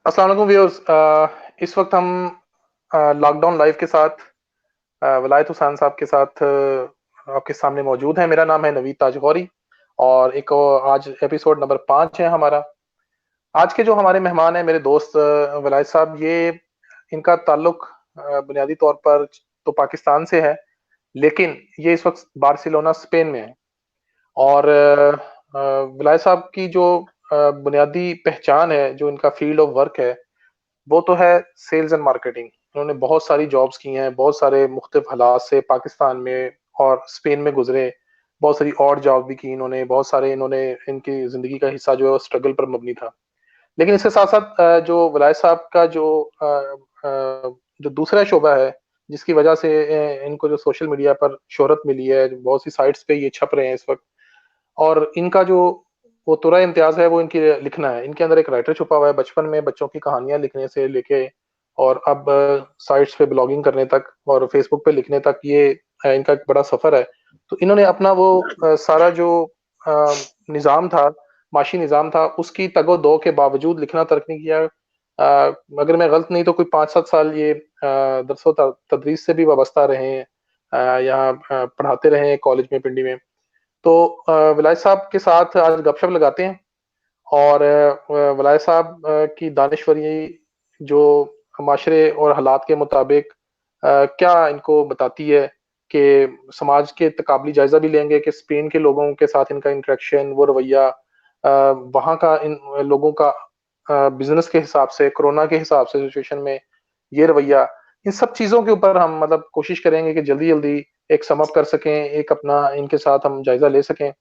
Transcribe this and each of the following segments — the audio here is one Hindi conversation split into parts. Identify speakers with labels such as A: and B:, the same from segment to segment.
A: अस्सलाम वालेकुम व्यूअर्स। इस वक्त हम लॉकडाउन लाइव के साथ वलायत हुसैन साहब के साथ आपके सामने मौजूद है। मेरा नाम है नवीद ताज गौरी और एक और आज एपिसोड नंबर 5 है हमारा। आज के जो हमारे मेहमान हैं मेरे दोस्त वलायत साहब, ये इनका ताल्लुक बुनियादी तौर पर तो पाकिस्तान से है, लेकिन ये इस वक्त बार्सिलोना स्पेन में है। और वलायत साहब की जो बुनियादी पहचान है, जो इनका फील्ड ऑफ वर्क है, वो तो है सेल्स एंड मार्केटिंग। इन्होंने बहुत सारी जॉब्स की हैं, बहुत सारे मुख्तलिफ हालात से पाकिस्तान में और स्पेन में गुजरे। बहुत सारी और जॉब भी की इन्होंने, बहुत सारे इन्होंने, इनकी जिंदगी का हिस्सा जो है स्ट्रगल पर मबनी था। लेकिन इसके साथ साथ जो वलायत साहब का जो दूसरा शोबा है, जिसकी वजह से इनको जो सोशल मीडिया पर शोहरत मिली है, जो बहुत सी साइट्स पे ये छप रहे हैं इस वक्त, और इनका जो वो तुरा इम्तियाज है वो इनकी लिखना है। इनके अंदर एक राइटर छुपा हुआ है, बचपन में बच्चों की कहानियां लिखने से लेके और अब साइट्स पे ब्लॉगिंग करने तक और फेसबुक पे लिखने तक, ये इनका एक बड़ा सफर है। तो इन्होंने अपना वो सारा जो निज़ाम था, माशी निज़ाम था, उसकी तगो दो के बावजूद लिखना तर्क नहीं किया। अगर मैं गलत नहीं तो कोई 5-7 साल ये दरसो तदरीस से भी वाबस्ता रहे हैं, यहाँ पढ़ाते रहे हैं कॉलेज में, पिंडी में। तो विलायत साहब के साथ आज गपशप लगाते हैं और विलायत साहब की दानिश्वरी जो माशरे और हालात के मुताबिक क्या इनको बताती है, कि समाज के तकाबली जायजा भी लेंगे कि स्पेन के लोगों के साथ इनका इंटरेक्शन, वो रवैया, वहाँ का इन लोगों का बिजनेस के हिसाब से, कोरोना के हिसाब से सिचुएशन में ये रवैया, इन सब चीजों के ऊपर हम मतलब कोशिश करेंगे कि जल्दी जल्दी एक सम अप कर सकें, एक अपना इनके साथ हम जायजा ले सकें।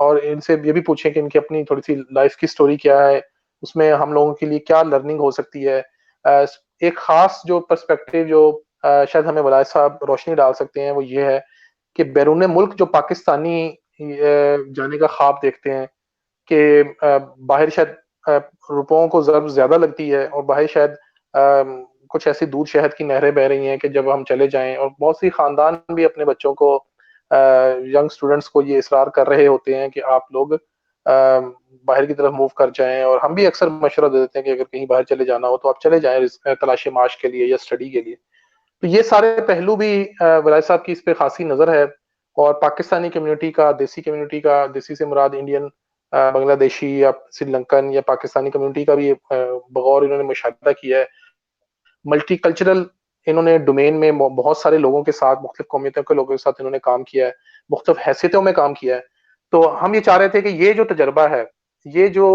A: और इनसे ये भी पूछें कि इनकी अपनी थोड़ी सी लाइफ की स्टोरी क्या है, उसमें हम लोगों के लिए क्या लर्निंग हो सकती है। अ, एक खास जो पर्सपेक्टिव जो शायद हमें वलायत साहब रोशनी डाल सकते हैं, वो ये है कि बैरून मुल्क जो पाकिस्तानी जाने का ख्वाब देखते हैं, कि बाहर शायद रुपयों को ज़रूर ज़्यादा लगती है और बाहर शायद कुछ ऐसी दूध शहद की नहरें बह रही हैं कि जब हम चले जाएं, और बहुत सी खानदान भी अपने बच्चों को, यंग स्टूडेंट्स को ये इसरार कर रहे होते हैं कि आप लोग बाहर की तरफ मूव कर जाएं। और हम भी अक्सर मशवरा दे देते हैं कि अगर कहीं बाहर चले जाना हो तो आप चले जाएं तलाश माश के लिए या स्टडी के लिए। तो ये सारे पहलू भी वलायत साहब की इस पे खासी नजर है। और पाकिस्तानी कम्युनिटी का, देसी कम्युनिटी का, देसी से मुराद इंडियन, बांग्लादेशी या श्रीलंकन या पाकिस्तानी कम्युनिटी का भी बगौर इन्होंने मुशाहिदा किया है। मल्टी कल्चरल इन्होंने डोमेन में बहुत सारे लोगों के साथ, मुख्तलिफ कौमियतों के लोगों के साथ इन्होंने काम किया है, मुख्तलिफ हैसियतों में काम किया है। तो हम ये चाह रहे थे कि ये जो तजर्बा है, ये जो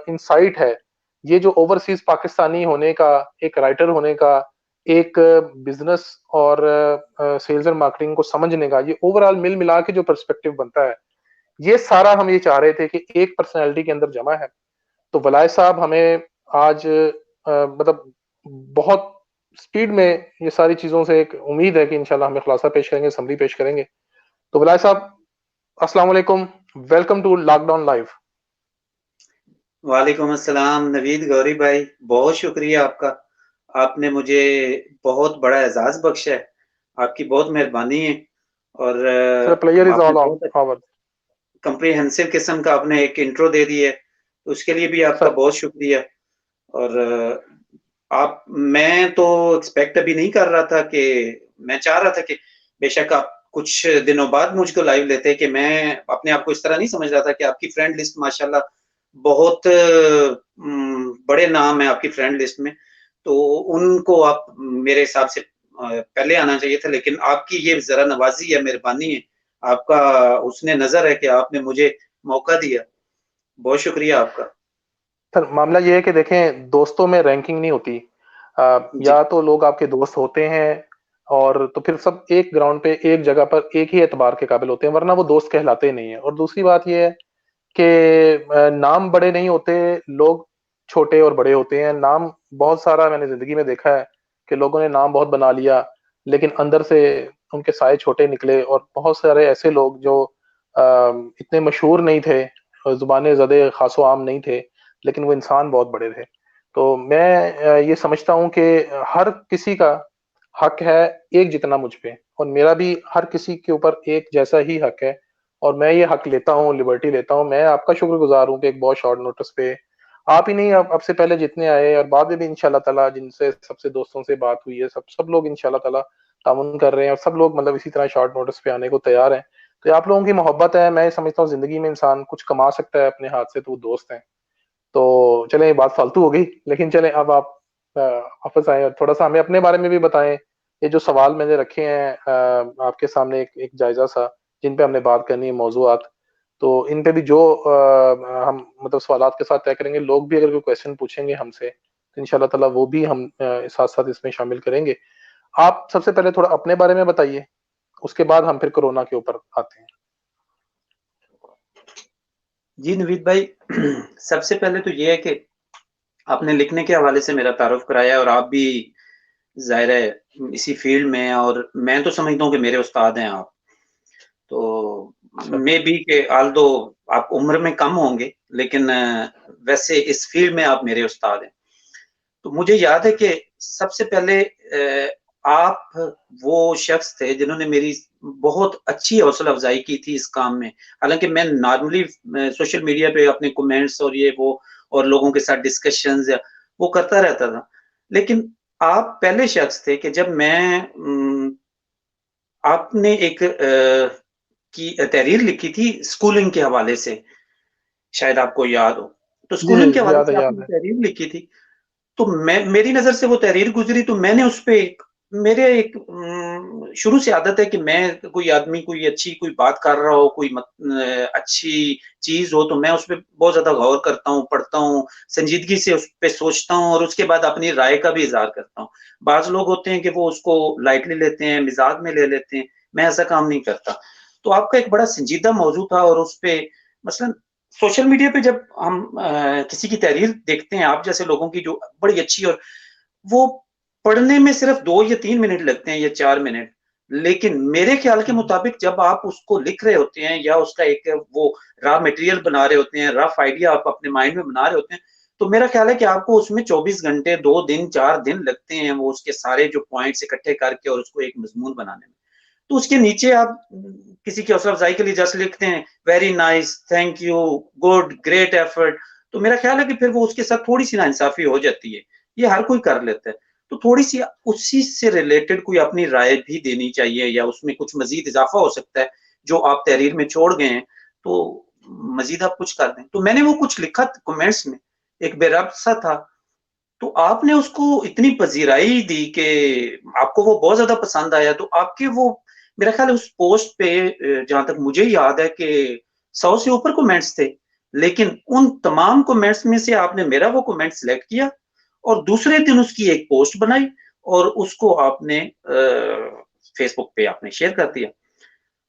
A: इंसाइट है, ये जो ओवरसीज पाकिस्तानी होने का, एक राइटर होने का, एक बिजनेस और सेल्स एंड मार्केटिंग को समझने का, ये ओवरऑल मिल मिला के जो पर्सपेक्टिव बनता है, ये सारा हम ये चाह रहे थे कि एक पर्सनैलिटी के अंदर जमा है। तो वलाय साहब हमें आज मतलब बहुत स्पीड में ये सारी चीजों से, एक उम्मीद है कि इंशाल्लाह हमें खुलासा पेश करेंगे, समरी पेश करेंगे। तो वलाय साहब, अस्सलाम वालेकुम, वेलकम टू लॉकडाउन लाइव।
B: वालेकुम अस्सलाम नवीद गौरी भाई, बहुत शुक्रिया आपका। आपने मुझे बहुत बड़ा एजाज़ बख्शा है, आपकी बहुत मेहरबानी है। और
A: सर प्लेयर इज
B: आपने
A: ऑल
B: बहुत
A: आवर।
B: कम्प्रिहेंसिव किस्म का आपने एक इंट्रो दे दी है, तो उसके लिए भी आपका
A: सर
B: बहुत शुक्रिया। और आप मैं तो एक्सपेक्ट अभी नहीं कर रहा था कि मैं चाह रहा था कि बेशक आप कुछ दिनों बाद मुझको लाइव लेते, कि मैं अपने आप को इस तरह नहीं समझ रहा था कि आपकी फ्रेंड लिस्ट माशाल्लाह बहुत बड़े नाम है आपकी फ्रेंड लिस्ट में, तो उनको आप मेरे हिसाब से पहले आना चाहिए था। लेकिन आपकी ये ज़रा नवाज़ी है, मेहरबानी है, आपका हुस्न नज़र है कि आपने मुझे मौका दिया। बहुत शुक्रिया आपका।
A: सर मामला ये है कि देखें, दोस्तों में रैंकिंग नहीं होती।
B: जी।
A: या तो लोग आपके दोस्त होते हैं और तो फिर सब एक ग्राउंड पे, एक जगह पर, एक ही एतबार के काबिल होते हैं, वरना वो दोस्त कहलाते ही नहीं है। और दूसरी बात ये है कि नाम बड़े नहीं होते, लोग छोटे और बड़े होते हैं। नाम बहुत सारा मैंने जिंदगी में देखा है कि लोगों ने नाम बहुत बना लिया, लेकिन अंदर से उनके साए छोटे निकले। और बहुत सारे ऐसे लोग जो इतने मशहूर नहीं थे, जुबान ज़दे खासो आम नहीं थे, लेकिन वो इंसान बहुत बड़े थे। तो मैं ये समझता हूँ कि हर किसी का हक है एक जितना मुझ पे, और मेरा भी हर किसी के ऊपर एक जैसा ही हक है। और मैं ये हक लेता हूँ, लिबर्टी लेता हूँ। मैं आपका शुक्रगुजार हूँ कि एक बहुत शॉर्ट नोटिस पे आप ही नहीं, अब से पहले जितने आए और बाद में भी इंशाल्लाह ताला जिनसे सबसे दोस्तों से बात हुई है, सब सब लोग इंशाल्लाह ताला तामुन कर रहे हैं, और सब लोग मतलब इसी तरह शॉर्ट नोटिस पे आने को तैयार हैं। तो आप लोगों की मोहब्बत है, मैं समझता हूँ जिंदगी में इंसान कुछ कमा सकता है अपने हाथ से तो वो दोस्त हैं। तो चलें, ये बात फालतू हो गई, लेकिन चलें अब आप वापस आए और थोड़ा सा हमें अपने बारे में भी बताएं। ये जो सवाल मैंने रखे हैं आपके सामने, एक जायजा सा, जिन पे हमने बात करनी है, मौजूआत, तो इन पे भी जो हम मतलब सवालात के साथ तय करेंगे, लोग भी अगर कोई क्वेश्चन पूछेंगे हमसे तो इंशाल्लाह ताला वो भी हम साथ साथ इसमें शामिल करेंगे। आप सबसे पहले थोड़ा अपने बारे में बताइए, उसके बाद हम फिर कोरोना के ऊपर आते हैं।
B: जी नवीद भाई, सबसे पहले तो ये है कि आपने लिखने के हवाले से मेरा तारुफ कराया, और आप भी ज़ाहिर है इसी फील्ड में हैं, और मैं तो समझता हूँ कि मेरे उस्ताद हैं आप। तो
A: अच्छा।
B: मे बी के आल्दो आप उम्र में कम होंगे, लेकिन वैसे इस फील्ड में आप मेरे उस्ताद हैं। तो मुझे याद है कि सबसे पहले आप वो शख्स थे जिन्होंने मेरी बहुत अच्छी हौसला अफजाई की थी इस काम में। हालांकि मैं नॉर्मली सोशल मीडिया पे अपने कमेंट्स और ये वो और लोगों के साथ डिस्कशंस या वो करता रहता था, लेकिन आप पहले शख्स थे कि जब मैं आपने एक की तहरीर लिखी थी स्कूलिंग के हवाले से, शायद आपको याद हो। तो
A: जी
B: स्कूलिंग के हवाले
A: याद है,
B: से
A: याद
B: आपने
A: है।
B: तहरीर लिखी थी, तो मैं मेरी नज़र से वो तहरीर गुज़री, तो मैंने उस पे एक मेरे एक शुरू से आदत है कि मैं कोई आदमी कोई अच्छी कोई बात कर रहा हो, कोई अच्छी चीज़ हो, तो मैं उस पे बहुत ज़्यादा गौर करता हूँ, पढ़ता हूँ, संजीदगी से उस पे सोचता हूँ और उसके बाद अपनी राय का भी इज़हार करता हूँ। बाज़ लोग होते हैं कि वो उसको लाइटली लेते हैं, मज़ाक में ले लेते हैं, मैं ऐसा काम नहीं करता। तो आपका एक बड़ा संजीदा मौज़ू था, और उस पे मसलन सोशल मीडिया पे जब हम किसी की तहरीर देखते हैं आप जैसे लोगों की जो बड़ी अच्छी, और वो पढ़ने में सिर्फ 2 या 3 मिनट लगते हैं या 4 मिनट। लेकिन मेरे ख्याल के
A: हम्म।
B: मुताबिक जब आप उसको लिख रहे होते हैं या उसका एक वो रॉ मटेरियल बना रहे होते हैं, रफ आइडिया आप अपने माइंड में बना रहे होते हैं, तो मेरा ख्याल है कि आपको उसमें 24 घंटे, 2 दिन, 4 दिन लगते हैं वो उसके सारे जो पॉइंट्स इकट्ठे करके और उसको एक मज़मून बनाने में। तो उसके नीचे आप किसी की हौसला अफजाई के लिए जस्ट लिखते हैं very nice, thank you, good, great effort, तो मेरा ख्याल है कि फिर वो उसके साथ थोड़ी सी नाइंसाफी हो जाती है। ये हर कोई कर लेता है। तो थोड़ी सी उसी से रिलेटेड कोई अपनी राय भी देनी चाहिए, या उसमें कुछ मजीद इजाफा हो सकता है जो आप तहरीर में छोड़ गए हैं, तो मजीद आप कुछ कर दें। तो मैंने वो कुछ लिखा कमेंट्स में, एक बेरब सा था, तो आपने उसको इतनी पजीराई दी कि आपको वो बहुत ज्यादा पसंद आया। तो आपके वो मेरा ख्याल है उस पोस्ट पे जहां तक मुझे याद है कि 100 से ऊपर कमेंट्स थे, लेकिन उन तमाम कमेंट्स में से आपने मेरा वो कमेंट सिलेक्ट किया और दूसरे दिन उसकी एक पोस्ट बनाई और उसको आपने फेसबुक पे आपने शेयर कर दिया।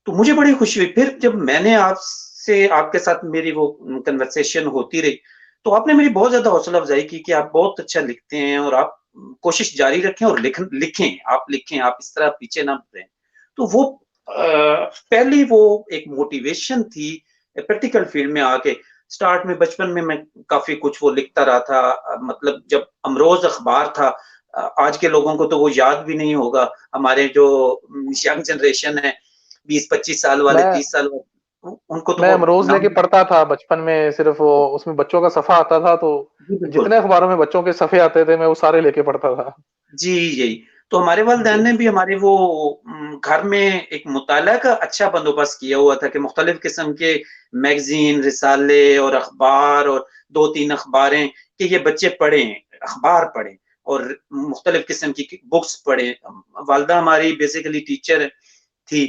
B: तो मुझे बड़ी खुशी हुई। फिर जब मैंने आपसे आपके साथ मेरी वो कन्वर्सेशन होती रही, तो आपने मेरी बहुत ज़्यादा हौसला अफ़ज़ाई की कि आप बहुत अच्छा लिखते हैं और आप कोशिश जारी रखें और लिखें, आप इस तरह पीछे ना रहें। तो वो पहली वो एक मोटिवेशन थी प्रैक्टिकल फील्ड में आके। स्टार्ट में बचपन में मैं काफ़ी कुछ वो लिखता रहा था, मतलब जब अमरोज़ अखबार था, आज के लोगों को तो वो याद भी नहीं होगा, हमारे जो यंग जनरेशन है, 20-25 साल वाले,
A: मैं
B: 30 साल वाले, उनको तो
A: मैं
B: वो
A: अमरोज
B: नाम।
A: लेके पढ़ता था बचपन में, सिर्फ वो उसमें बच्चों का सफा आता था, तो
B: जी बिल्कुल।
A: जितने अखबारों में बच्चों के सफे आते थे मैं वो सारे लेके पढ़ता था।
B: जी, यही। तो हमारे वालिदैन
A: जी।
B: ने भी हमारे वो घर में एक मुताला का अच्छा बंदोबस्त किया हुआ था कि मुख्तलिफ किस्म के मैगज़ीन, रिसाले और अखबार और 2-3 अखबारें कि ये बच्चे पढ़ें, अखबार पढ़ें और मुख्तलिफ किस्म की बुक्स पढ़ें। वालिदा हमारी बेसिकली टीचर थी,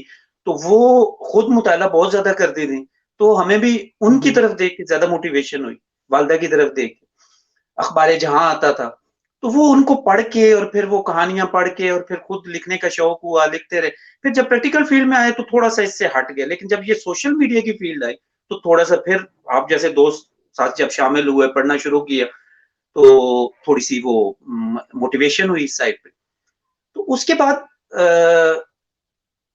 B: तो वो खुद मुताला बहुत ज़्यादा करती थी, तो हमें भी उनकी
A: जी।
B: तरफ देख के ज़्यादा मोटिवेशन हुई, वालिदा की तरफ देख के। अखबार-ए-जहां आता था, तो वो उनको पढ़ के और फिर वो कहानियाँ पढ़ के और फिर खुद लिखने का शौक हुआ, लिखते रहे। फिर जब प्रैक्टिकल फील्ड में आए तो थोड़ा-सा इससे हट गए, लेकिन जब ये सोशल मीडिया की फील्ड आई, तो थोड़ा-सा फिर आप जैसे दोस्त साथ जब शामिल हुए, पढ़ना शुरू किया, तो थोड़ी-सी वो मोटिवेशन हुई इस साइड पे। तो उसके बाद अ,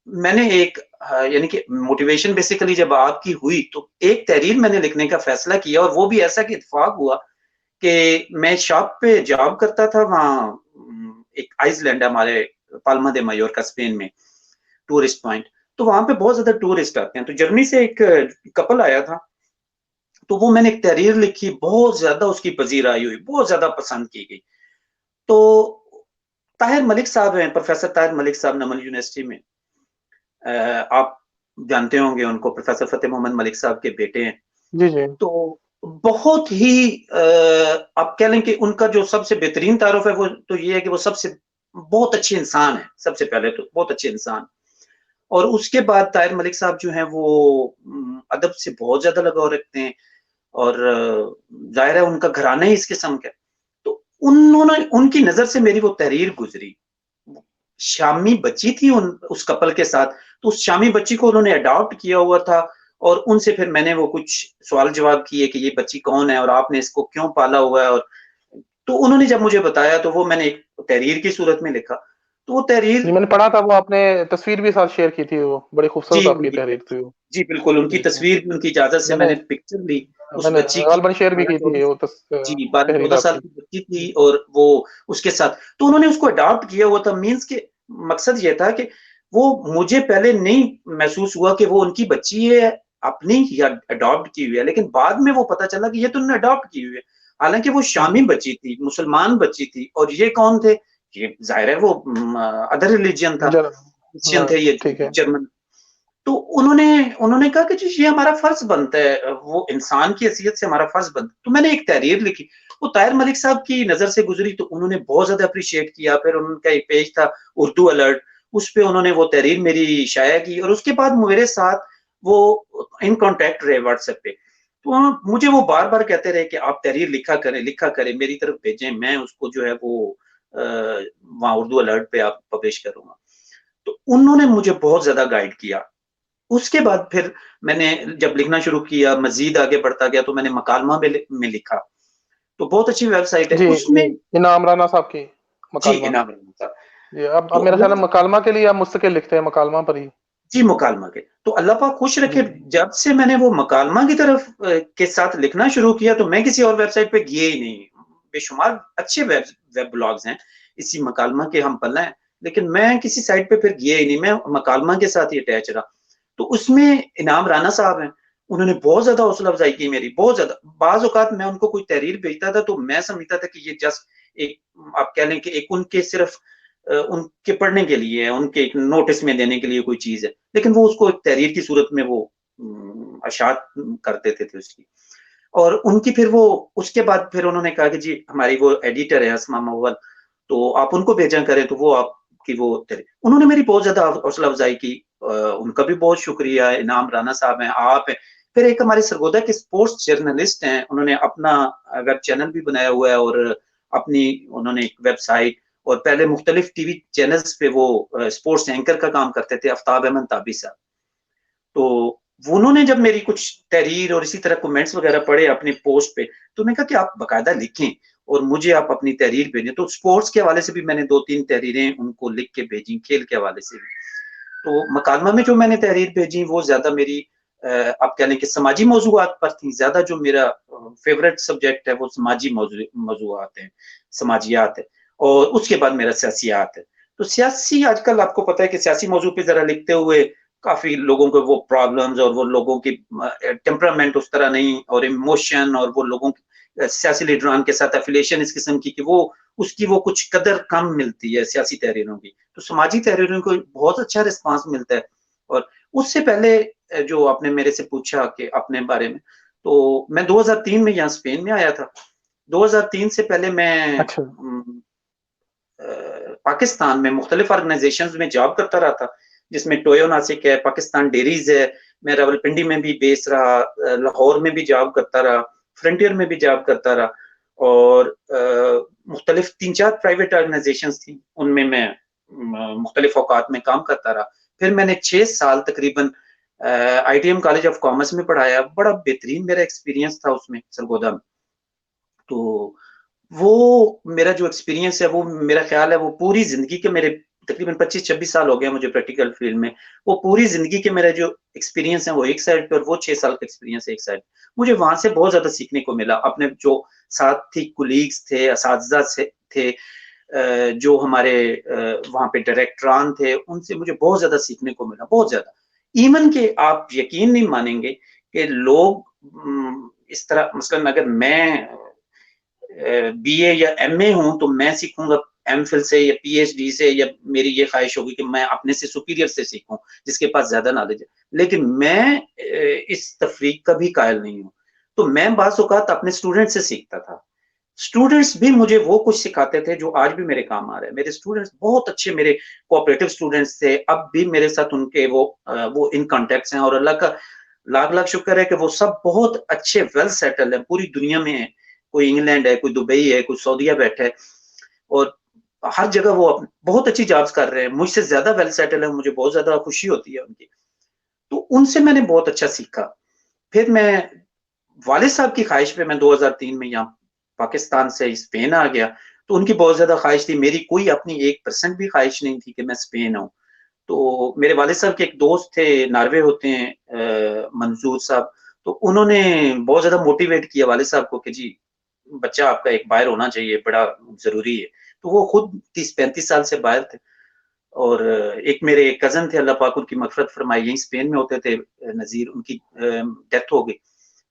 B: मैंने एक यानी कि मोटिवेशन बेसिकली जब आपकी हुई, तो एक तहरीर मैंने लिखने का फैसला किया और वो भी ऐसा कि इत्तेफाक हुआ कि मैं शॉप पे जॉब करता था वहाँ। एक आइसलैंड है हमारे पाल्मा दे मायोर्का स्पेन में, टूरिस्ट पॉइंट। तो वहाँ पे बहुत ज़्यादा टूरिस्ट आते हैं। तो जर्मनी से एक कपल आया था, तो वो मैंने एक तहरीर लिखी, बहुत ज्यादा उसकी पजीराई हुई, बहुत ज्यादा पसंद की गई। तो ताहिर मलिक साहब हैं, प्रोफेसर ताहिर मलिक साहब नमन यूनिवर्सिटी में, आप जानते होंगे उनको, प्रोफेसर फतेह मोहम्मद मलिक साहब के बेटे हैं।
A: जी जी।
B: तो बहुत ही आप कह लें कि उनका जो सबसे बेहतरीन तारुफ है वो तो ये है कि वो सबसे बहुत अच्छे इंसान है, सबसे पहले तो बहुत अच्छे इंसान। और उसके बाद ताहिर मलिक साहब जो हैं वो अदब से बहुत ज्यादा लगाव रखते हैं, और जाहिर है उनका घराना ही इस किस्म का है। तो उन्होंने, उनकी नजर से मेरी वो तहरीर गुजरी, शामी बच्ची थी उस कपल के साथ, तो उस शामी बच्ची को उन्होंने अडॉप्ट किया हुआ था, और उनसे फिर मैंने वो कुछ सवाल जवाब किए कि ये बच्ची कौन है और आपने इसको क्यों पाला हुआ है, और तो उन्होंने जब मुझे बताया तो वो मैंने एक तहरीर की सूरत में लिखा। तो वो
A: जी,
B: तहरीर,
A: मैंने पढ़ा था, वो आपने तस्वीर भी साथ शेयर की थी, वो बड़ी खूबसूरत
B: जी
A: आपकी
B: उनकी,
A: तहरीर थी वो।
B: जी बिल्कुल, उनकी
A: जी, जी।
B: तस्वीर भी उनकी इजाजत से
A: मैंने
B: मैंने पिक्चर ली उस
A: मैंने
B: बच्ची की।
A: गलबन शेयर भी की थी
B: 12-14,
A: वो
B: जी
A: तहरीर
B: 12-14 साल
A: आपकी।
B: की बच्ची थी, और वो उसके साथ, तो उन्होंने उसको अडॉप्ट किया हुआ था। मीन्स के मकसद ये था कि वो, मुझे पहले नहीं महसूस हुआ कि वो उनकी बच्ची है अपनी या अडॉप्ट की हुई है, लेकिन बाद में वो पता चला कि ये तो उन्होंने अडॉप्ट की हुई है। हालांकि वो शामी
A: हम्म।
B: बच्ची थी, मुसलमान बच्ची थी, और ये कौन थे? ये जाहिर है वो अदर रिलीजन था,
A: जर
B: क्रिश्चियन थे
A: हाँ,
B: ये,
A: ठीक है।
B: जर्मन। तो उन्होंने उन्होंने कहा कि जी ये हमारा फर्ज बनता है, वो इंसान की हैसियत से हमारा फर्ज बनता है। तो मैंने एक तहरीर लिखी, वो ताहिर मलिक साहब की नजर से गुजरी, तो उन्होंने बहुत ज्यादा अप्रिशिएट किया। फिर उनका एक पेज था उर्दू अलर्ट, उस पे उन्होंने वो तहरीर मेरी शाया की, और उसके बाद मेरे साथ वो इन कांटेक्ट रहे व्हाट्सएप पे। तो मुझे वो बार बार कहते रहे कि आप तहरीर लिखा करें, मेरी तरफ भेजें, मैं उसको जो है वो वहाँ उर्दू अलर्ट पे आप पब्लिश करूंगा। तो उन्होंने मुझे बहुत ज्यादा गाइड किया। उसके बाद फिर मैंने जब लिखना शुरू किया, मज़ीद आगे बढ़ता गया, तो मैंने मकालमा में लिखा। तो बहुत अच्छी वेबसाइट है
A: जी,
B: उसमें।
A: ये इनाम राना साहब की
B: जी,
A: मकालमा।
B: इनाम रहमान साहब।
A: जी, अब
B: तो
A: मेरा ख्याल
B: अल्लाह,
A: है मकालमा के लिए आप मुस्तकिल लिखते हैं, मकालमा पर ही।
B: जी मुकालमा के, तो अल्लाह पाक खुश
A: जी।
B: रखे, जब से मैंने वो मकालमा की तरफ के साथ लिखना शुरू किया, तो मैं किसी और वेबसाइट पे गया ही नहीं। बेशुमार अच्छे वेब ब्लॉग्स हैं इसी मकालमा के, हम पल्ला है, लेकिन मैं किसी साइट पे फिर गया ही नहीं, मैं मकालमा के साथ ही अटैच रहा। तो उसमें इनाम राना साहब हैं, उन्होंने बहुत ज्यादा हौसला अफजाई की मेरी, बहुत ज्यादा। बाज औकात मैं उनको कोई तहरीर भेजता था तो मैं समझता था कि ये जस्ट एक, आप कह लें कि एक उनके सिर्फ उनके पढ़ने के लिए है, उनके एक नोटिस में देने के लिए कोई चीज है, लेकिन वो उसको एक तहरीर की सूरत में वो अशात कर देते थे उसकी। और उनकी फिर वो, उसके बाद फिर उन्होंने कहा कि जी हमारी वो एडिटर है असमा मव्वल, तो आप उनको भेजा करें, तो वो आपकी वो उन्होंने मेरी बहुत ज्यादा हौसला अफजाई की। उनका भी बहुत शुक्रिया। इनाम राना साहब हैं, आप हैं, फिर एक हमारे सरगोदा के स्पोर्ट्स जर्नलिस्ट हैं, उन्होंने अपना वेब चैनल भी बनाया हुआ है, और अपनी उन्होंने एक वेबसाइट, और पहले मुख्तलिफ टीवी चैनल्स पे वो स्पोर्ट्स एंकर का काम करते थे, आफ्ताब अहमद ताबी साहब। तो वो उन्होंने जब मेरी कुछ तहरीर और इसी तरह कमेंट्स वगैरह पढ़े अपनी पोस्ट पे, तो मैंने कहा कि आप बकायदा लिखें और मुझे आप अपनी तहरीर भेजें। तो स्पोर्ट्स के हवाले से भी मैंने 2-3 तहरीरें उनको लिख के भेजी, खेल के हवाले से भी। तो मकालमा में जो मैंने तहरीर भेजी वो ज्यादा मेरी आप कह लें कि समाजी मौजूआत पर थी ज्यादा। जो मेरा फेवरेट सब्जेक्ट है वो समाजी मौजूआत है, समाजियात है, और उसके बाद मेरा सियासियात है। तो सियासी, आजकल आपको पता है कि सियासी मौजू पे जरा लिखते हुए काफी लोगों को वो प्रॉब्लम्स और वो लोगों की टेम्परामेंट उस तरह नहीं, और इमोशन, और वो लोगों की सियासी लीडरान के साथ एफिलिएशन इस किस्म की, कि वो उसकी वो कुछ कदर कम मिलती है सियासी तहरीरों की। तो समाजी तहरीरों को बहुत अच्छा रिस्पांस मिलता है। और उससे पहले जो आपने मेरे से पूछा कि अपने बारे में, तो मैं 2003 में यहाँ स्पेन में आया था। 2003 से पहले मैं
A: अच्छा।
B: पाकिस्तान में मुख्तलिफ ऑर्गेनाइजेशन में जॉब करता रहा था, जिसमें टोयो नासिक है, पाकिस्तान डेयरीज है, मैं रावलपिंडी में भी बेस रहा, लाहौर में भी जॉब करता रहा, फ्रंटियर में भी जॉब करता रहा, और मुख्तलिफ 3-4 प्राइवेट ऑर्गेनाइजेशन थी, उनमें मैं मुख्तलिफ औकात में काम करता रहा। फिर मैंने 6 साल तकरीबन ITM कॉलेज ऑफ कॉमर्स में पढ़ाया। बड़ा बेहतरीन मेरा एक्सपीरियंस था उसमें, सरगोदा में। तो वो मेरा जो एक्सपीरियंस है, वो मेरा ख्याल है वो पूरी जिंदगी के मेरे, तकरीबन 25-26 साल हो गया मुझे प्रैक्टिकल फील्ड में, वो पूरी जिंदगी के मेरे जो एक्सपीरियंस है वो एक साइड पे, और वो 6 साल का एक्सपीरियंस एक साइड। मुझे वहां से बहुत ज्यादा सीखने को मिला। अपने जो साथी कुलीग्स थे, असातिज़ा थे, जो हमारे वहां पे डायरेक्टरान थे, उनसे मुझे बहुत ज्यादा सीखने को मिला, बहुत ज्यादा। इवन के आप यकीन नहीं मानेंगे कि लोग इस तरह मसलन अगर मैं बीए या एमए हूं तो मैं सीखूंगा एमफिल से या पीएचडी से, या मेरी ये ख्वाहिश होगी कि मैं अपने से सुपीरियर से सीखूं जिसके पास ज्यादा नॉलेज है, लेकिन मैं इस तफरीक का भी कायल नहीं हूं। तो मैं बाज़ औक़ात अपने स्टूडेंट से सीखता था। स्टूडेंट्स भी मुझे वो कुछ सिखाते थे जो आज भी मेरे काम आ रहा है। मेरे स्टूडेंट्स बहुत अच्छे, मेरे कोऑपरेटिव स्टूडेंट्स थे, अब भी मेरे साथ उनके वो इन कॉन्टैक्ट्स हैं, और अल्लाह का लाख-लाख शुक्र है कि वो सब बहुत अच्छे वेल सेटल्ड हैं, पूरी दुनिया में हैं। कोई इंग्लैंड है, कोई दुबई है, कोई सऊदीया बैठा है, और हर जगह वो बहुत अच्छी जॉब्स कर रहे हैं। मुझसे ज़्यादा वेल सेटल है, मुझे बहुत ज़्यादा खुशी होती है उनकी। तो उनसे मैंने बहुत अच्छा सीखा। फिर मैं वालिद साहब की ख्वाहिश पे मैं 2003 में यहाँ पाकिस्तान से स्पेन आ गया, तो उनकी बहुत ज़्यादा ख्वाहिश थी, मेरी कोई अपनी 1% भी ख्वाहिश नहीं थी कि मैं स्पेन आऊँ। तो मेरे वालिद साहब के एक दोस्त थे, नॉर्वे होते हैं, मंजूर साहब, तो उन्होंने बहुत ज़्यादा मोटिवेट किया वालिद साहब को कि जी, बच्चा आपका एक बाहर होना चाहिए, बड़ा ज़रूरी है। तो वो खुद 30-35 साल से बाहर थे, और एक मेरे कज़न थे, अल्लाह पाक उनकी मग़फ़िरत फ़रमाए, यहीं स्पेन में होते थे, नज़ीर, उनकी डेथ हो गई।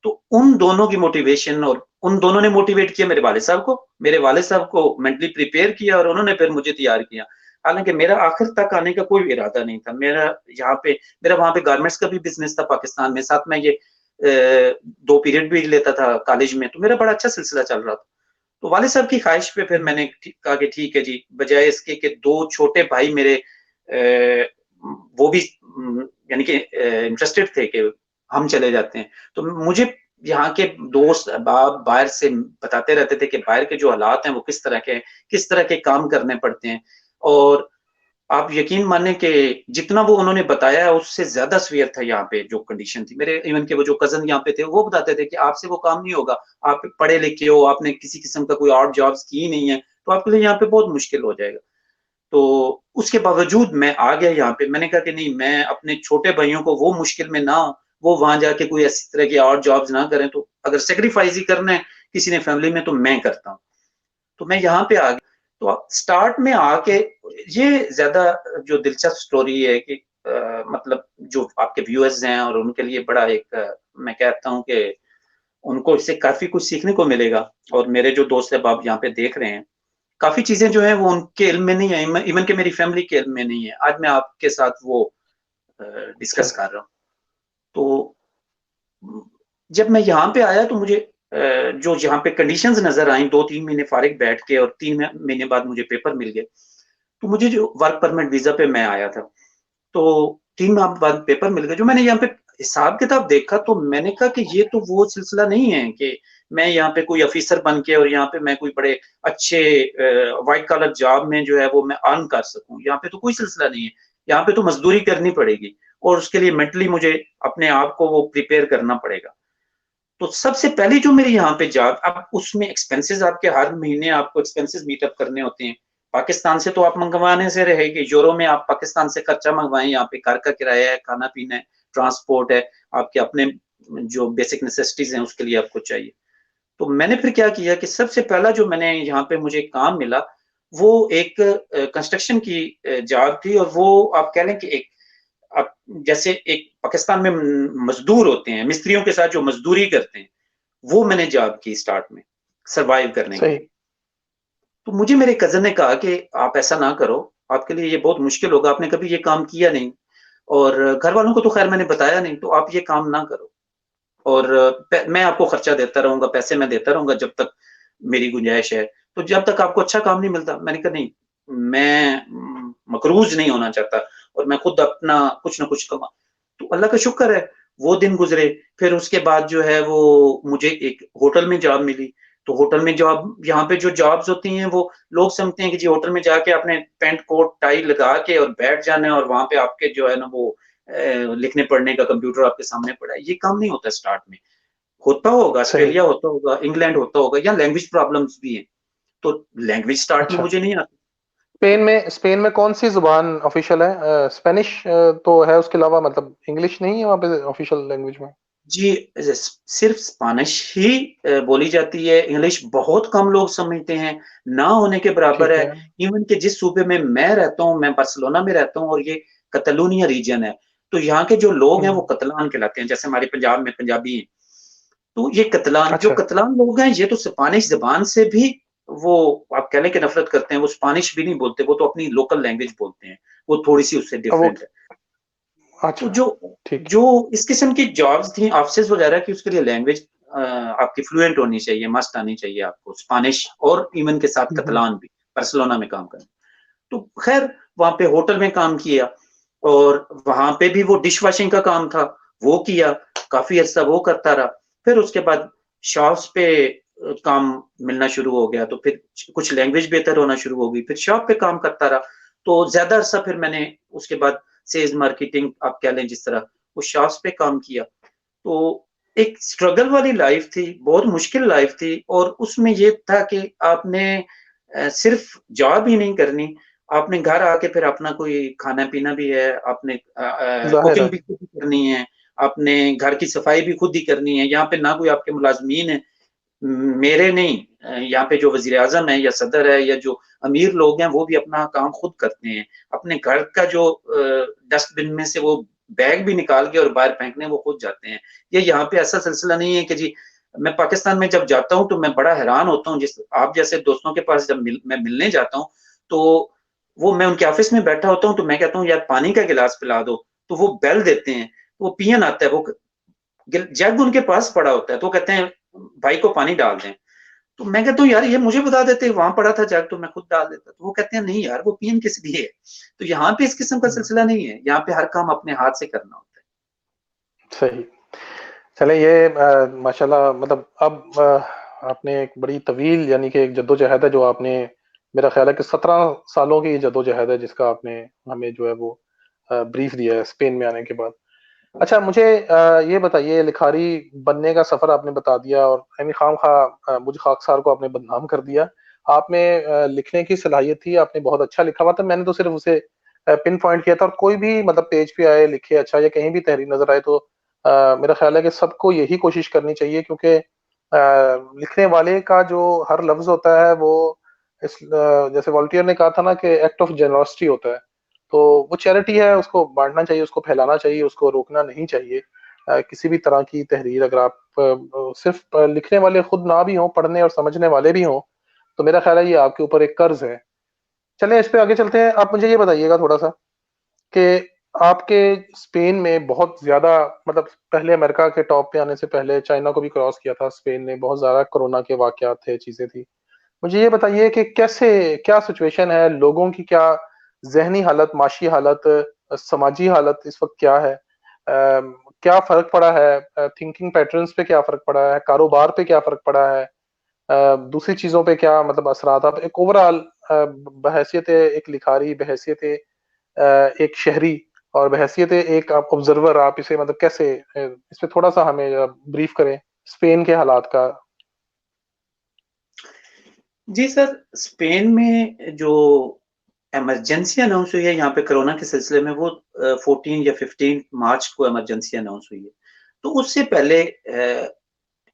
B: तो उन दोनों की मोटिवेशन, और उन दोनों ने मोटिवेट किया मेरे वालिद साहब को, मेरे वालिद साहब को मेंटली प्रिपेयर किया, और उन्होंने फिर मुझे तैयार किया। हालाँकि मेरा आखिर तक आने का कोई इरादा नहीं था। मेरा वहाँ पे गारमेंट्स का भी बिज़नेस था पाकिस्तान में, साथ में ये 2 पीरियड भी लेता था कॉलेज में, तो मेरा बड़ा अच्छा सिलसिला चल रहा था। तो वालिद साहब की ख्वाहिश पे फिर मैंने कहा कि ठीक है जी, बजाए इसके कि 2 छोटे भाई मेरे वो भी यानी कि इंटरेस्टेड थे कि हम चले जाते हैं। तो मुझे यहाँ के दोस्त अहबाब बाहर से बताते रहते थे कि बाहर के जो हालात हैं वो किस तरह के हैं, किस तरह के काम करने पड़ते हैं, और आप यकीन माने कि जितना वो उन्होंने बताया है उससे ज़्यादा सीवियर था यहाँ पे जो कंडीशन थी। मेरे इवन के वो जो कज़न यहाँ पे थे, वो बताते थे कि आपसे वो काम नहीं होगा, आप पढ़े लिखे हो, आपने किसी किस्म का कोई और जॉब्स की नहीं है, तो आपके लिए यहाँ पे बहुत मुश्किल हो जाएगा। तो उसके बावजूद मैं आ गया यहाँ पे, मैंने कहा कि नहीं, मैं अपने छोटे भाइयों को वो मुश्किल में ना, वो वहाँ जाके कोई ऐसी तरह की और जॉब्स ना करें, तो अगर सैक्रिफाइस ही करना है किसी ने फैमिली में, तो मैं करता हूँ। तो मैं यहाँ पे आ गया। तो स्टार्ट में आके ये ज़्यादा जो दिलचस्प स्टोरी है कि मतलब जो आपके व्यूअर्स हैं, और उनके लिए बड़ा एक मैं कहता हूँ कि उनको इससे काफ़ी कुछ सीखने को मिलेगा, और मेरे जो दोस्त अहबाब यहाँ पे देख रहे हैं, काफ़ी चीज़ें जो हैं वो उनके इल्म में नहीं है, इवन कि मेरी फैमिली के इल्म में नहीं है। आज मैं आपके साथ वो अ,
A: अच्छा।
B: डिस्कस कर रहा हूँ। तो जब मैं यहाँ पे आया तो मुझे जो यहाँ पे कंडीशंस नज़र आई, 2-3 महीने फ़ारिग बैठ के, और 3 महीने बाद मुझे पेपर मिल गए। तो मुझे जो वर्क परमिट वीज़ा पे मैं आया था, तो 3 माह बाद पेपर मिल गए। जो मैंने यहाँ पे हिसाब-किताब देखा, तो मैंने कहा कि ये तो वो सिलसिला नहीं है कि मैं यहाँ पे कोई ऑफ़िसर बन के, और यहाँ पे मैं कोई बड़े अच्छे व्हाइट कॉलर जॉब में जो है वो मैं अर्न कर सकूँ। यहाँ पे तो कोई सिलसिला नहीं है। यहाँ पे तो मज़दूरी करनी पड़ेगी, और उसके लिए मेंटली मुझे अपने आप को वो प्रिपेयर करना पड़ेगा। तो सबसे पहली जो मेरी यहाँ पे जॉब, अब उसमें एक्सपेंसेस आपके हर महीने आपको एक्सपेंसेस मीट अप करने होते हैं। पाकिस्तान से तो आप मंगवाने से रहे कि यूरो में आप पाकिस्तान से खर्चा मंगवाएँ, यहाँ पे घर का किराया है, खाना-पीना है, ट्रांसपोर्ट है, आपके अपने जो बेसिक नेसेसिटीज़ हैं उसके लिए आपको चाहिए। तो मैंने फिर क्या किया कि सबसे पहला जो मैंने यहाँ पे मुझे काम मिला, वो एक कंस्ट्रक्शन की जॉब थी, और वो आप कह लें कि एक अब जैसे एक पाकिस्तान में मज़दूर होते हैं, मिस्त्रियों के साथ जो मज़दूरी करते हैं, वो मैंने जॉब की स्टार्ट में, सर्वाइव करने के
A: सही।
B: लिए। तो मुझे मेरे कज़न ने कहा कि आप ऐसा ना करो, आपके लिए ये बहुत मुश्किल होगा, आपने कभी ये काम किया नहीं, और घर वालों को तो ख़ैर मैंने बताया नहीं, तो आप ये काम ना करो, और मैं आपको खर्चा देता रहूँगा, पैसे मैं देता रहूँगा जब तक मेरी गुंजाइश है। तो जब तक आपको अच्छा काम नहीं मिलता, मैंने कहा नहीं, मैं मकरूज़ नहीं होना चाहता, और मैं खुद अपना कुछ न कुछ कमा। तो अल्लाह का शुक्र है, वो दिन गुज़रे। फिर उसके बाद जो है वो मुझे एक होटल में जॉब मिली। तो होटल में जॉब, यहाँ पे जो जॉब्स होती हैं, वो लोग समझते हैं कि जी होटल में जाके आपने पैंट कोट टाई लगा के और बैठ जाना है, और वहाँ पे आपके जो है ना वो लिखने पढ़ने का कंप्यूटर आपके सामने पड़ा है। ये काम नहीं होता स्टार्ट में। होता होगा,
A: सही।
B: ऑस्ट्रेलिया होता होगा, इंग्लैंड होता होगा, या लैंग्वेज प्रॉब्लम्स भी हैं। तो लैंग्वेज स्टार्ट में
A: अच्छा।
B: मुझे नहीं आती।
A: स्पेन में कौन-सी ज़ुबान ऑफ़िशियल है? स्पेनिश तो है, उसके अलावा मतलब इंग्लिश नहीं है वहाँ पे ऑफ़िशियल लैंग्वेज में?
B: जी, सिर्फ स्पेनिश ही बोली जाती है, इंग्लिश बहुत कम लोग समझते हैं, ना होने के बराबर
A: ठीक
B: है।
A: है।
B: इवन कि जिस सूबे में मैं रहता हूँ, मैं बार्सिलोना में रहता हूँ, और ये कैटालोनिया रीजन है, तो यहाँ के जो लोग हैं वो
A: हुँ।
B: कतलान कहलाते हैं, जैसे हमारे पंजाब में पंजाबी हैं। तो ये कतलान, जो
A: अच्छा।
B: कतलान लोग हैं, ये तो स्पेनिश ज़बान से भी वो आप कह लें कि नफ़रत करते हैं, वो स्पेनिश भी नहीं बोलते, वो तो अपनी लोकल लैंग्वेज बोलते हैं, वो थोड़ी-सी उससे
A: अब वो
B: डिफरेंट है। तो
A: अच्छा,
B: जो
A: ठीक है।
B: जो इस किस्म की जॉब्स थी ऑफिसेज़ वगैरह की, उसके लिए लैंग्वेज आपकी फ्लुएंट होनी चाहिए, मस्ट आनी चाहिए आपको, स्पेनिश और इवन के साथ
A: हुँ, हुँ।
B: कतलान भी, बार्सिलोना में काम करना। तो ख़ैर वहाँ पे होटल में काम किया और वहाँ पे भी वो डिश वॉशिंग का काम था, वो किया, काफ़ी अर्सा वो करता रहा। फिर उसके बाद शॉप्स पे काम मिलना शुरू हो गया, तो फिर कुछ लैंग्वेज बेहतर होना शुरू हो गई, फिर शॉप पे काम करता रहा। तो ज़्यादा अर्सा फिर मैंने उसके बाद सेल्स मार्केटिंग आप कह लें जिस तरह, वो शॉप्स पे काम किया। तो एक स्ट्रगल वाली लाइफ़ थी, बहुत मुश्किल लाइफ़ थी और उसमें ये था कि आपने सिर्फ़ जॉब ही नहीं करनी, आपने घर आके फिर अपना कोई खाना-पीना भी है, आपने
A: ज़ाहिर
B: कुकिंग
A: है।
B: भी खुद ही करनी है, आपने घर की सफाई भी खुद ही करनी है, यहाँ पे ना कोई आपके मुलाज़मीन है, मेरे नहीं यहाँ पे जो वज़ीर-ए-आज़म है या सदर है या जो अमीर लोग हैं, वो भी अपना काम खुद करते हैं। अपने घर का जो डस्टबिन में से वो बैग भी निकाल के और बाहर फेंकने वो खुद जाते हैं। ये यहाँ पे ऐसा सिलसिला नहीं है कि जी मैं पाकिस्तान में जब जाता हूँ, तो मैं बड़ा हैरान होता हूँ, जिस आप जैसे दोस्तों के पास जब मैं मिलने जाता हूँ, तो वो मैं उनके ऑफ़िस में बैठा होता हूँ, तो मैं कहता हूँ, "यार पानी का गिलास पिला दो।" तो वो बेल देते हैं, वो पियन आता है, वो जग उनके पास पड़ा होता है, तो वो कहते हैं, "भाई को पानी डाल दें।" तो मैं कहता हूँ यार ये मुझे बता देते, वहाँ पड़ा था जग तो मैं खुद डाल देता। तो वो कहते हैं नहीं यार वो पियन किस लिए है? तो यहाँ पे इस किस्म का
A: हुँ,
B: सिलसिला नहीं है, यहाँ पे हर काम अपने हाथ से करना होता है।
A: सही। चलें ये माशाल्लाह मतलब अब आपने एक बड़ी तवील यानी कि एक जद्दोजहद है जो आपने मेरा ख़्याल है कि 17 सालों की जद्दोजहद है जिसका आपने हमें जो है वो ब्रीफ़ दिया है स्पेन में आने के बाद। अच्छा मुझे ये बताइए लिखारी बनने का सफ़र आपने बता दिया और यानी ख़ामख़ाह मुझ खाकसार को आपने बदनाम कर दिया। आप में लिखने की सलाहियत थी, आपने बहुत अच्छा लिखा हुआ था, मैंने तो सिर्फ़ उसे पिन पॉइंट किया था और कोई भी मतलब पेज पे आए, लिखे अच्छा या कहीं भी तहरीर नज़र आए तो मेरा ख़्याल है कि सबको यही कोशिश करनी चाहिए क्योंकि लिखने वाले का जो हर लफ्ज़ होता है वो जैसे वॉलटियर ने कहा था ना कि एक्ट ऑफ जेनरॉसिटी होता है। तो वो चैरिटी है, उसको बाँटना चाहिए, उसको फैलाना चाहिए, उसको रोकना नहीं चाहिए। किसी भी तरह की तहरीर अगर आप सिर्फ़ लिखने वाले खुद ना भी हों, पढ़ने और समझने वाले भी हों, तो मेरा ख़्याल है ये आपके ऊपर एक कर्ज़ है। चलिए इस पे आगे चलते हैं। आप मुझे ये बताइएगा थोड़ा-सा कि आपके स्पेन में बहुत ज़्यादा मतलब पहले अमेरिका के टॉप पे आने से पहले चाइना को भी क्रॉस किया था स्पेन ने, बहुत ज़्यादा कोरोना के वाक़यात थे, चीज़ें थी। मुझे ये बताइए कि कैसे क्या सिचुएशन है, लोगों की क्या ज़हनी हालत, माशी हालत, समाजी हालत इस वक़्त क्या है? क्या फ़र्क पड़ा है? थिंकिंग पैटर्न्स पे क्या फ़र्क पड़ा है? कारोबार पे क्या फ़र्क पड़ा है? दूसरी चीज़ों पे क्या मतलब असरात आप एक ओवरऑल बहैसियत एक लिखारी, बहैसियत एक शहरी और बहैसियत एक आप ऑब्ज़र्वर आप इसे मतलब कैसे इस पे थोड़ा-सा हमें ब्रीफ़ करें, स्पेन के हालात का?
B: जी सर, स्पेन में जो इमरजेंसी अनाउंस हुई है यहाँ पे कोरोना के सिलसिले में, वो 14 या 15 मार्च को इमरजेंसी अनाउंस हुई है। तो उससे पहले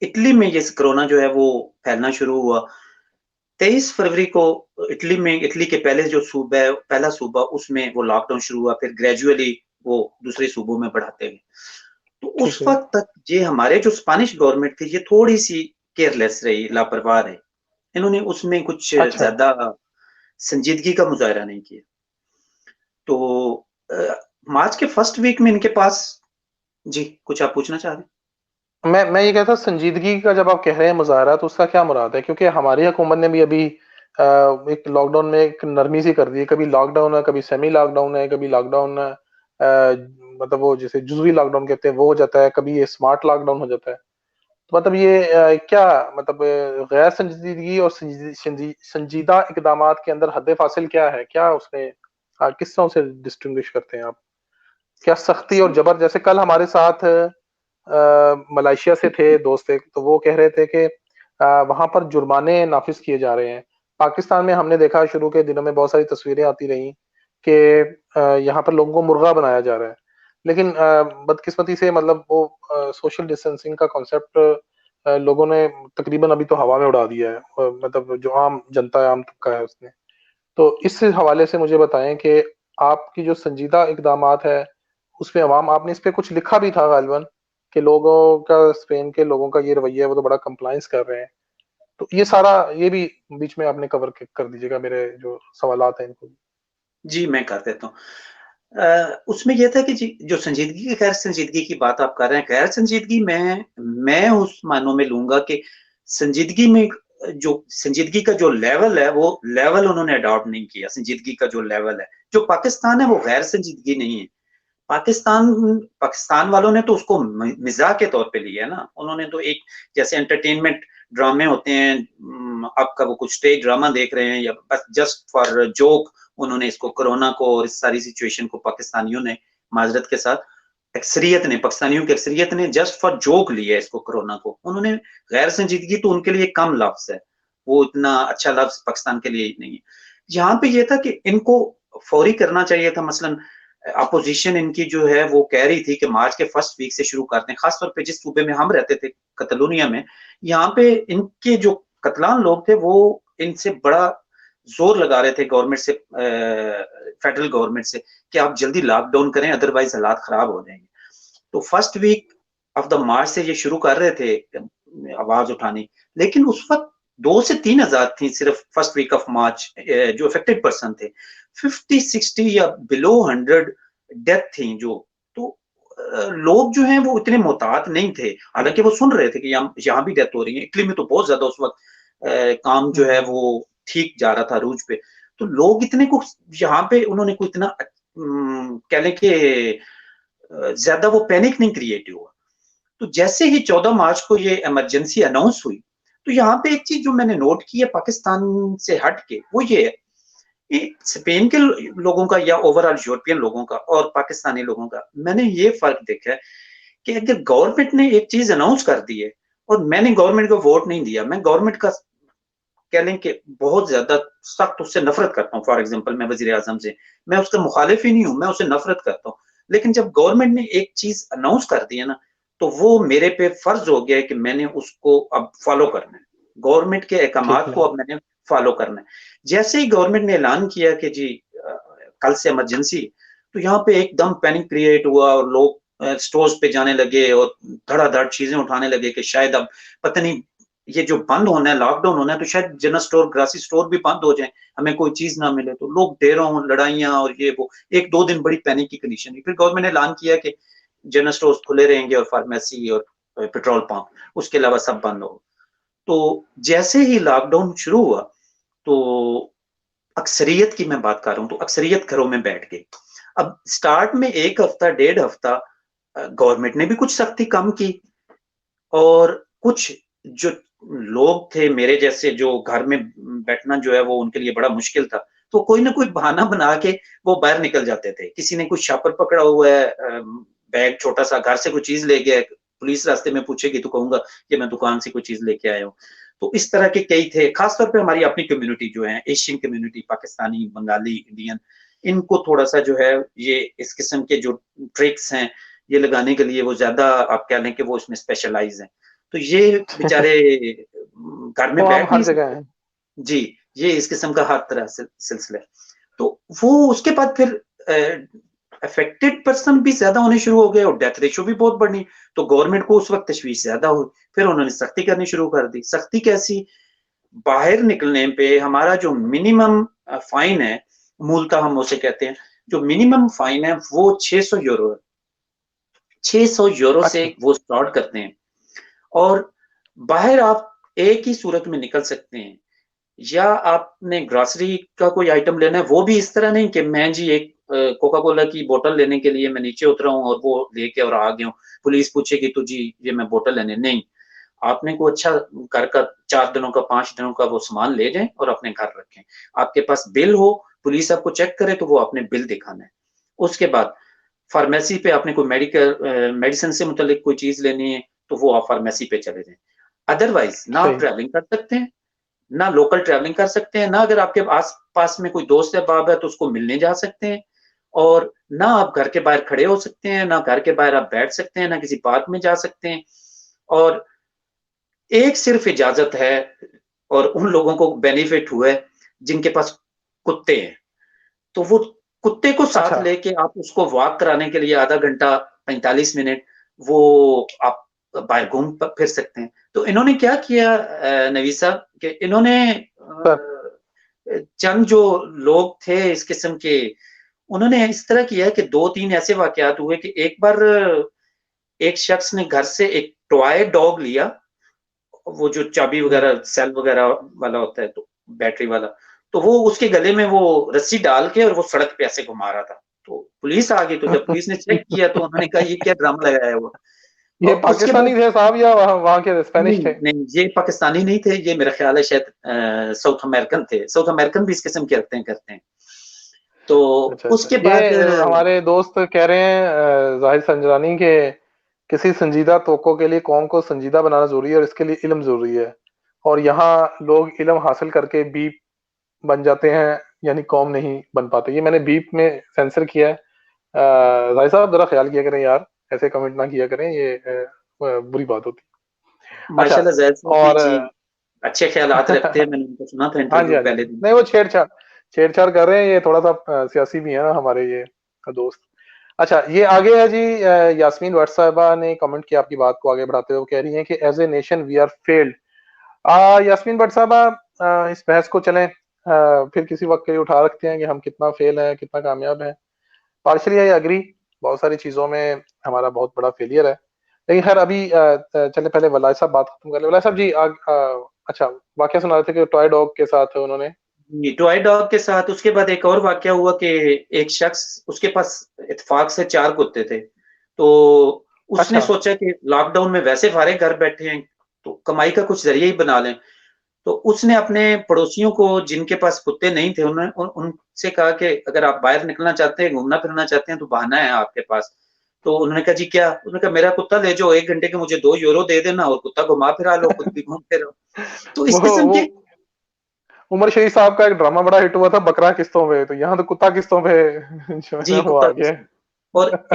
B: इटली में ये कोरोना जो है वो फैलना शुरू हुआ। 23 फरवरी को इटली के पहले जो सूबा है, पहला सूबा, उसमें वो लॉकडाउन शुरू हुआ, फिर ग्रेजुअली वो दूसरे सूबों में बढ़ाते गए। तो
A: ठीक
B: उस
A: है।
B: वक़्त तक ये हमारे जो स्पेनिश गवर्नमेंट थी, ये थोड़ी-सी केयरलेस रही, लापरवाह रही। इन्होंने उसमें कुछ
A: अच्छा।
B: ज़्यादा संजीदगी का मुज़ाहिरा नहीं किया। तो मार्च के फर्स्ट वीक में इनके पास जी, कुछ आप पूछना चाह रहे हैं?
A: मैं ये कहता संजीदगी का जब आप कह रहे हैं मुज़ाहरा तो उसका क्या मुराद है? क्योंकि हमारी हुकूमत ने भी अभी एक लॉकडाउन में एक नरमी सी कर दी है, कभी लॉकडाउन है, कभी सेमी लॉकडाउन है, कभी लॉकडाउन मतलब वो जिसे जुज़वी लॉकडाउन कहते हैं वो हो जाता है, कभी ये स्मार्ट लॉकडाउन हो जाता है। तो मतलब ये क्या मतलब गैर संजीदगी और संजीदा इक़दामात के अंदर हद फ़ासिल क्या है? क्या उसमें किस तरह उसे डिस्टिंग्विश करते हैं आप? क्या सख्ती और जबर जैसे कल हमारे साथ मलेशिया से थे दोस्त एक, तो वो कह रहे थे कि वहाँ पर जुर्माने नाफ़िज़ किए जा रहे हैं। पाकिस्तान में हमने देखा शुरू के दिनों में बहुत सारी तस्वीरें आती रहीं कि यहाँ पर लोगों को मुर्गा बनाया जा रहा है। लेकिन बदकिस्मती से मतलब वो सोशल डिस्टेंसिंग का कॉन्सेप्ट लोगों ने तकरीबन अभी तो हवा में उड़ा दिया है। मतलब जो आम जनता है, आम तबका है उसने। तो इस हवाले से मुझे बताएँ कि आपकी जो संजीदा इक़दामात है, उसमें अवाम आपने इस पे कुछ लिखा भी था ग़ालिबन कि लोगों का, स्पेन के लोगों का ये रवैया है, वो तो बड़ा कंप्लायंस कर रहे हैं। तो ये सारा, ये भी बीच में आपने कवर कर दीजिएगा, मेरे जो सवालात हैं इनको।
B: जी, मैं कर देता हूँ। उसमें ये था कि जी, जो संजीदगी की गैर संजीदगी की बात आप कर रहे हैं, गैर संजीदगी मैं उस मानों में लूँगा कि संजीदगी में जो संजीदगी का जो लेवल है, वो लेवल उन्होंने अडॉप्ट नहीं किया। संजीदगी का जो लेवल है, जो पाकिस्तान है वो गैर संजीदगी नहीं है। पाकिस्तान पाकिस्तान वालों ने तो उसको मिजाह के तौर पे लिया है ना। उन्होंने तो एक जैसे एंटरटेनमेंट ड्रामे होते हैं, आपका वो कुछ स्टेज ड्रामा देख रहे हैं या बस जस्ट फॉर जोक, उन्होंने इसको कोरोना को और इस सारी सिचुएशन को पाकिस्तानियों ने माजरत के साथ पाकिस्तानियों की अक्सरियत ने जस्ट फॉर जोक लिया इसको कोरोना को। उन्होंने गैर संजीदगी तो उनके लिए कम लफ्ज है, वो इतना अच्छा लफ्ज पाकिस्तान के लिए नहीं है। यहाँ पे ये था कि इनको फौरी करना चाहिए था। मसलन अपोजिशन इनकी जो है वो कह रही थी कि मार्च के फर्स्ट वीक से शुरू करते हैं, खासतौर पे जिस सूबे में हम रहते थे कतलोनिया में। यहाँ पे इनके जो कतलान लोग थे वो इनसे बड़ा जोर लगा रहे थे गवर्नमेंट से, फेडरल गवर्नमेंट से, कि आप जल्दी लॉकडाउन करें अदरवाइज हालात खराब हो जाएंगे। तो फर्स्ट वीक ऑफ द मार्च से ये शुरू कर रहे थे आवाज उठानी, लेकिन उस वक्त 2 से 3 हजार थी सिर्फ फर्स्ट वीक ऑफ मार्च जो अफेक्टेड पर्सन थे। 50-60 या बिलो 100 डेथ थी जो। तो लोग जो हैं वो इतने मोहतात नहीं थे, हालांकि वो सुन रहे थे कि यहाँ भी डेथ हो रही है। इटली में तो बहुत ज्यादा उस वक्त काम जो है वो ठीक जा रहा था रूज पे। तो लोग इतने को यहाँ पे उन्होंने कोई इतना कह लें कि ज्यादा वो पैनिक नहीं क्रिएट हुआ। तो जैसे ही 14 मार्च को ये इमरजेंसी अनाउंस हुई, तो यहाँ पे एक चीज जो मैंने नोट की है पाकिस्तान से हट के, वो ये है कि स्पेन के लोगों का या ओवरऑल यूरोपियन लोगों का और पाकिस्तानी लोगों का मैंने ये फर्क देखा है कि अगर गवर्नमेंट ने एक चीज अनाउंस कर दी है, और मैंने गवर्नमेंट को वोट नहीं दिया, मैं गवर्नमेंट का कह लें कि बहुत ज्यादा सख्त उससे नफरत करता हूँ। फॉर एग्जाम्पल मैं वजीर आजम से, मैं उसका मुखालिफ ही नहीं हूँ, मैं उससे नफरत करता हूँ। लेकिन जब गवर्नमेंट ने एक चीज अनाउंस कर दी है ना, तो वो मेरे पे फर्ज हो गया है कि मैंने उसको अब फॉलो करना है। गवर्नमेंट के अहकाम
A: ठीक
B: को
A: है।
B: अब मैंने फॉलो करना है। जैसे ही गवर्नमेंट ने ऐलान किया कि जी कल से इमरजेंसी, तो यहाँ पे एकदम पैनिक क्रिएट हुआ और लोग स्टोर्स पे जाने लगे और धड़ाधड़ चीजें उठाने लगे कि शायद अब पता नहीं ये जो बंद होना है, लॉकडाउन होना है, तो शायद जनरल स्टोर, ग्रासी स्टोर भी बंद हो जाए, हमें कोई चीज ना मिले। तो लोग डेरों, लड़ाइयां और ये वो, 1-2 दिन बड़ी पैनिक की कंडीशन थी। फिर गवर्नमेंट ने ऐलान किया कि जनरल स्टोर खुले रहेंगे और फार्मेसी और पेट्रोल पंप, उसके अलावा सब बंद हो। तो जैसे ही लॉकडाउन शुरू हुआ, तो अक्सरियत की मैं बात कर रहा हूँ, तो अक्सरियत घरों में बैठ गई। अब स्टार्ट में 1 हफ्ता 1.5 हफ्ता गवर्नमेंट ने भी कुछ सख्ती कम की, और कुछ जो लोग थे मेरे जैसे, जो घर में बैठना जो है वो उनके लिए बड़ा मुश्किल था, तो कोई ना कोई बहाना बना के वो बाहर निकल जाते थे। किसी ने कुछ शॉपर पकड़ा हुआ है, बैग छोटा सा, घर से कोई चीज ले गया, पुलिस रास्ते में पूछेगी तो कहूंगा कि मैं दुकान से कोई चीज लेके आया हूँ। तो इस तरह के कई थे। खासतौर पे हमारी अपनी कम्युनिटी जो है, Asian community, Pakistani, Bengali, Indian, इनको थोड़ा सा जो है ये इस किस्म के जो ट्रिक्स हैं ये लगाने के लिए वो ज्यादा, आप कह लें कि वो इसमें स्पेशलाइज हैं। तो ये बेचारे घर में
A: वो आम
B: बैठ
A: हर
B: नहीं
A: जगह
B: सकते।
A: है।
B: जी, ये इस किस्म का हर तरह से सिलसिला है। तो वो उसके बाद फिर अफेक्टेड पर्सन भी ज्यादा होने शुरू हो गए और डेथ रेशियो भी बहुत बढ़ी। तो गवर्नमेंट को उस वक्त तशवीश ज्यादा हुई। फिर उन्होंने सख्ती करनी शुरू कर दी। सख्ती कैसी? बाहर निकलने पे हमारा जो मिनिमम फाइन है, मूलतः हम उसे कहते हैं, जो मिनिमम फाइन है वो 600 यूरो है। 600 यूरो से
A: अच्छा।
B: वो स्टार्ट करते हैं। और बाहर आप एक ही सूरत में निकल सकते हैं, या आपने ग्रोसरी का कोई आइटम लेना है, वो भी इस तरह नहीं कि मैं जी एक कोका कोला की बोतल लेने के लिए मैं नीचे उतरा हूँ और वो लेके और आ गया हूँ, पुलिस पूछेगी तो जी ये मैं बोतल लेने नहीं। आपने को अच्छा घर का 4 दिनों का 5 दिनों का वो सामान ले जाएं और अपने घर रखें। आपके पास बिल हो, पुलिस आपको चेक करे तो वो आपने बिल दिखाना है। उसके बाद फार्मेसी पे आपने कोई मेडिसिन से मुतलिक कोई चीज लेनी है, तो वो आप फार्मेसी पे चले जाएं। अदरवाइज ना आप
A: सही।
B: ट्रैवलिंग कर सकते हैं, ना लोकल ट्रैवलिंग कर सकते हैं, ना अगर आपके आस पास में कोई दोस्त या बाब है तो उसको मिलने जा सकते हैं, और ना आप घर के बाहर खड़े हो सकते हैं, ना घर के बाहर आप बैठ सकते हैं, ना किसी पार्क में जा सकते हैं। और एक सिर्फ इजाजत है, और उन लोगों को बेनिफिट हुआ है जिनके पास कुत्ते हैं। तो वो कुत्ते को साथ
A: अच्छा।
B: लेके आप उसको वॉक कराने के लिए आधा घंटा 45 मिनट वो आप बाहर घूम फिर सकते हैं। तो इन्होंने क्या किया नवीद साहब कि इन्होंने
A: सर।
B: चंद जो लोग थे इस किस्म के, उन्होंने इस तरह किया कि 2-3 ऐसे वाकयात हुए कि एक बार एक शख्स ने घर से एक टॉय डॉग लिया, वो जो चाबी वगैरह सेल वगैरह वाला होता है, तो बैटरी वाला, तो वो उसके गले में वो रस्सी डाल के और वो सड़क पे ऐसे घुमा रहा था। तो पुलिस आ गई, तो जब पुलिस ने चेक किया तो उन्होंने कहा ये क्या ड्रामा लगाया हुआ।
A: ये
B: और उसके
A: पाकिस्तानी
B: बाद
A: थे साहब या वहाँ के स्पेनिश
B: नहीं
A: थे?
B: नहीं, ये पाकिस्तानी नहीं थे, ये मेरा ख्याल है शायद साउथ अमेरिकन थे। साउथ अमेरिकन भी इस किस्म के करते हैं। तो
A: अच्छा अच्छा,
B: उसके
A: ये
B: बाद
A: हमारे दोस्त कह रहे हैं जाहिद संजरानी के किसी संजीदा तोक़ों के लिए कौम को संजीदा बनाना जरूरी है और इसके लिए इल्म जरूरी है, और यहाँ लोग इल्म हासिल करके बीप बन जाते हैं, यानी कौम नहीं बन पाते। ये मैंने बीप में सेंसर किया है। जाहिद साहब जरा ख्याल किया करें यार, ऐसे कमेंट ना किया करें, ये बुरी बात होती है। अच्छा।
B: माशाल्लाह जैद साहब भी
A: और
B: जी अच्छे ख्यालात रखते हैं, मैंने उनको सुना था
A: हाँ जी,
B: इंटरव्यू
A: हाँ जी,
B: पहले दिन।
A: नहीं वो छेड़छाड़ छेड़छाड़ कर रहे हैं, ये थोड़ा सा सियासी भी है ना हमारे ये दोस्त। अच्छा, ये आगे है जी। यास्मीन भट्ट साहबा ने कमेंट किया आपकी बात को आगे बढ़ाते हुए, वो कह रही हैं कि as a nation we are failed. Yasmeen Bhatt साहबा, इस बहस को चलें फिर किसी वक्त के लिए उठा रखते हैं कि हम कितना फेल है कितना कामयाब है। पार्शली आई अग्री, बहुत सारी चीजों में हमारा बहुत बड़ा फेलियर है। लेकिन खैर अभी चले पहले वलाय साहब बात खत्म कर ले। वलाय साहब जी अच्छा, वाकया सुना रहे थे कि टॉय डॉग के साथ उन्होंने।
B: जी, टॉय डॉग के साथ उसके बाद एक और वाकया हुआ कि एक शख्स, उसके पास इत्तेफाक से 4 कुत्ते थे। तो उसने
A: अच्छा।
B: सोचा कि लॉकडाउन में वैसे सारे घर बैठे हैं, तो कमाई का कुछ ज़रिया ही बना लें। तो उसने अपने पड़ोसियों को जिनके पास कुत्ते नहीं थे उनसे कहा कि अगर आप बाहर निकलना चाहते हैं, घूमना फिरना चाहते हैं तो बहाना है आपके पास। तो उन्होंने कहा जी क्या? उन्होंने कहा मेरा कुत्ता ले जाओ, 1 घंटे के मुझे 2 यूरो दे देना और कुत्ता घुमा फिरा लो, खुद भी घूमते रहो। तो इस किस्म
A: वो
B: के
A: उमर शरीफ साहब का एक ड्रामा बड़ा हिट हुआ था, बकरा किस्तों पे, तो यहाँ तो कुत्ता किस्तों पे जो है
B: जी,
A: ना वो
B: कुत्ता
A: आ गया
B: किस्म। और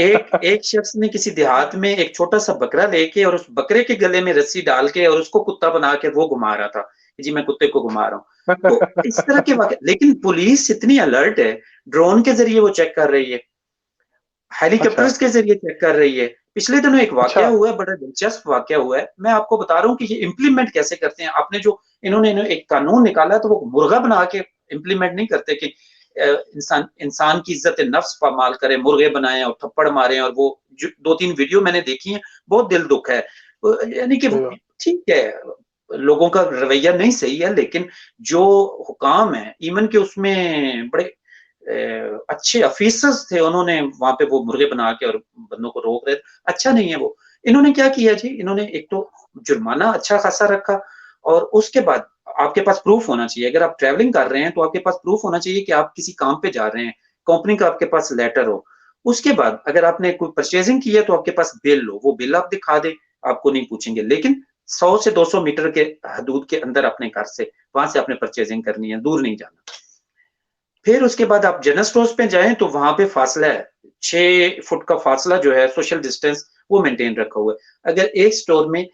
B: एक शख्स ने किसी देहात में एक छोटा-सा बकरा लेके और उस बकरे के गले में रस्सी डाल के और उसको कुत्ता बना के वो घुमा रहा था, कि जी मैं कुत्ते को घुमा रहा हूँ। तो इस तरह के वाक़ये, लेकिन पुलिस इतनी अलर्ट है, ड्रोन के ज़रिए वो चेक कर रही है,
A: अच्छा
B: हेलीकॉप्टर्स के ज़रिए चेक कर रही है। पिछले दिनों एक
A: अच्छा।
B: वाक़या हुआ है, बड़ा दिलचस्प वाक़या हुआ है। मैं आपको बता रहा हूँ कि ये इम्प्लीमेंट कैसे करते हैं। आपने जो इन्होंने एक कानून निकाला तो वो मुर्गा बना के इम्प्लीमेंट नहीं करते कि इंसान इंसान की इज्जत नफ्स पामाल करें, मुर्गे बनाएं और थप्पड़ मारें। और वो 2-3 वीडियो मैंने देखी हैं, बहुत दिल दुख है। यानी कि
A: सही बात।
B: ठीक है, लोगों का रवैया नहीं सही है, लेकिन जो हुकाम है इवन के उसमें बड़े अच्छे ऑफिसर्स थे, उन्होंने वहां पे वो मुर्गे बना के और बंदों को रोक रहे थे। अच्छा नहीं है वो। इन्होंने क्या किया जी, इन्होंने एक तो जुर्माना अच्छा खासा रखा, और उसके बाद आपके पास प्रूफ होना चाहिए। अगर आप ट्रैवलिंग कर रहे हैं तो आपके पास प्रूफ होना चाहिए कि आप किसी काम पे जा रहे हैं, कंपनी का आपके पास लेटर हो। उसके बाद अगर आपने कोई परचेजिंग की है तो आपके पास बिल हो, वो बिल आप दिखा दे, आपको नहीं पूछेंगे। लेकिन 100 से 200 मीटर के हदूद के अंदर अपने घर से, वहां से आपने परचेजिंग करनी है, दूर नहीं जाना। फिर उसके बाद आप जनरल स्टोर्स पे जाएं तो वहां पे फासला है, 6 फुट का फासला जो है, सोशल डिस्टेंस वो मेंटेन रखा हुआ है। अगर एक स्टोर में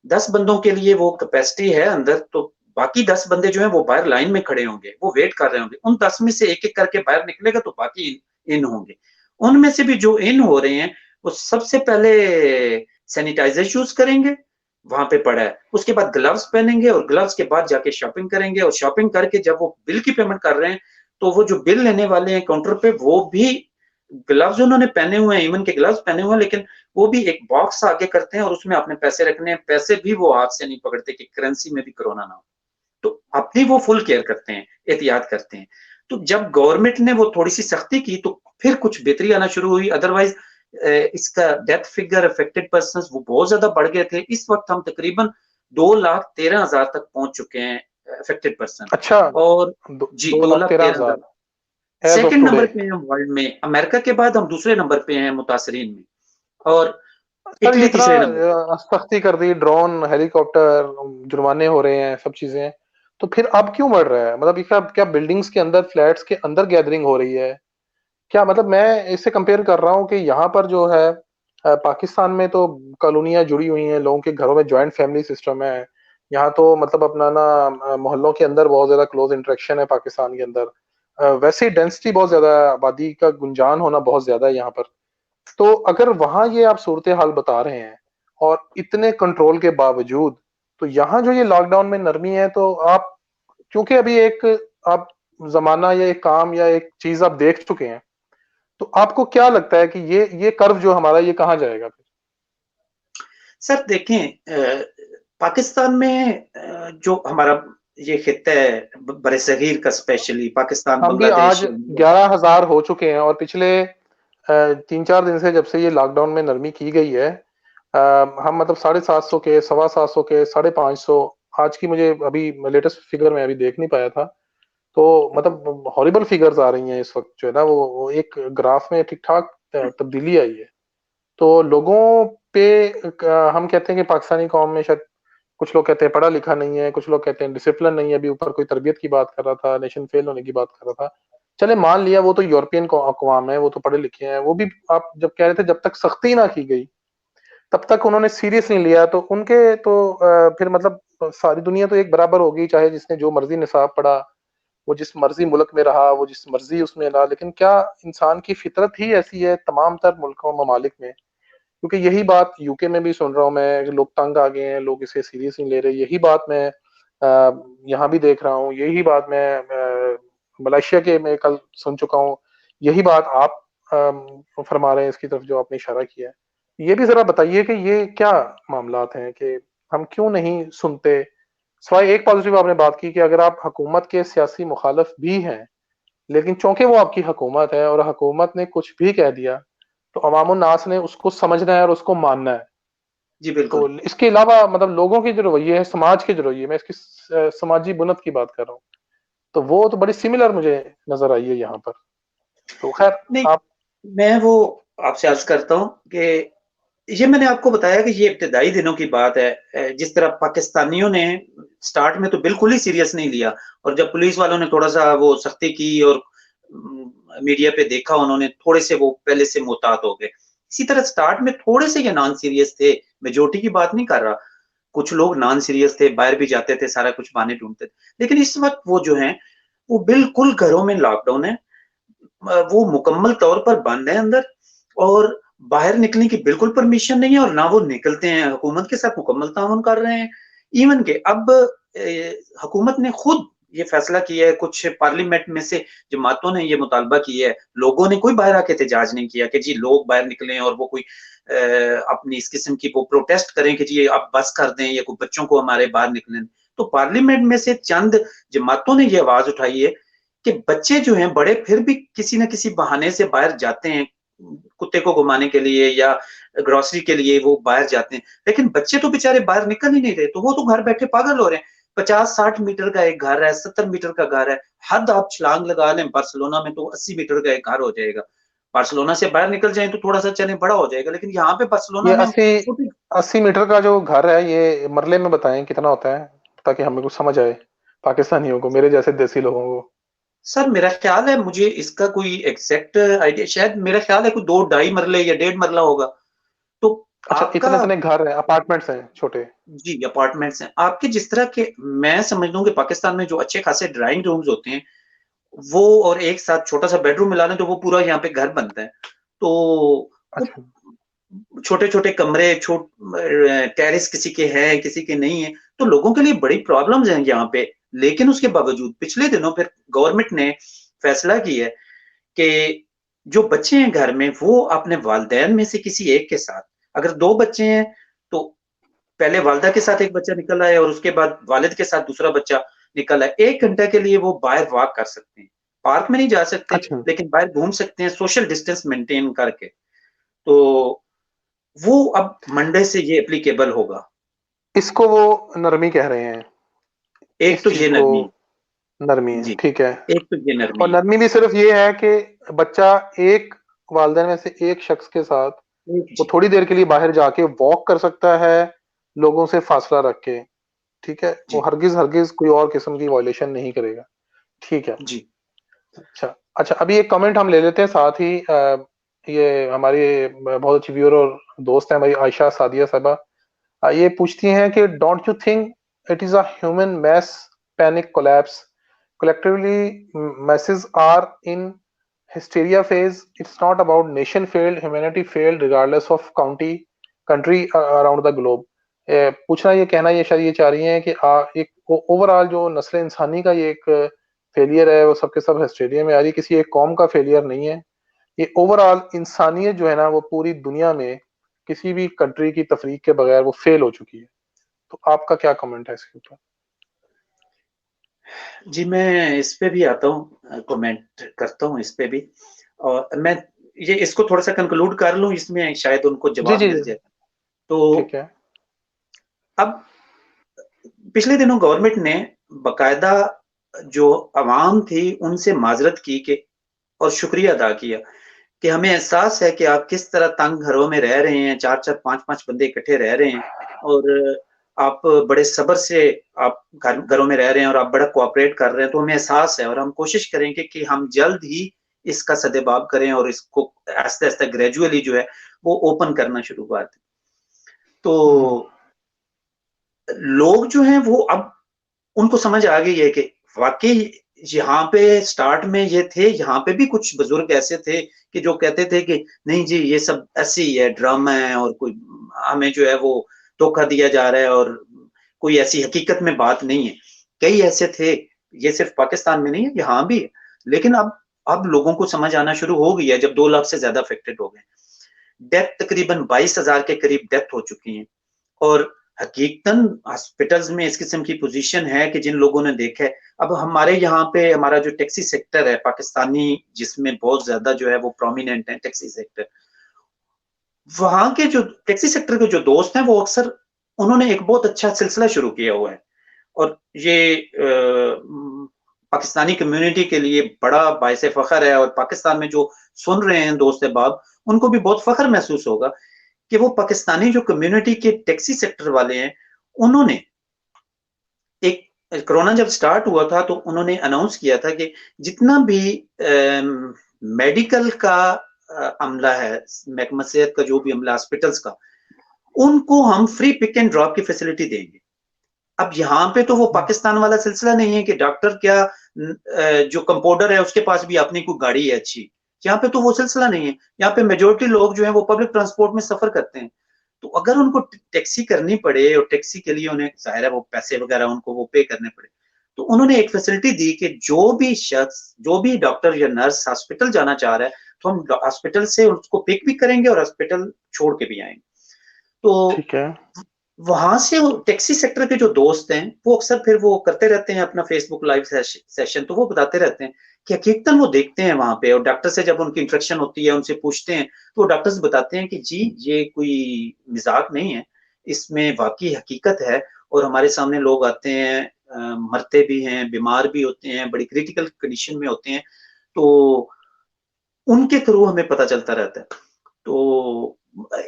B: 10 बंदों के लिए वो कैपेसिटी है अंदर, तो बाकी 10 बंदे जो है वो बाहर लाइन में खड़े होंगे, वो वेट कर रहे होंगे। उन 10 में से एक एक करके बाहर निकलेगा तो बाकी इन होंगे। उनमें से भी जो इन हो रहे हैं वो सबसे पहले सैनिटाइजर यूज करेंगे, वहां पे पड़ा है। उसके बाद ग्लव्स पहनेंगे और ग्लव्स के बाद जाके शॉपिंग करेंगे, और शॉपिंग करके जब वो बिल की पेमेंट कर रहे हैं तो वो जो बिल लेने वाले हैं काउंटर पे, वो भी ग्लव्स उन्होंने पहने हुए हैं, ईवन के ग्लव्स पहने हुए हैं, लेकिन वो भी एक बॉक्स आगे करते हैं और उसमें अपने पैसे रखने हैं। पैसे भी वो हाथ से नहीं पकड़ते कि करेंसी में भी कोरोना ना हो। तो अपनी वो फुल केयर करते हैं, एहतियात करते हैं। तो जब गवर्नमेंट ने वो थोड़ी सी सख्ती की तो फिर कुछ बेहतरी आना शुरू हुई। अदरवाइज इसका डेथ फिगर अफेक्टेड पर्सन वो बहुत ज्यादा बढ़ गए थे। इस वक्त हम तकरीबन 2,13,000 तक पहुंच चुके हैं अफेक्टेड पर्सन।
A: अच्छा,
B: और जी,
A: दो
B: दो
A: लाख
B: लाख
A: तेरह
B: तेरह हजार
A: हजार age of
B: second
A: today.
B: Number पे हैं वर्ल्ड में। अमेरिका के बाद हम दूसरे नंबर पे हैं मुतासरीन में, और
A: सर ये
B: इटली
A: इतना
B: तीसरे नंबर पे।
A: सख्ती कर दी, ड्रोन हेलीकॉप्टर जुर्माने हो रहे हैं सब चीजें, तो फिर अब क्यों बढ़ रहा है? मतलब ये क्या क्या बिल्डिंग्स के अंदर फ्लैट्स के अंदर गैदरिंग हो रही है क्या? मतलब मैं इससे कंपेयर कर रहा हूँ कि यहाँ पर जो है पाकिस्तान में तो कॉलोनियां जुड़ी हुई हैं, लोगों के घरों में जॉइंट फैमिली सिस्टम है। यहाँ तो मतलब अपना ना मोहल्लों के अंदर बहुत ज्यादा क्लोज इंटरेक्शन है पाकिस्तान के अंदर। वैसे ही डेंसिटी बहुत ज्यादा है, आबादी का गुंजान होना बहुत ज्यादा है यहाँ पर। तो अगर वहां ये आप सूरत हाल बता रहे हैं और इतने कंट्रोल के बावजूद, तो यहाँ जो ये लॉकडाउन में नरमी है, तो आप क्योंकि अभी एक आप जमाना या एक काम या एक चीज आप देख चुके हैं, तो आपको क्या लगता है कि ये कर्व जो हमारा ये कहाँ जाएगा फिर?
B: सर देखें, पाकिस्तान में जो हमारा ये खित्ता है बरसगीर का, स्पेशली पाकिस्तान,
A: हम भी आज
B: बांग्लादेश, इंडिया।
A: 11,000 हो चुके हैं और पिछले 3-4 दिन से जब से ये लॉकडाउन में नरमी की गई है, हम मतलब 750 के, 725 के, 550, आज की मुझे अभी लेटेस्ट फिगर में अभी देख नहीं पाया था, तो मतलब हॉरिबल फिगर्स आ रही हैं इस वक्त, जो है ना वो एक ग्राफ में ठीक ठाक तब्दीली आई है। तो लोगों पे हम कहते हैं कि पाकिस्तानी कौम में शायद कुछ लोग कहते हैं पढ़ा लिखा नहीं है, कुछ लोग कहते हैं डिसिप्लिन नहीं है, अभी ऊपर कोई तरबियत की बात कर रहा था, नेशन फेल होने की बात कर रहा था। चले मान लिया, वो तो यूरोपियन अकवाम है, वो तो पढ़े लिखे हैं, वो भी आप जब कह रहे थे जब तक सख्ती ना की गई तब तक उन्होंने सीरियस नहीं लिया, तो उनके तो फिर मतलब सारी दुनिया तो एक बराबर होगी, चाहे जिसने जो मर्जी निसाब पढ़ा, वो जिस मर्जी मुल्क में रहा, वो जिस मर्जी उसमें रहा, लेकिन क्या इंसान की फितरत ही ऐसी है तमाम तर मुल्कों ममालिक में? क्योंकि यही बात यूके में भी सुन रहा हूँ मैं, लोग तंग आ गए हैं, लोग इसे सीरियस नहीं ले रहे, यही बात मैं यहाँ भी देख रहा हूँ, यही बात मैं मलेशिया के में कल सुन चुका हूँ, यही बात आप फरमा रहे हैं इसकी तरफ जो आपने इशारा किया है। ये भी जरा बताइए कि ये क्या मामलात हैं कि हम क्यों नहीं सुनते? सवाए एक पॉजिटिव आपने बात की कि अगर आप हुकूमत के सियासी मुखालफ भी हैं, लेकिन चूंकि वो आपकी हुकूमत है और हुकूमत ने कुछ भी कह दिया, तो अवाम नास ने उसको समझना है और उसको मानना है।
B: जी
A: तो
B: बिल्कुल।
A: इसके अलावा मतलब लोगों की जो रवैये है, समाज के जो रवैये, मैं इसकी समाजी बुनत की बात कर रहा हूँ, तो वो तो बड़ी सिमिलर मुझे नजर आई है यहाँ पर। तो खैर
B: नहीं,
A: आप।
B: मैं वो आपसे अर्ज करता हूँ कि ये मैंने आपको बताया कि ये इब्तदाई दिनों की बात है। जिस तरह पाकिस्तानियों ने स्टार्ट में तो बिल्कुल ही सीरियस नहीं लिया, और जब पुलिस वालों ने थोड़ा सा वो सख्ती की और मीडिया पे देखा उन्होंने, थोड़े से वो पहले से मुहतात हो गए। इसी तरह स्टार्ट में थोड़े से ये नॉन सीरियस थे, मेजोरिटी की बात नहीं कर रहा, कुछ लोग नॉन सीरियस थे, बाहर भी जाते थे, सारा कुछ बहाने ढूंढते थे। लेकिन इस वक्त वो जो है वो बिल्कुल घरों में लॉकडाउन है, वो मुकम्मल तौर पर बंद है अंदर, और बाहर निकलने की बिल्कुल परमिशन नहीं है, और ना वो निकलते हैं, हुकूमत के साथ मुकम्मल ताउन कर रहे हैं। इवन के अब हुकूमत ने खुद ये फैसला किया है, कुछ पार्लियामेंट में से जमातों ने ये मुतालबा किया है, लोगों ने कोई बाहर आके एहतजाज नहीं किया कि जी लोग बाहर निकलें और वो कोई अपनी इस किस्म की वो प्रोटेस्ट करें कि जी आप बस कर दें या कोई बच्चों को हमारे बाहर निकलें। तो पार्लियामेंट में से चंद जमातों ने ये आवाज उठाई है कि बच्चे जो हैं बड़े फिर भी किसी न किसी बहाने से बाहर जाते हैं, कुत्ते को घुमाने के लिए या ग्रोसरी के लिए वो बाहर जाते हैं, लेकिन बच्चे तो बेचारे बाहर निकल ही नहीं रहे, तो वो तो घर बैठे पागल हो रहे हैं। 50-60 मीटर का एक घर है, 70 मीटर का घर है, हद आप छलांग लगा लें, बार्सिलोना में तो 80 मीटर का एक घर हो जाएगा। बार्सिलोना से बाहर निकल जाए तो थोड़ा सा चले बड़ा हो जाएगा, लेकिन यहाँ पे बार्सिलोना
A: ये
B: में हम
A: अस्सी
B: छोटे।
A: 80 मीटर का जो घर है, ये मरले में बताएं कितना होता है, ताकि हमें कुछ समझ आए, पाकिस्तानियों को, मेरे जैसे देसी लोगों को।
B: सर मेरा ख्याल है, मुझे इसका कोई एग्जैक्ट आइडिया, शायद मेरा ख्याल है कोई 2 ढाई मरले या 1.5 मरला होगा। तो
A: अच्छा,
B: आपका,
A: इतने इतने घर हैं, अपार्टमेंट्स हैं छोटे?
B: जी अपार्टमेंट्स हैं आपके, जिस तरह के मैं समझ लूँ कि पाकिस्तान में जो अच्छे खासे ड्राइंग रूम्स होते हैं वो, और एक साथ छोटा सा बेडरूम मिला लें तो वो पूरा यहाँ पे घर बनता है। तो वो
A: अच्छा।
B: छोटे छोटे कमरे, टेरेस किसी के हैं किसी के नहीं है, तो लोगों के लिए बड़ी प्रॉब्लम्स हैं यहाँ पे। लेकिन उसके बावजूद पिछले दिनों फिर गवर्नमेंट ने फैसला किया है कि जो बच्चे हैं घर में वो अपने वालिदैन में से किसी एक के साथ, अगर 2 बच्चे हैं तो पहले वालिदा के साथ एक बच्चा निकल आए और उसके बाद वालिद के साथ दूसरा बच्चा निकल आए, 1 घंटे के लिए वो बाहर वॉक कर सकते हैं। पार्क में नहीं जा सकते,
A: अच्छा,
B: लेकिन बाहर घूम सकते हैं सोशल डिस्टेंस मेंटेन करके। तो वो अब मंडे से ये एप्लीकेबल होगा।
A: इसको वो नरमी कह रहे हैं?
B: एक
A: इस
B: तो
A: चीज
B: ये
A: को
B: नरमी,
A: नरमी है,
B: जी,
A: ठीक है।
B: एक तो ये
A: और
B: नरमी है।
A: नरमी भी सिर्फ ये है कि बच्चा एक वालदेन में से एक शख्स के साथ वो
B: जी,
A: थोड़ी देर के लिए बाहर जाके वॉक कर सकता है, लोगों से फासला रख के, ठीक है, वो
B: जी,
A: हरगिज हरगिज कोई और किस्म की वायलेशन नहीं करेगा, ठीक है।
B: जी,
A: अच्छा अच्छा, अभी एक कमेंट हम ले लेते हैं साथ ही। ये हमारी बहुत अच्छी व्यूअर और दोस्त है हमारी आयशा सादिया साहबा, ये पूछती हैं कि don't you think it is a human mass panic collapse collectively masses are in hysteria phase, it's not about nation failed, humanity failed regardless of country around the globe. पूछना ये कहना ये शायद ये चाह रही हैं कि एक ओवरऑल जो नस्ल इंसानी का ये एक फेलियर है वो सबके सब हिस्टेरिया में आ रही है, किसी एक कौम का फेलियर नहीं है, ये ओवरऑल इंसानियत जो है ना वो पूरी दुनिया में किसी भी कंट्री की तफरीक के बगैर वो फेल हो चुकी है। तो आपका क्या कमेंट है इसके ऊपर?
B: जी, मैं इस पे भी आता हूँ, कमेंट करता हूँ इस पे भी, और मैं ये इसको थोड़ा-सा कंक्लूड कर लूँ, इसमें शायद उनको
A: जी
B: जवाब
A: जी
B: मिल
A: जी,
B: जाए। तो
A: ठीक है।
B: अब पिछले दिनों गवर्नमेंट ने बाकायदा जो अवाम थी उनसे माज़रत की कि और शुक्रिया अदा किया कि हमें एहसास है कि आप किस तरह तंग घरों में रह रहे हैं, 4-4 5-5 बंदे इकट्ठे रह रहे हैं और आप बड़े सब्र से आप घरों में रह रहे हैं और आप बड़ा कोऑपरेट कर रहे हैं, तो हमें एहसास है और हम कोशिश करेंगे कि हम जल्द ही इसका सद्भाव करें और इसको आहिस्ता-आहिस्ता ग्रेजुअली जो है वो ओपन करना शुरू कर दें। तो लोग जो हैं वो अब उनको समझ आ गई है कि वाक़ई यहाँ पे स्टार्ट में ये थे, यहाँ पे भी कुछ बुज़ुर्ग ऐसे थे कि जो कहते थे कि नहीं जी ये सब ऐसे ही है, ड्रामा है और कोई हमें जो है वो धोखा दिया जा रहा है और कोई ऐसी हकीकत में बात नहीं है। कई ऐसे थे, ये सिर्फ़ पाकिस्तान में नहीं है, यहाँ भी है। लेकिन अब लोगों को समझ आना शुरू हो गई है जब 2 लाख से ज़्यादा अफ़ेक्टेड हो गए। डेथ तकरीबन 22,000 के करीब डेथ हो चुकी है और हकीकतन हॉस्पिटल्स में इस किस्म की पोजीशन है कि जिन लोगों ने देखा है, अब हमारे यहाँ पे हमारा जो टैक्सी सेक्टर है पाकिस्तानी, जिसमें बहुत ज्यादा जो है वो प्रोमिनेंट है टैक्सी सेक्टर, वहां के जो टैक्सी सेक्टर के जो दोस्त हैं वो अक्सर उन्होंने एक बहुत अच्छा सिलसिला शुरू किया हुआ है और ये पाकिस्तानी कम्युनिटी के लिए बड़ा बायस फखर है और पाकिस्तान में जो सुन रहे हैं दोस्त अहबाब, उनको भी बहुत फखर महसूस होगा कि वो पाकिस्तानी जो कम्युनिटी के टैक्सी सेक्टर वाले हैं, उन्होंने एक कोरोना जब स्टार्ट हुआ था तो उन्होंने अनाउंस किया था कि जितना भी मेडिकल का अमला है, महकमा सेहत का जो भी अमला हॉस्पिटल्स का, उनको हम फ्री पिक एंड ड्रॉप की फैसिलिटी देंगे। अब यहाँ पे तो वो पाकिस्तान वाला सिलसिला नहीं है कि डॉक्टर क्या जो कंपाउंडर है उसके पास भी अपनी कोई गाड़ी है अच्छी, यहाँ पे तो वो सिलसिला नहीं है। यहाँ पे मेजोरिटी लोग जो है वो पब्लिक ट्रांसपोर्ट में सफर करते हैं, तो अगर उनको टैक्सी करनी पड़े और टैक्सी के लिए उन्हें जाहिर है वो पैसे वगैरह उनको वो पे करने पड़े, तो उन्होंने एक फैसिलिटी दी कि जो भी शख्स, जो भी डॉक्टर या नर्स हॉस्पिटल जाना चाह रहा है, तो हम हॉस्पिटल से उसको पिक भी करेंगे और हॉस्पिटल छोड़ के भी आएंगे। तो
A: ठीक है।
B: वहां से टैक्सी सेक्टर के जो दोस्त हैं वो अक्सर फिर वो करते रहते हैं अपना फेसबुक लाइव सेशन, तो वो बताते रहते हैं कि हकीकतन वो देखते हैं वहां पे और डॉक्टर से जब उनकी इंटरेक्शन होती है, उनसे पूछते हैं, तो वो डॉक्टर्स बताते हैं कि जी ये कोई मजाक नहीं है, इसमें वाकई हकीकत है और हमारे सामने लोग आते हैं, मरते भी हैं, बीमार भी होते हैं, बड़ी क्रिटिकल कंडीशन में होते हैं, तो उनके थ्रू हमें पता चलता रहता है। तो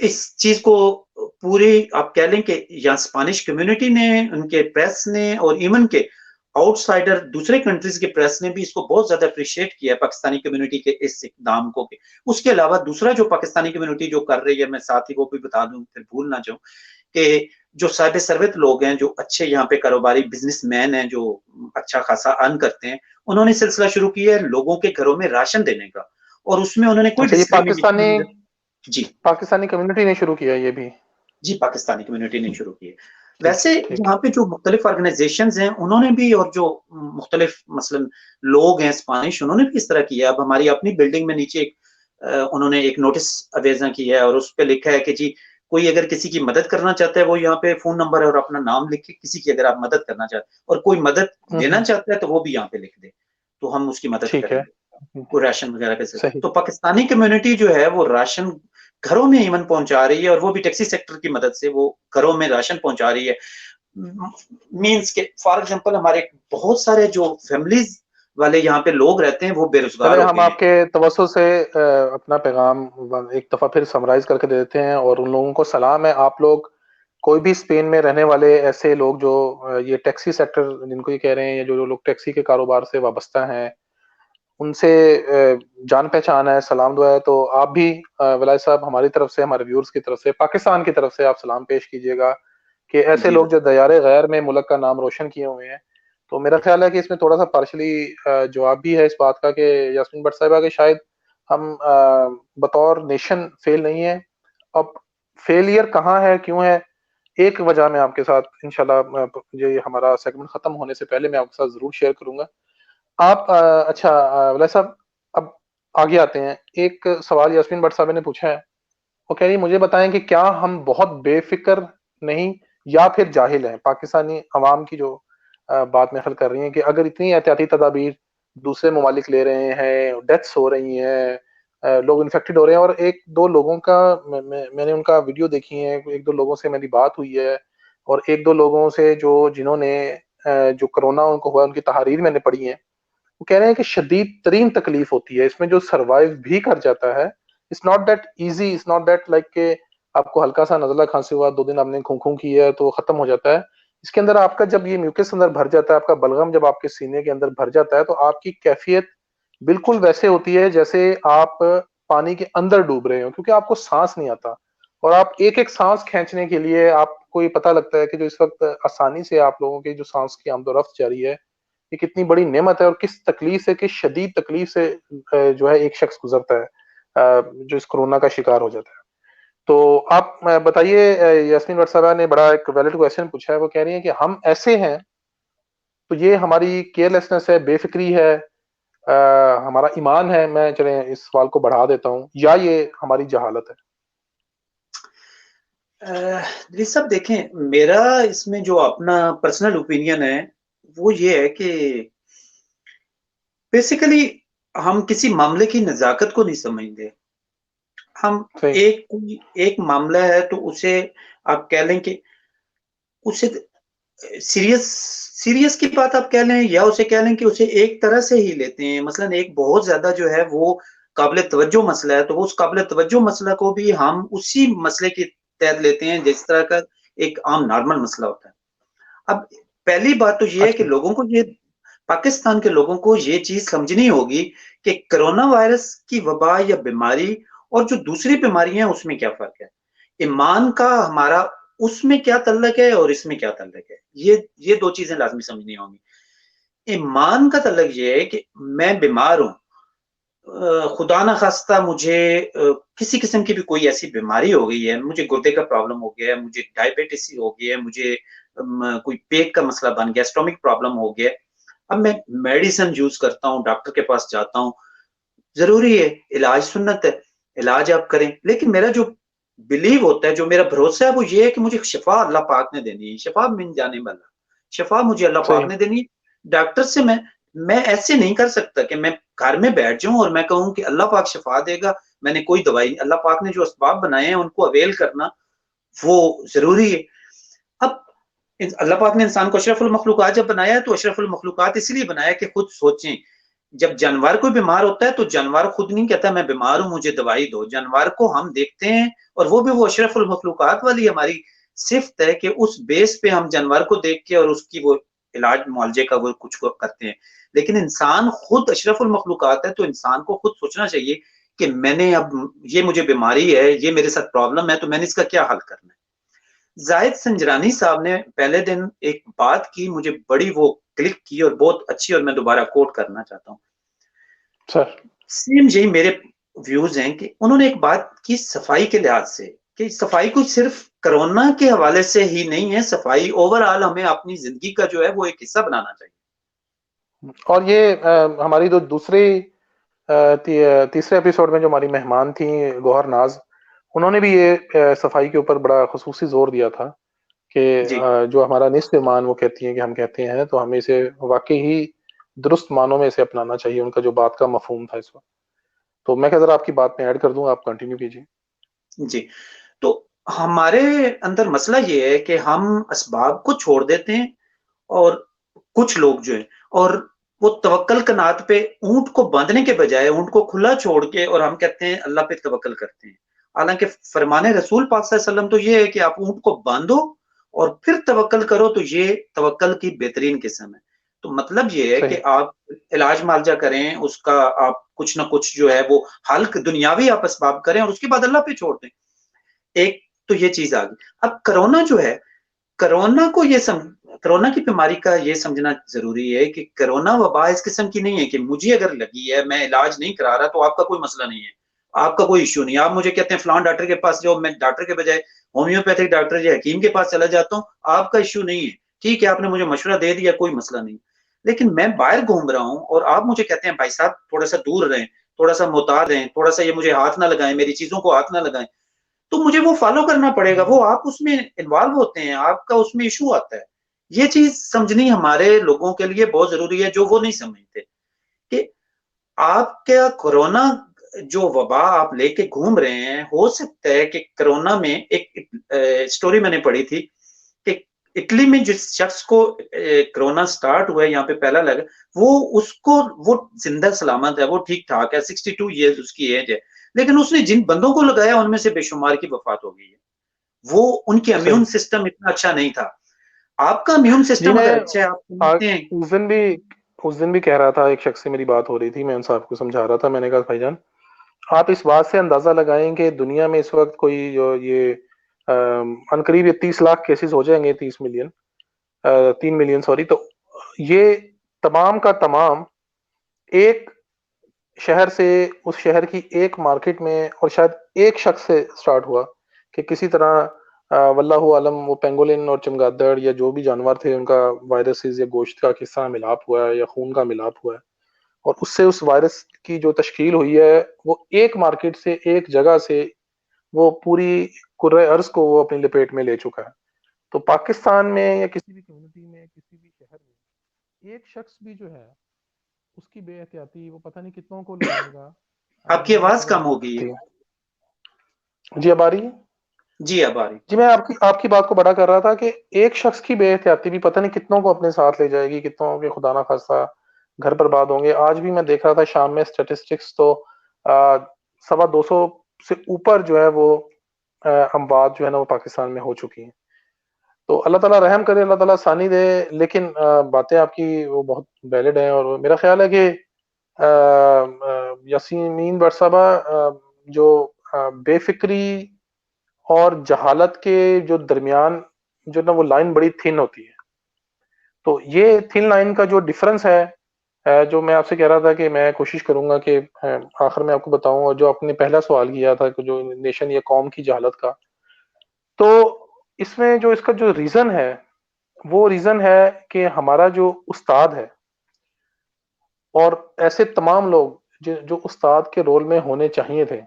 B: इस चीज को पूरी आप कह लें कि यहाँ स्पेनिश कम्युनिटी ने, उनके प्रेस ने और इवन के आउटसाइडर दूसरे कंट्रीज के प्रेस ने भी इसको बहुत ज्यादा अप्रिशिएट किया है पाकिस्तानी कम्युनिटी के इस इकदाम को के। उसके अलावा दूसरा जो पाकिस्तानी कम्युनिटी जो कर रही है, मैं साथ ही वो भी बता दूं फिर भूल ना जाऊं, कि जो साहिब सरवत लोग हैं, जो अच्छे यहाँ पे कारोबारी बिजनेसमैन हैं, जो अच्छा खासा अर्न करते हैं, उन्होंने सिलसिला शुरू किया है लोगों के घरों में राशन देने का और उसमें उन्होंने कोई
A: अच्छा, ये
B: डिस्क्रिमिनेशन नहीं। जी,
A: पाकिस्तानी कम्युनिटी ने शुरू किया ये भी?
B: जी, पाकिस्तानी कम्युनिटी ने शुरू की है।
A: ठीक
B: वैसे
A: है, ठीक
B: यहाँ
A: है।
B: पे जो मुख्तलिफ ऑर्गेनाइजेशंस हैं, उन्होंने भी और जो मुख्तलिफ मसलन लोग हैं स्पेनिश, उन्होंने भी इस तरह किया। अब हमारी अपनी बिल्डिंग में नीचे उन्होंने एक नोटिस अवेज़ा किया है और उस पे लिखा है कि जी, कोई अगर किसी की मदद करना चाहता है, वो यहाँ पे फ़ोन नंबर और अपना नाम लिख के किसी की अगर आप मदद करना चाहते हैं और कोई मदद लेना
A: हम्म,
B: चाहता है, तो वो भी यहाँ पे लिख दे, तो हम उसकी मदद
A: ठीक है।
B: करेंगे। कोई राशन वगैरह का
A: सही।
B: तो पाकिस्तानी कम्युनिटी जो है वो राशन घरों में इवन पहुंचा रही है और वो भी टैक्सी सेक्टर की मदद से वो घरों में राशन पहुंचा रही है। मीन्स के फॉर एग्जांपल हमारे बहुत सारे जो फैमिलीज वाले यहाँ पे लोग रहते हैं वो बेरोजगार
A: चले
B: हो
A: हम
B: गए हैं।
A: आपके तवज्जो से अपना पैगाम एक दफ़ा फिर समराइज करके दे देते हैं, और उन लोगों को सलाम है। आप लोग कोई भी स्पेन में रहने वाले ऐसे लोग जो ये टैक्सी सेक्टर जिनको ये कह रहे हैं, या जो लोग टैक्सी के कारोबार से वाबस्ता हैं, उनसे जान पहचान है, सलाम दुआ है, तो आप भी वलाय साहब हमारी तरफ से, हमारे व्यूअर्स की तरफ से, पाकिस्तान की तरफ से आप सलाम पेश कीजिएगा कि ऐसे
B: जी
A: लोग जो दयारे गैर में मुल्क का नाम रोशन किए हुए हैं। तो मेरा ख्याल है कि इसमें थोड़ा सा पार्शली जवाब भी है इस बात का कि यास्मीन भट्ट साहिबा के शायद हम बतौर नेशन फेल नहीं है। अब फेलियर कहाँ है, क्यों है, एक वजह मैं आपके साथ इंशाल्लाह ये हमारा सेगमेंट खत्म होने से पहले मैं आपके साथ जरूर शेयर करूंगा। आप अच्छा वलै साहब, अब आगे आते हैं। एक सवाल यास्मीन भट्ट साहब ने पूछा है, वो कह रही है, मुझे बताएं कि क्या हम बहुत बेफिक्र नहीं या फिर जाहिल हैं, पाकिस्तानी अवाम की जो बात में हल कर रही हैं कि अगर इतनी एहतियाती तदाबीर दूसरे ममालिक ले रहे हैं, डेथ्स हो रही हैं, लोग इन्फेक्टेड हो रहे हैं, और एक दो लोगों का मैंने उनका वीडियो देखी है, एक दो लोगों से मेरी बात हुई है, और एक दो लोगों से जो जिन्होंने जो कोरोना उनको हुआ उनकी तहारीर मैंने पढ़ी है, वो कह रहे हैं कि शदीद तरीन तकलीफ होती है इसमें, जो सरवाइव भी कर जाता है, it's not that easy, it's not that like के आपको हल्का सा नजला खांसी हुआ, 2 दिन आपने खूं खूं की है तो खत्म हो जाता है। इसके अंदर आपका जब ये म्यूकस अंदर भर जाता है, आपका बलगम जब आपके सीने के अंदर भर जाता है, तो आपकी कैफियत बिल्कुल वैसे होती है जैसे आप पानी के अंदर डूब रहे हो, क्योंकि आपको सांस नहीं आता, और आप एक एक सांस खींचने के लिए आपको ये पता लगता है कि जो इस वक्त आसानी से आप लोगों की जो सांस की आमदोरफ्त जारी है, ये कितनी बड़ी नेमत है, और किस तकलीफ से, किस शदीद तकलीफ से जो है एक शख्स गुजरता है जो इस कोरोना का शिकार हो जाता है। तो आप बताइए, यास्मीन भट्ट साहबा ने बड़ा एक वैलिड क्वेश्चन पूछा है, वो कह रही है कि हम ऐसे हैं, तो ये हमारी केयरलेसनेस है, बेफिक्री है, हमारा ईमान है, मैं चले इस सवाल को बढ़ा देता हूँ, या ये हमारी जहालत है?
B: जी सब देखें, मेरा इसमें जो अपना पर्सनल ओपिनियन है, वो ये है कि बेसिकली हम किसी मामले की नज़ाकत को नहीं समझते। हम
A: सही।
B: एक मामला है तो उसे आप कह लें कि उसे सीरियस सीरियस की बात आप कह लें, या उसे कह लें कि उसे एक तरह से ही लेते हैं। मसलन एक बहुत ज़्यादा जो है वो काबिल तवज्जो मसला है, तो वो उस काबिल तवज्जो मसला को भी हम उसी मसले के तहत लेते हैं जिस तरह का एक आम नॉर्मल मसला होता है। अब पहली बात तो ये है कि
A: अच्छा।
B: लोगों को ये पाकिस्तान के लोगों को ये चीज़ समझनी होगी कि कोरोना वायरस की वबा या बीमारी और जो दूसरी बीमारियाँ हैं उसमें क्या फ़र्क है। ईमान का हमारा उसमें क्या तल्लक है और इसमें क्या तल्लक है। ये 2 चीज़ें लाज़मी समझनी होंगी। ईमान का तल्लक ये है कि मैं बीमार हूँ, खुदा ना ख़ास्ता मुझे किसी किस्म की भी कोई ऐसी बीमारी हो गई है, मुझे गुर्दे का प्रॉब्लम हो गया है, मुझे डायबिटीज़ हो गई है, मुझे कोई पेट का मसला बन गया, स्टोमक प्रॉब्लम हो गया है। अब मैं मेडिसिन यूज़ करता हूँ, डॉक्टर के पास जाता हूँ, ज़रूरी है, इलाज सुन्नत है, इलाज आप करें। लेकिन मेरा जो बिलीव होता है, जो मेरा भरोसा है वो ये है कि मुझे शिफ़ा अल्लाह पाक ने देनी है, शिफ़ा मिन जाने वाला, शिफ़ा मुझे अल्लाह पाक
A: सही।
B: ने देनी है। डॉक्टर से मैं ऐसे नहीं कर सकता कि मैं घर में बैठ जाऊँ और मैं कहूँ कि अल्लाह पाक शिफ़ा देगा, मैंने कोई दवाई अल्लाह पाक ने जो असबाब बनाए हैं उनको अवेल करना, वो ज़रूरी है। अब अल्लाह पाक ने इंसान को अशरफुल मखलूक़ात जब बनाया है तो अशरफुल मखलूक़ात इसलिए बनाया कि खुद सोचें। जब जानवर कोई बीमार होता है तो जानवर खुद नहीं कहता मैं बीमार हूँ मुझे दवाई दो। जानवर को हम देखते हैं और वो भी वो अशरफुल मखलूक़ात वाली हमारी सिफ़्त है कि उस बेस पे हम जानवर को देख के और उसकी वो इलाज मुआलजे का वो कुछ को करते हैं। लेकिन इंसान खुद अशरफुल मखलूक़ात है तो इंसान को खुद सोचना चाहिए कि मैंने अब ये मुझे बीमारी है, ये मेरे साथ प्रॉब्लम है तो मैंने इसका क्या हल करना है। जाहिद संजरानी साहब ने पहले दिन एक बात की, मुझे बड़ी वो क्लिक की और बहुत अच्छी, और मैं दोबारा कोट करना चाहता हूँ।
A: सर।
B: सेम यही मेरे व्यूज हैं कि उन्होंने एक बात की सफाई के लिहाज से, कि सफाई को सिर्फ कोरोना के हवाले से ही नहीं है, सफाई ओवरऑल हमें अपनी जिंदगी का जो है वो एक हिस्सा बनाना चाहिए।
A: और ये हमारी जो दूसरी तीसरे एपिसोड में जो हमारी मेहमान थी गौहर नाज, उन्होंने भी ये सफाई के ऊपर बड़ा खुसूसी जोर दिया था कि
B: जी
A: जो हमारा निस्फ ईमान वो कहती हैं कि हम कहते हैं, तो हमें इसे वाकई ही दुरुस्त मानों में इसे अपनाना चाहिए, उनका जो बात का मफहूम था इस वक्त। तो मैं क्या जरा आपकी बात में ऐड कर दूं, आप कंटिन्यू कीजिए।
B: जी। तो हमारे अंदर मसला ये है कि हम असबाब को छोड़ देते हैं, और कुछ लोग जो है, और वो तवक्कल कनात पे ऊंट को बांधने के बजाय ऊंट को खुला छोड़ के और हम कहते हैं अल्लाह पे तवक्कल करते हैं। हालांकि फरमाने रसूल पाक सल्लल्लाहु अलैहि वसल्लम तो ये है कि आप ऊंट को बांधो और फिर तवक्कल करो, तो ये तवक्कल की बेहतरीन किस्म है। तो मतलब ये है कि
A: सही।
B: आप इलाज मालजा करें, उसका आप कुछ ना कुछ जो है वो हल दुनियावी आप असबाब करें और उसके बाद अल्लाह पे छोड़ दें। एक तो ये चीज आ गई। अब कोरोना जो है, कोरोना को ये कोरोना की बीमारी का ये समझना ज़रूरी है कि कोरोना वबा इस किस्म की नहीं है कि मुझे अगर लगी है, मैं इलाज नहीं करा रहा, तो आपका कोई मसला नहीं है, आपका कोई इश्यू नहीं है। आप मुझे कहते हैं फलान डॉक्टर के पास जाओ, मैं डॉक्टर के बजाय होम्योपैथिक डॉक्टर या हकीम के पास चला जाता हूँ, आपका इश्यू नहीं है। ठीक है, आपने मुझे मशवरा दे दिया, कोई मसला नहीं। लेकिन मैं बाहर घूम रहा हूँ और आप मुझे कहते हैं भाई साहब थोड़ा-सा दूर रहें, थोड़ा-सा मोहतात रहें, थोड़ा-सा ये मुझे हाथ ना लगाएँ, मेरी चीज़ों को हाथ ना लगाएँ। तो मुझे वो फॉलो करना पड़ेगा, वो आप उसमें इन्वॉल्व होते हैं, आपका उसमें इश्यू आता है। ये चीज़ समझनी हमारे लोगों के लिए बहुत ज़रूरी है, जो वो नहीं समझते कि आपका कोरोना जो वबा आप लेके घूम रहे हैं, हो सकता है कि कोरोना में एक स्टोरी मैंने पढ़ी थी कि इटली में जिस शख्स को कोरोना स्टार्ट हुआ है, यहाँ पे पहला लगा, वो उसको वो जिंदा सलामत है, वो ठीक ठाक है, 62 ईयर्स उसकी एज है, लेकिन उसने जिन बंदों को लगाया उनमें से बेशुमार की वफात हो गई है। वो उनके इम्यून
A: सही।
B: सिस्टम इतना अच्छा नहीं था। आपका इम्यून
A: जी
B: सिस्टम
A: मैं
B: अगर अच्छा है, आप
A: आ,
B: समझते हैं।
A: उस दिन भी उस दिन भी कह रहा था, एक शख्स से मेरी बात हो रही थी, मैं उन साहब को समझा रहा था, मैंने कहा भाईजान आप इस बात से अंदाजा लगाएं कि दुनिया में इस वक्त कोई जो ये अनकरीब ये 30 लाख केसेस हो जाएंगे, 30 मिलियन, 3 मिलियन सॉरी। तो ये तमाम का तमाम एक शहर से, उस शहर की एक मार्केट में और शायद एक शख्स से स्टार्ट हुआ कि किसी तरह वल्लाहु आलम वो पेंगोलिन और चमगादड़ या जो भी जानवर थे उनका वायरसेस या गोश्त का किस तरह मिलाप हुआ है या खून का मिलाप हुआ है, और उससे उस वायरस की जो तश्कील हुई है वो एक मार्केट से, एक जगह से, वो पूरी कुर्रे अर्ज को वो अपनी लपेट में ले चुका है। तो पाकिस्तान में या किसी भी कम्युनिटी में, किसी भी शहर में एक शख्स भी जो है उसकी बेहतियाती वो पता नहीं कितनों को ले जाएगा,
B: आपकी
A: दुनिया
B: आवाज
A: समझ
B: कम
A: नहीं
B: हो गई है।
A: सकती। जी अब आ रही है?
B: जी, अब आ रही।
A: जी मैं आपकी आपकी बात को बड़ा कर रहा था कि एक शख्स की बेहतियाती भी पता नहीं कितनों को अपने साथ ले जाएगी, कितनों के खुदा ना खास्ता घर बर्बाद होंगे। आज भी मैं देख रहा था शाम में स्टेटिस्टिक्स, तो 250 से ऊपर जो है वो अमवात जो है ना वो पाकिस्तान में हो चुकी हैं। तो अल्लाह ताला रहम करे, अल्लाह ताला आसानी दे। लेकिन बातें आपकी वो बहुत वैलिड हैं, और मेरा ख्याल है कि यासीमीन बरसाबा जो बेफिक्री और जहालत के जो दरमियान जो ना वो लाइन बड़ी थिन होती है। तो ये थिन लाइन का जो डिफरेंस है, जो मैं आपसे कह रहा था कि मैं कोशिश करूंगा कि आखिर में आपको बताऊं, और जो आपने पहला सवाल किया था कि जो नेशन या कौम की जहालत का, तो इसमें जो इसका जो रीजन है वो रीजन है कि हमारा जो उस्ताद है और ऐसे तमाम लोग जो जो उस्ताद के रोल में होने चाहिए थे,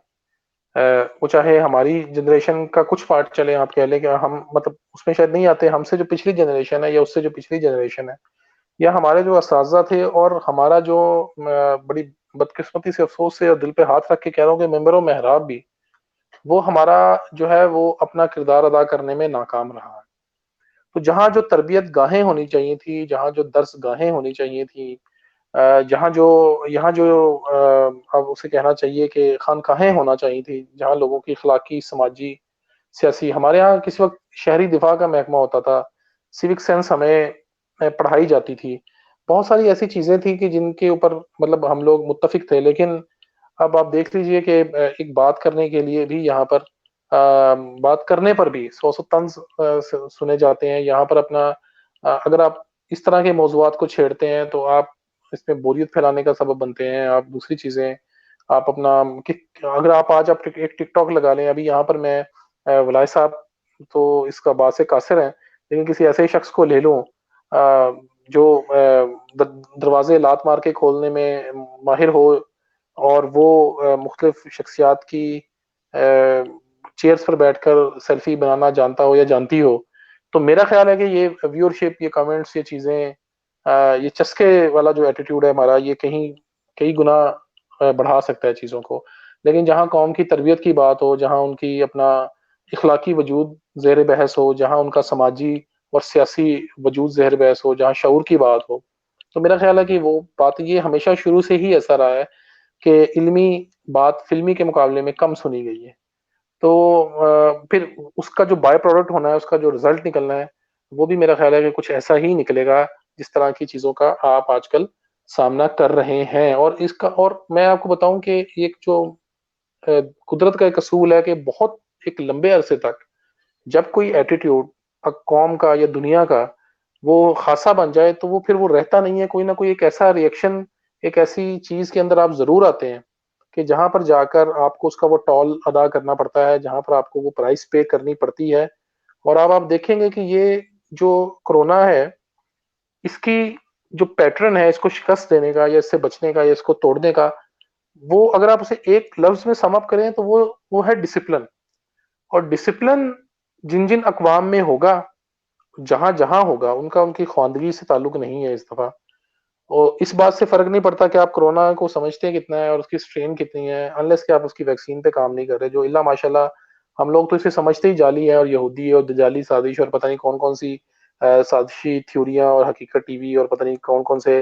A: वो चाहे हमारी जनरेशन का कुछ पार्ट चले, आप कह लें कि हम मतलब उसमें शायद नहीं आते, हमसे जो पिछली जनरेशन है या उससे जो पिछली जनरेशन है, या हमारे जो असातिज़ा थे, और हमारा जो बड़ी बदकिस्मती से, अफसोस से, और दिल पे हाथ रख के कह रहा हूँ कि मेंबर ऑफ मेहराब भी, वो हमारा जो है वो अपना किरदार अदा करने में नाकाम रहा है। तो जहाँ जो तरबियत गाहें होनी चाहिए थी, जहाँ जो दर्स गाहें होनी चाहिए थी, जहाँ जो यहाँ जो अब उसे कहना चाहिए कि खानकाहें होना चाहिए थी, जहाँ लोगों की अखलाकी, समाजी, सियासी, हमारे यहाँ किसी वक्त शहरी दिफा का महकमा होता था, सिविक सेंस हमें पढ़ाई जाती थी, बहुत सारी ऐसी चीजें थी कि जिनके ऊपर मतलब हम लोग मुत्तफिक थे। लेकिन अब आप देख लीजिए कि एक बात करने के लिए भी यहाँ पर बात करने पर भी सौ सौ तंज सुने जाते हैं यहाँ पर। अपना अगर आप इस तरह के मौजुआत को छेड़ते हैं तो आप इसमें बोरियत फैलाने का सबब बनते हैं। आप दूसरी चीजें, आप अपना अगर आप आज आप एक टिकटॉक लगा लें, अभी यहाँ पर मैं वलाय साहब तो इसका बासे कासिर हैं, लेकिन किसी ऐसे शख्स को ले लूं जो दरवाजे लात मार के खोलने में माहिर हो, और वो मुख्तलिफ शख्सियात की चेयर्स पर बैठकर सेल्फी बनाना जानता हो या जानती हो, तो मेरा ख्याल है कि ये व्यूअरशिप, ये कमेंट्स, ये चीज़ें, ये चस्के वाला जो एटीट्यूड है हमारा, ये कहीं कई गुना बढ़ा सकता है चीज़ों को। लेकिन जहाँ कौम की तरबियत की बात हो, जहाँ उनकी अपना इखलाकी वजूद ज़ेर बहस हो, जहाँ उनका समाजी और सियासी वजूद ज़ेर बहस हो, जहाँ शऊर की बात हो, तो मेरा ख्याल है कि वो बात ये हमेशा शुरू से ही ऐसा रहा है कि इल्मी बात फिल्मी के मुकाबले में कम सुनी गई है। तो फिर उसका जो बाय प्रोडक्ट होना है, उसका जो रिजल्ट निकलना है, वो भी मेरा ख्याल है कि कुछ ऐसा ही निकलेगा जिस तरह की चीज़ों का आप आजकल सामना कर रहे हैं। और इसका, और मैं आपको बताऊं कि एक जो कुदरत का एक असूल है कि बहुत एक लंबे अरसे तक जब कोई एटीट्यूड कौम का या दुनिया का वो खासा बन जाए तो वो फिर वो रहता नहीं है, कोई ना कोई एक ऐसा रिएक्शन, एक ऐसी चीज के अंदर आप जरूर आते हैं कि जहां पर जाकर आपको उसका वो टॉल अदा करना पड़ता है, जहां पर आपको वो प्राइस पे करनी पड़ती है। और अब आप देखेंगे कि ये जो कोरोना है, इसकी जो पैटर्न है, इसको शिकस्त देने का या इससे बचने का या इसको तोड़ने का, वो अगर आप उसे एक लफ्ज में सम अप करें तो वो है डिसिप्लिन। और डिसिप्लिन जिन जिन अकवाम में होगा, जहां जहां होगा, उनका उनकी ख्वानदगी से ताल्लुक नहीं है इस दफा। और इस बात से फर्क नहीं पड़ता कि आप कोरोना को समझते हैं कितना है और उसकी स्ट्रेन कितनी है, अनलेस कि आप उसकी वैक्सीन पे काम नहीं कर रहे, जो इल्ला माशाल्लाह हम लोग तो इसे समझते ही जाली है और यहूदी और दजाली साजिश और पता नहीं कौन कौन सी साजिशी थ्योरियां और हकीकत टीवी और पता नहीं कौन कौन से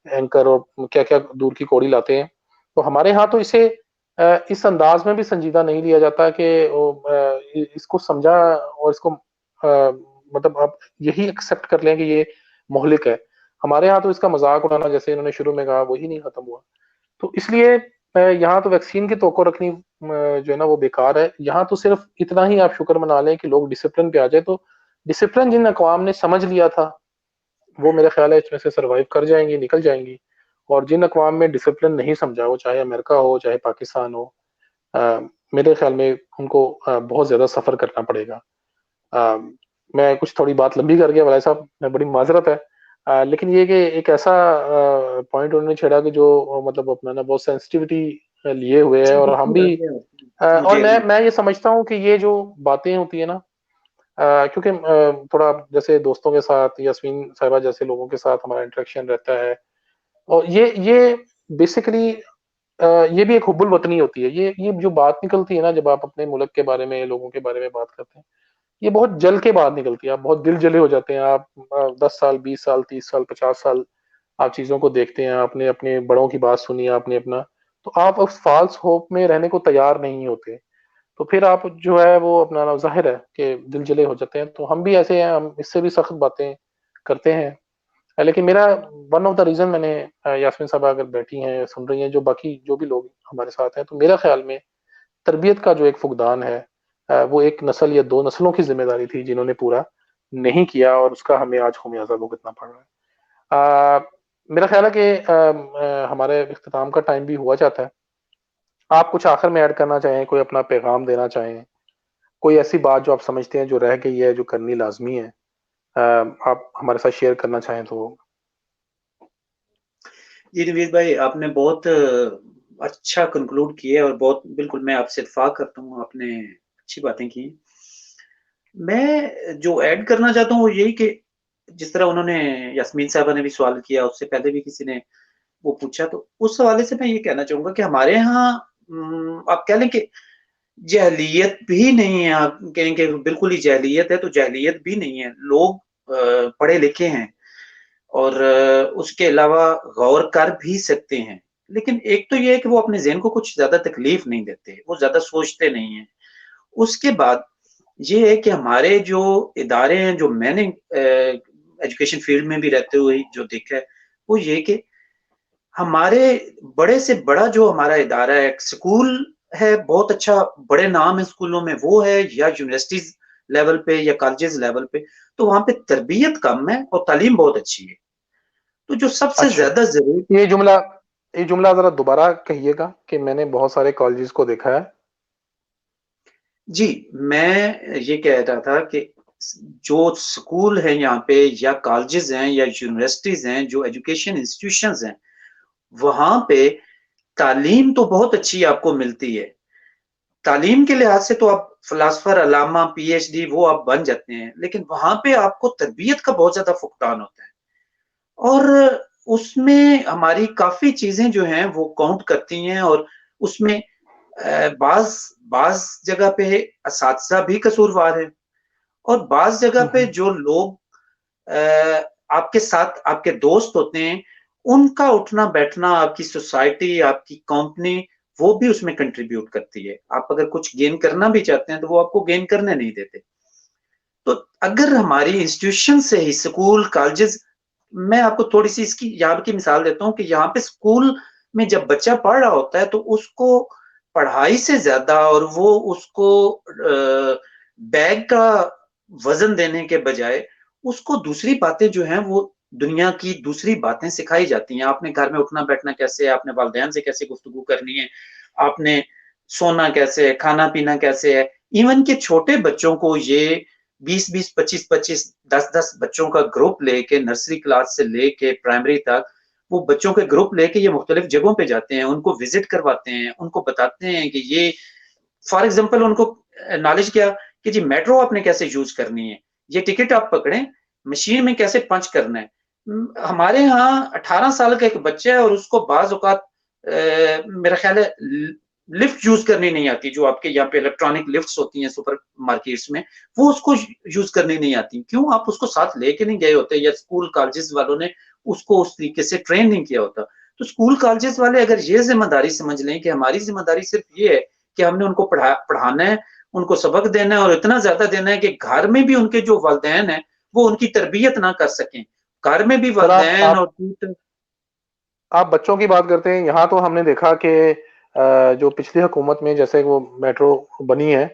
A: एंकर और क्या क्या दूर की कौड़ी लाते हैं। तो हमारे यहाँ तो इसे इस अंदाज में भी संजीदा नहीं लिया जाता कि इसको समझा और इसको मतलब आप यही एक्सेप्ट कर लें कि ये मोहलिक है। हमारे यहाँ तो इसका मजाक उड़ाना, जैसे इन्होंने शुरू में कहा, वही नहीं खत्म हुआ। तो इसलिए यहाँ तो वैक्सीन की तवक्को रखनी जो है ना वो बेकार है। यहाँ तो सिर्फ इतना ही आप शुक्र मना लें कि लोग डिसिप्लिन पे आ जाए। तो डिसिप्लिन जिन अकवाम ने समझ लिया था, वो मेरा ख्याल है इसमें से सरवाइव कर जाएंगी, निकल जाएंगी। और जिन अकवाम में डिसिप्लिन नहीं समझा, वो चाहे अमेरिका हो चाहे पाकिस्तान हो, अ, मेरे ख्याल में उनको बहुत ज्यादा सफर करना पड़ेगा। अ, मैं कुछ थोड़ी बात लंबी कर गया भाई साहब, मैं बड़ी माजरत है। लेकिन ये कि एक ऐसा पॉइंट उन्होंने छेड़ा कि जो मतलब अपना ना बहुत सेंसिटिविटी लिए हुए है, और हम भी
B: मुझे
A: और
B: अभी
A: मैं ये समझता हूँ कि ये जो बातें होती है ना, क्योंकि थोड़ा जैसे दोस्तों के साथ, यास्मीन साहिबा जैसे लोगों के साथ हमारा इंटरेक्शन रहता है, और ये बेसिकली ये भी एक हुब्बुल वतनी होती है। ये जो बात निकलती है ना, जब आप अपने मुल्क के बारे में, लोगों के बारे में बात करते हैं, ये बहुत जल के बात निकलती है। आप बहुत दिल जले हो जाते हैं। आप 10 साल, 20 साल, 30 साल, 50 साल आप चीजों को देखते हैं, आपने अपने बड़ों की बात सुनी, आपने अपना, तो आप उस फॉल्स होप में रहने को तैयार नहीं होते। तो फिर आप जो है वो अपना ना, जाहिर है कि दिल जले हो जाते हैं। तो हम भी ऐसे हैं, हम इससे भी सख्त बातें करते हैं। लेकिन मेरा वन ऑफ द रीजन, मैंने यास्मीन साहब अगर बैठी हैं सुन रही हैं, जो बाकी जो भी लोग हमारे साथ हैं, तो मेरा ख्याल में तरबियत का जो एक फुकदान है, वो एक नस्ल या 2 नस्लों की जिम्मेदारी थी जिन्होंने पूरा नहीं किया, और उसका हमें आज खुमियाजा भुगतना पड़ रहा है। मेरा ख्याल है कि हमारे इख्तिताम का टाइम भी हुआ जाता है। आप कुछ आखिर में ऐड करना चाहें, कोई अपना पैगाम देना चाहें, कोई ऐसी बात जो आप समझते हैं जो रह गई है, जो करनी लाजमी है, आप हमारे साथ शेयर करना चाहें तो।
B: जी, नवीद भाई आपने बहुत अच्छा कंक्लूड किया और बहुत बिल्कुल मैं आपसे इत्तेफ़ाक करता हूँ, आपने अच्छी बातें की। मैं जो ऐड करना चाहता हूँ वो यही कि जिस तरह उन्होंने यास्मीन साहबा ने भी सवाल किया, उससे पहले भी किसी ने वो पूछा, तो उस हवाले से मैं ये कहना चाहूँगा कि हमारे यहाँ आप कह लें कि जहलियत भी नहीं है। आप कहें कि बिल्कुल ही जहलियत है, तो जहलियत भी नहीं है। लोग पढ़े-लिखे हैं और उसके अलावा गौर कर भी सकते हैं। लेकिन एक तो ये है कि वो अपने ज़हन को कुछ ज़्यादा तकलीफ नहीं देते, वो ज़्यादा सोचते नहीं हैं। उसके बाद ये है कि हमारे जो इदारे हैं, जो मैंने एजुकेशन फील्ड में भी रहते हुए जो देखा है, वो ये कि हमारे बड़े से बड़ा जो हमारा इदारा है, स्कूल है, बहुत अच्छा, बड़े नाम है स्कूलों में, वो है या यूनिवर्सिटीज़ लेवल पे या कॉलेजेस लेवल पे, तो वहाँ पे तरबियत कम है और तालीम बहुत अच्छी है। तो जो सबसे
A: अच्छा,
B: ज़्यादा ज़रूरी
A: ये जुमला ये जुमला जरा दोबारा कहिएगा कि मैंने बहुत सारे कॉलेजेस को देखा है।
B: जी, मैं ये कह रहा था कि जो स्कूल है यहाँ पे या कॉलेजेस हैं या यूनिवर्सिटीज़ हैं, जो एजुकेशन इंस्टीट्यूशंस हैं, वहाँ पे तालीम तो बहुत अच्छी आपको मिलती है। तालीम के लिहाज से तो आप फिलासफर, अल्लामा, पीएचडी वो आप बन जाते हैं, लेकिन वहाँ पे आपको तरबियत का बहुत ज़्यादा फुकदान होता है। और उसमें हमारी काफ़ी चीज़ें जो हैं वो काउंट करती हैं और उसमें बाज़ बाज़ जगह पे असातिज़ा भी कसूरवार हैं और बाज़ जगह पे जो लोग अ, आपके साथ आपके दोस्त होते हैं, उनका उठना-बैठना, आपकी सोसाइटी, आपकी कंपनी, वो भी उसमें कंट्रीब्यूट करती है। आप अगर कुछ गेन करना भी चाहते हैं, तो वो आपको गेन करने नहीं देते। तो अगर हमारी इंस्टीट्यूशन से ही स्कूल, कॉलेजेस, मैं आपको थोड़ी-सी इसकी यहाँ की मिसाल देता हूँ कि यहाँ पे स्कूल में जब बच्चा पढ़ रहा होता है, तो उसको पढ़ाई से ज़्यादा और वो उसको बैग का वज़न देने के बजाय उसको दूसरी बातें जो हैं वो दुनिया की दूसरी बातें सिखाई जाती हैं। आपने घर में उठना-बैठना कैसे है, आपने वालिदैन से कैसे गुफ्तगू करनी है, आपने सोना कैसे है, खाना-पीना कैसे है। इवन के छोटे बच्चों को ये 20-20, 25-25, 10-10 बच्चों का ग्रुप लेके नर्सरी क्लास से लेके प्राइमरी तक, वो बच्चों के ग्रुप लेके ये मुख्तलिफ जगहों पे जाते हैं, उनको विज़िट करवाते हैं, उनको बताते हैं कि ये फॉर एग्ज़ाम्पल उनको नॉलेज क्या कि जी मेट्रो आपने कैसे यूज़ करनी है, ये टिकट आप पकड़ें, मशीन में कैसे पंच करना है। हमारे यहाँ 18 साल का एक बच्चा है और उसको बाज़ औक़ात मेरा ख़्याल है लिफ्ट यूज़ करनी नहीं आती, जो आपके यहाँ पे इलेक्ट्रॉनिक लिफ्ट्स होती हैं सुपर मार्केट्स में, वो उसको यूज़ करनी नहीं आती। क्यों? आप उसको साथ लेके नहीं गए होते या स्कूल कॉलेजेस वालों ने उसको उस तरीके से ट्रेन नहीं किया होता। तो स्कूल कॉलेजेस वाले अगर ये ज़िम्मेदारी समझ लें कि हमारी ज़िम्मेदारी सिर्फ़ ये है कि हमने उनको पढ़ाना है, उनको सबक देना है और इतना ज़्यादा देना है कि घर में भी उनके जो वालिदैन हैं, वो उनकी तरबियत ना कर सकें। घर में भी
A: सर आप
B: वालिदैन
A: आप
B: और ट्यूटर।
A: आप बच्चों की बात करते हैं, यहाँ तो हमने देखा कि जो पिछली हुकूमत में जैसे वो मेट्रो बनी है,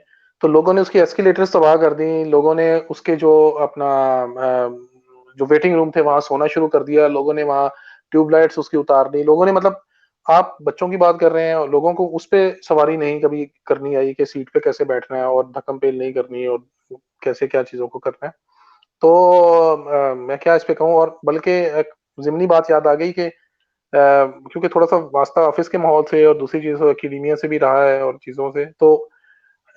A: तो लोगों ने उसकी एस्केलेटर्स तबाह कर दी, लोगों ने उसके जो अपना जो वेटिंग रूम थे वहां सोना शुरू कर दिया, लोगों ने वहां ट्यूबलाइट्स उसकी उतार दी, लोगों ने मतलब आप बच्चों की बात कर रहे हैं और लोगों को उस पे सवारी नहीं कभी करनी आई कि सीट पे कैसे बैठना है और धक्कम पेल नहीं करनी और कैसे क्या चीजों को करना है। तो मैं क्या इस पे कहूँ, और बल्कि एक ज़िमनी बात याद आ गई कि क्योंकि थोड़ा सा वास्ता ऑफिस के माहौल से और दूसरी चीजों एकेडमिया से भी रहा है और चीजों से, तो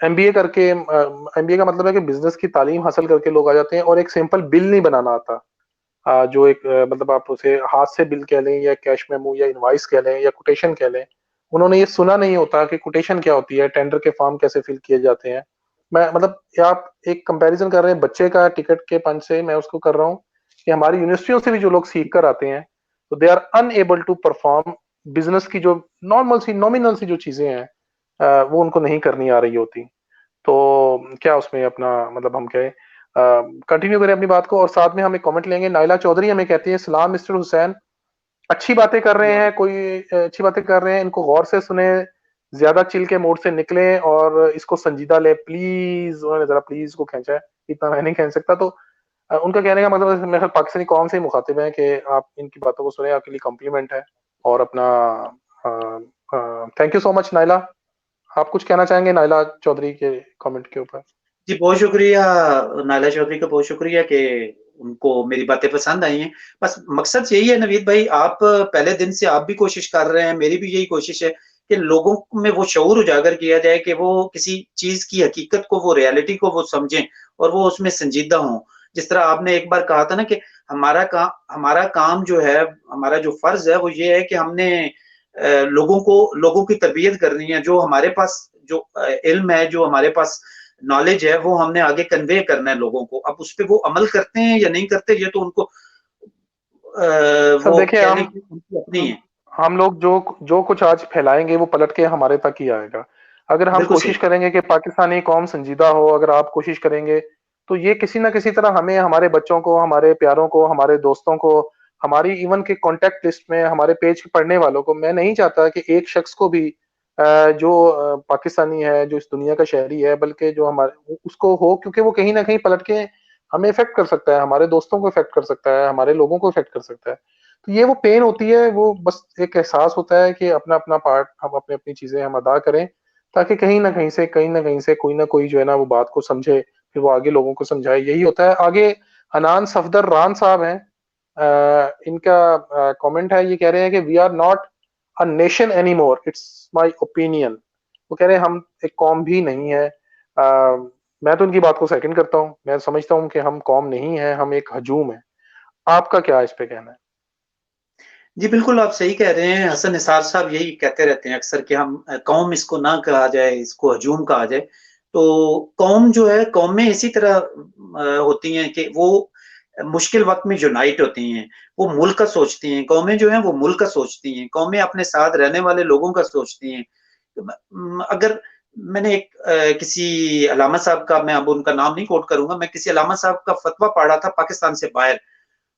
A: एमबीए करके, एमबीए का मतलब है कि बिजनेस की तालीम हासिल करके लोग आ जाते हैं और एक सिंपल बिल नहीं बनाना आता। जो एक मतलब आप उसे हाथ से बिल कह लें या कैश मेमो या इनवाइस कह लें या कोटेशन कह लें, उन्होंने ये सुना नहीं होता कि कोटेशन क्या होती है, टेंडर के फॉर्म कैसे फिल किए जाते हैं। मैं मतलब आप एक कंपैरिजन कर रहे हैं बच्चे का टिकट के पंच से, मैं उसको कर रहा हूँ कि हमारी यूनिवर्सिटियों से भी जो लोग सीख कर आते हैं, तो they are unable to perform business की जो नॉर्मल सी नॉमिनल सी जो चीजें हैं, वो उनको नहीं करनी आ रही होती। तो क्या उसमें अपना मतलब हम कहें, कंटिन्यू करें अपनी बात को, और साथ में हम एक कमेंट लेंगे। नाइला चौधरी हमें कहती है, सलाम मिस्टर हुसैन, अच्छी बातें कर रहे हैं, कोई अच्छी बातें कर रहे हैं, इनको गौर से सुने, ज्यादा चिल के मोड से निकले और इसको संजीदा ले प्लीज। उन्होंने जरा प्लीज को खींचा है, इतना मैं नहीं खींच सकता। तो उनका कहने का मतलब मेरे ख्याल पाकिस्तानी कौम से ही मुखातिब है कि आप इनकी बातों को सुने, आपके लिए कॉम्प्लीमेंट है। और अपना thank you so much Naila. आप कुछ कहना चाहेंगे नाइला चौधरी के कमेंट के ऊपर?
B: जी, बहुत शुक्रिया नायला चौधरी का, बहुत शुक्रिया कि उनको मेरी बातें पसंद आई हैं। बस मकसद यही है नवीद भाई, आप पहले दिन से आप भी कोशिश कर रहे हैं, मेरी भी यही कोशिश है कि लोगों में वो शऊर उजागर किया जाए कि वो किसी चीज़ की हकीकत को, वो रियलिटी को वो समझें और वो उसमें संजीदा हों। जिस तरह आपने एक बार कहा था ना कि हमारा काम जो है, हमारा जो फ़र्ज़ है वो ये है कि हमने लोगों की तरबियत करनी है, जो हमारे पास जो इल्म है, जो हमारे पास नॉलेज है, वो हमने आगे कन्वे करना है लोगों को। अब उस पे वो अमल करते हैं या नहीं करते, ये तो उनको
A: सर
B: वो
A: देखिए,
B: कह लें कि उनकी अपनी है।
A: हम लोग जो जो कुछ आज फैलाएंगे वो पलट के हमारे तक ही आएगा। अगर हम
B: बिल्कुल
A: कोशिश
B: सही।
A: करेंगे कि पाकिस्तानी कौम संजीदा हो, अगर आप कोशिश करेंगे, तो ये किसी ना किसी तरह हमें, हमारे बच्चों को, हमारे प्यारों को, हमारे दोस्तों को, हमारी इवन के कांटेक्ट लिस्ट में, हमारे पेज पढ़ने वालों को, मैं नहीं चाहता कि एक शख्स को भी जो पाकिस्तानी है, जो इस दुनिया का शहरी है, बल्कि जो हमारे उसको हो, क्योंकि वो कहीं ना कहीं पलट के हमें इफेक्ट कर सकता है, हमारे दोस्तों को इफेक्ट कर सकता है, हमारे लोगों को इफेक्ट कर सकता है। तो ये वो पेन होती है, वो बस एक एहसास होता है कि अपना अपना पार्ट, हम अपनी अपनी चीजें हम अदा करें, ताकि कहीं ना कहीं से कोई ना कोई जो है ना वो बात को समझे, फिर वो आगे लोगों को समझाए। यही होता है। आगे हनान सफदर रान साहब हैं, इनका कमेंट है, ये कह रहे हैं कि we are not a nation any more, it's my opinion. वो कह रहे हैं हम एक कौम भी नहीं है। मैं तो उनकी बात को सेकंड करता हूँ, मैं समझता हूँ कि हम कौम नहीं है, हम एक हजूम है। आपका क्या इस पे कहना है?
B: जी, बिल्कुल आप सही कह रहे हैं। हसन निसार साहब यही कहते रहते हैं अक्सर कि हम कौम इसको ना कहा जाए, इसको हजूम कहा जाए। तो कौम जो है, कौमें इसी तरह होती हैं कि वो मुश्किल वक़्त में यूनाइट होती हैं। वो मुल्क का सोचती हैं, कौमें जो हैं वो मुल्क का सोचती हैं, कौमें अपने साथ रहने वाले लोगों का सोचती हैं। अगर मैंने एक किसी अल्लामा साहब का, मैं अब उनका नाम नहीं कोट करूँगा, मैं किसी अल्लामा साहब का फ़तवा पढ़ा था पाकिस्तान से बाहर।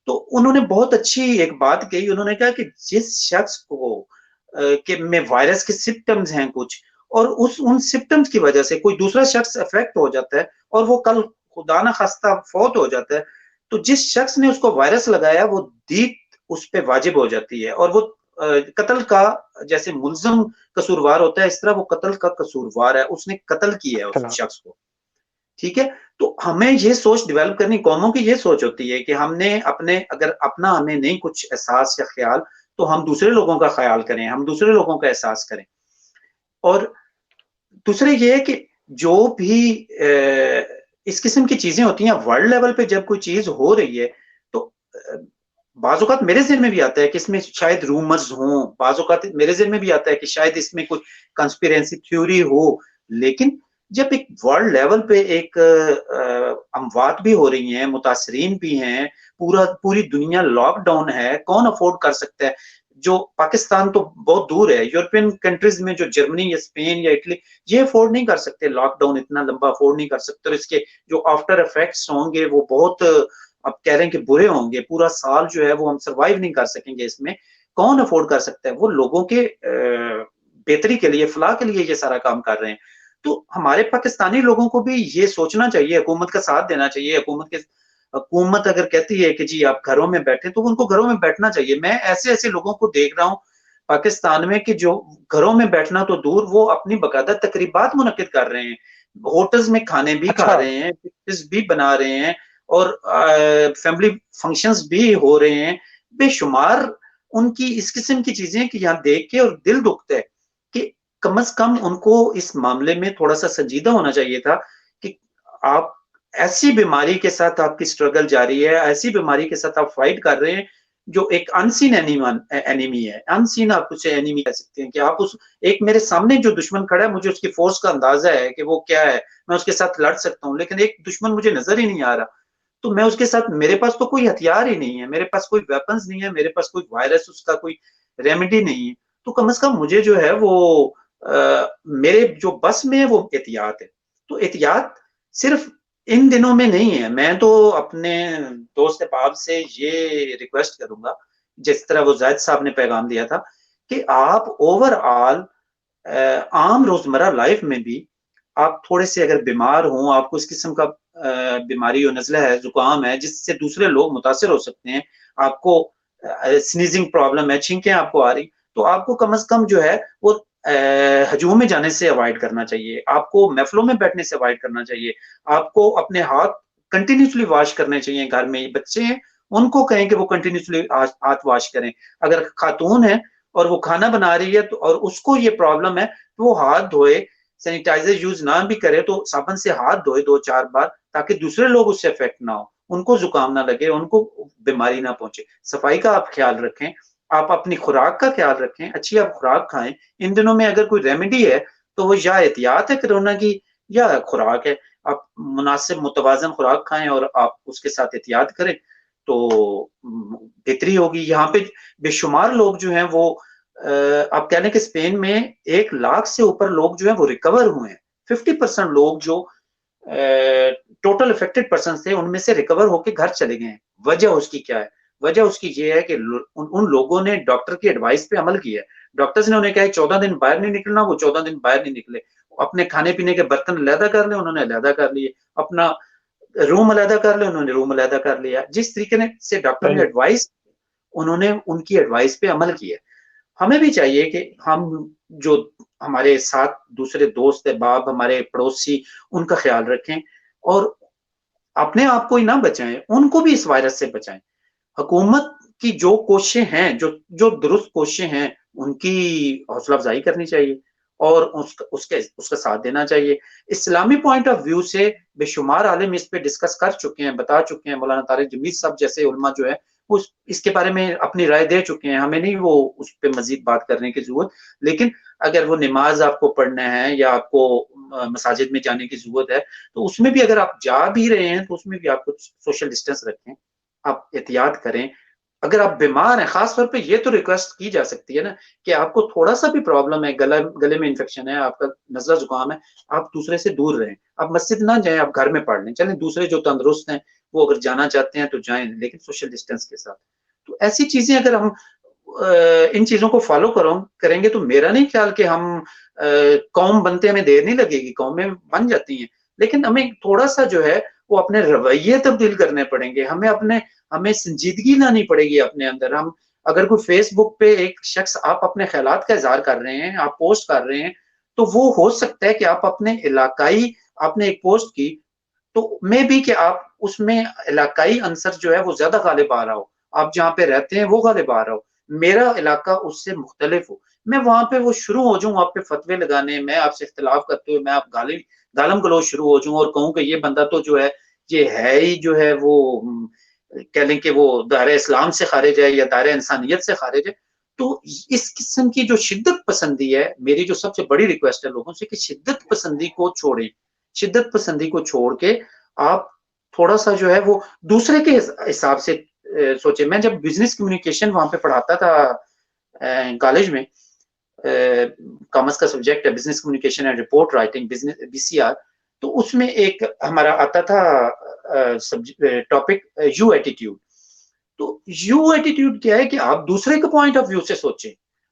B: तो उन्होंने बहुत अच्छी एक बात कही, उन्होंने कहा कि जिस शख्स को के में वायरस के सिम्पटम्स हैं कुछ, और उस उन सिम्पटम्स की वजह से कोई दूसरा शख्स अफेक्ट हो जाता है और वो कल खुदा ना खास्ता फौत हो जाता है, तो जिस शख्स ने उसको वायरस लगाया वो दीत उस पे वाजिब हो जाती है, और वो कत्ल का जैसे मुल्ज़म कसूरवार होता है, इस तरह वो कत्ल का कसूरवार है, उसने कत्ल किया है उस
A: अच्छा।
B: शख्स को। ठीक है? तो हमें ये सोच डेवलप करनी, कौमों की ये सोच होती है कि हमने अपने, अगर अपना हमें नहीं कुछ एहसास या ख्याल, तो हम दूसरे लोगों का ख्याल करें, हम दूसरे लोगों का एहसास करें। और दूसरे ये है कि जो भी इस किस्म की चीजें होती हैं, वर्ल्ड लेवल पे जब कोई चीज हो रही है, तो बाज़-औक़ात मेरे ज़हन में भी आता है कि इसमें शायद रूमर्स हों, बाज़-औक़ात मेरे ज़हन में भी आता है कि शायद इसमें कुछ कंस्पिरेसी थ्योरी हो, लेकिन जब एक वर्ल्ड लेवल पे एक अमवात भी हो रही हैं, मुतासरीन भी हैं, पूरी दुनिया लॉकडाउन है, कौन अफ़ोर्ड कर सकता है? जो पाकिस्तान तो बहुत दूर है, यूरोपियन कंट्रीज़ में जो जर्मनी या स्पेन या इटली, ये अफ़ोर्ड नहीं कर सकते, लॉकडाउन इतना लंबा अफ़ोर्ड नहीं कर सकते, और इसके जो आफ्टर इफेक्ट्स होंगे वो बहुत, आप कह रहे हैं कि बुरे होंगे, पूरा साल जो है वो हम सर्वाइव नहीं कर सकेंगे इसमें। कौन अफ़ोर्ड कर सकता है? वो लोगों के बेहतरी के लिए, फलाह के लिए ये सारा काम कर रहे हैं। तो हमारे पाकिस्तानी लोगों को भी ये सोचना चाहिए, हुकूमत का साथ देना चाहिए, हुकूमत अगर कहती है कि जी आप घरों में बैठे, तो उनको घरों में बैठना चाहिए। मैं ऐसे-ऐसे लोगों को देख रहा हूँ पाकिस्तान में कि जो घरों में बैठना तो दूर, वो अपनी बाकायदा तकरीबात मुनक्किद कर रहे हैं। होटल्स में खाने भी खा
A: अच्छा।
B: रहे हैं, पिक्चर्स भी बना रहे हैं, और फैमिली फंक्शंस भी हो रहे हैं। बेशुमार उनकी इस किस्म की चीजें कि यहाँ देख के और दिल दुखता है कि कम से कम उनको इस मामले में थोड़ा-सा संजीदा होना चाहिए था कि आप ऐसी बीमारी के साथ आपकी स्ट्रगल जारी है, ऐसी बीमारी के साथ आप फाइट कर रहे हैं, जो एक अनसीन एनिमी है। अनसीन आप उसे एनिमी कह सकते हैं कि आप उस, एक मेरे सामने जो दुश्मन खड़ा है, मुझे उसकी फ़ोर्स का अंदाज़ा है कि वो क्या है, मैं उसके साथ लड़ सकता हूँ, लेकिन एक दुश्मन मुझे नज़र ही नहीं आ रहा। तो मैं उसके साथ, मेरे पास तो कोई हथियार ही नहीं है, मेरे पास कोई वेपन्स नहीं है, मेरे पास कोई वायरस, उसका कोई रेमेडी नहीं है। तो कम से कम मुझे जो है वो मेरे जो बस में है वो एहतियात है। तो एहतियात सिर्फ़ इन दिनों में नहीं है। मैं तो अपने दोस्त अहबाब से ये रिक्वेस्ट करूँगा, जिस तरह वो ज़ाहिद साहब ने पैगाम दिया था, कि आप ओवरऑल आम रोज़मर्रा लाइफ़ में भी आप थोड़े-से अगर बीमार हों, आपको इस किस्म का बीमारी हो, नज़ला है, ज़ुकाम है, जिससे दूसरे लोग मुतासिर हो सकते हैं, आपको स्नीज़िंग प्रॉब्लम है, छींकें आपको आ रही, तो आपको कम से कम जो है वो हजूम में जाने से अवॉइड करना चाहिए, आपको महफ़िलों में बैठने से अवॉइड करना चाहिए, आपको अपने हाथ कंटीन्यूअसली वॉश करने चाहिए। घर में बच्चे हैं, उनको कहें कि वो कंटीन्यूअसली हाथ वॉश करें। अगर खातून है और वो खाना बना रही है, तो और उसको ये प्रॉब्लम है, तो वो हाथ धोए, सैनिटाइजर यूज ना भी करे तो साबुन से हाथ धोए 2-4 बार, ताकि दूसरे लोग उससे अफेक्ट ना हो, उनको जुकाम ना लगे, उनको बीमारी ना पहुंचे। सफाई का आप ख्याल रखें, आप अपनी खुराक का ख्याल रखें, अच्छी आप खुराक खाएं। इन दिनों में अगर कोई रेमेडी है तो वो या एहतियात है कोरोना की, या खुराक है। आप मुनासिब मुतवाजन खुराक खाएं और आप उसके साथ एहतियात करें, तो बेहतरी होगी। यहाँ पे बेशुमार लोग जो हैं वो, आप कह लें कि स्पेन में 1 लाख से ऊपर लोग जो है वो रिकवर हुए हैं। 50% लोग जो टोटल इफेक्टेड पर्सन थे, उनमें से रिकवर होकर घर चले गए हैं। वजह उसकी क्या है? वजह उसकी ये है कि उन लोगों ने डॉक्टर की एडवाइस पे अमल किया है। डॉक्टर्स ने उन्हें कहा 14 दिन बाहर नहीं निकलना, वो 14 दिन बाहर नहीं निकले। अपने खाने पीने के बर्तन अलहदा कर ले, उन्होंने अलहदा कर लिए। अपना रूम अलहदा कर ले, उन्होंने रूम अलहदा कर लिया। जिस तरीके से डॉक्टर ने
A: सही।
B: एडवाइस, उन्होंने उनकी एडवाइस पे अमल किया। हमें भी चाहिए कि हम जो हमारे साथ दूसरे दोस्त अहबाब, हमारे पड़ोसी, उनका ख्याल रखें, और अपने आप को ही ना बचाएं, उनको भी इस वायरस से बचाएं। हुकूमत की जो कोशिशें हैं, जो जो दुरुस्त कोशिशें हैं, उनकी हौसला अफजाई करनी चाहिए और उसका साथ देना चाहिए। इस्लामी पॉइंट ऑफ व्यू से बेशुमार आलिम इस पे डिस्कस कर चुके हैं, बता चुके हैं। मौलाना तारिक जमील साहब जैसे उलमा जो है वो इसके बारे में अपनी राय दे चुके हैं। हमें नहीं वो उस पे मजीद बात करने की जरूरत। लेकिन अगर वो नमाज आपको पढ़ना है या आपको मसाजिद में जाने की जरूरत है, तो उसमें भी अगर आप जा भी रहे हैं तो उसमें भी आप कुछ सोशल डिस्टेंस रखें, आप एहतियात करें। अगर आप बीमार हैं, खास तौर पे ये तो रिक्वेस्ट की जा सकती है ना कि आपको थोड़ा-सा भी प्रॉब्लम है, गले में इन्फेक्शन है, आपका नज़ला ज़ुकाम है, आप दूसरे से दूर रहें। आप मस्जिद ना जाएँ, आप घर में पढ़ लें। चलें, दूसरे जो तंदुरुस्त हैं, वो अगर जाना चाहते हैं तो जाएँ, लेकिन सोशल डिस्टेंस के साथ। तो ऐसी चीज़ें अगर हम इन चीज़ों को फ़ॉलो करेंगे, तो मेरा नहीं ख्याल कि हम कौम बनते हमें देर नहीं लगेगी, कौमें बन जाती हैं। लेकिन हमें थोड़ा-सा जो है वो अपने रवैये तब्दील करने पड़ेंगे, हमें संजीदगी लानी पड़ेगी अपने अंदर। हम अगर कोई फेसबुक पे एक शख्स आप अपने ख्यालात का इजहार कर रहे हैं, आप पोस्ट कर रहे हैं, तो वो हो सकता है कि आप अपने इलाकाई, आपने एक पोस्ट की तो मे बी कि आप उसमें इलाकाई अंसर जो है वो ज्यादा गालिब आ रहा हो, आप जहाँ पे रहते हैं वो गालिब आ रहा हो, मेरा इलाका उससे मुख्तलिफ हो, मैं वहां पे वो शुरू हो जाऊं आप पे फतवे लगाने, मैं आपसे इख्तिलाफ करते हुए मैं आप गालम गलोच शुरू हो जाऊं और कहूं कि ये बंदा तो जो है ये है ही जो है वो कह लें कि वो दायरे इस्लाम से खारिज है या दायरे इंसानियत से खारिज है। तो इस किस्म की जो शिद्दत पसंदी है, मेरी जो सबसे बड़ी रिक्वेस्ट है लोगों से कि शिद्दत पसंदी को छोड़ें, शिद्दत पसंदी को छोड़ के आप थोड़ा सा जो है वो दूसरे के हिसाब से सोचे। मैं जब बिजनेस कम्युनिकेशन वहां पे पढ़ाता था कॉलेज में, कॉमर्स का सब्जेक्ट है business communication and report writing, business BCR, तो उसमें एक हमारा आता था टॉपिक यू एटीट्यूड। तो यू एटीट्यूड क्या है कि आप दूसरे के पॉइंट ऑफ व्यू से सोचें,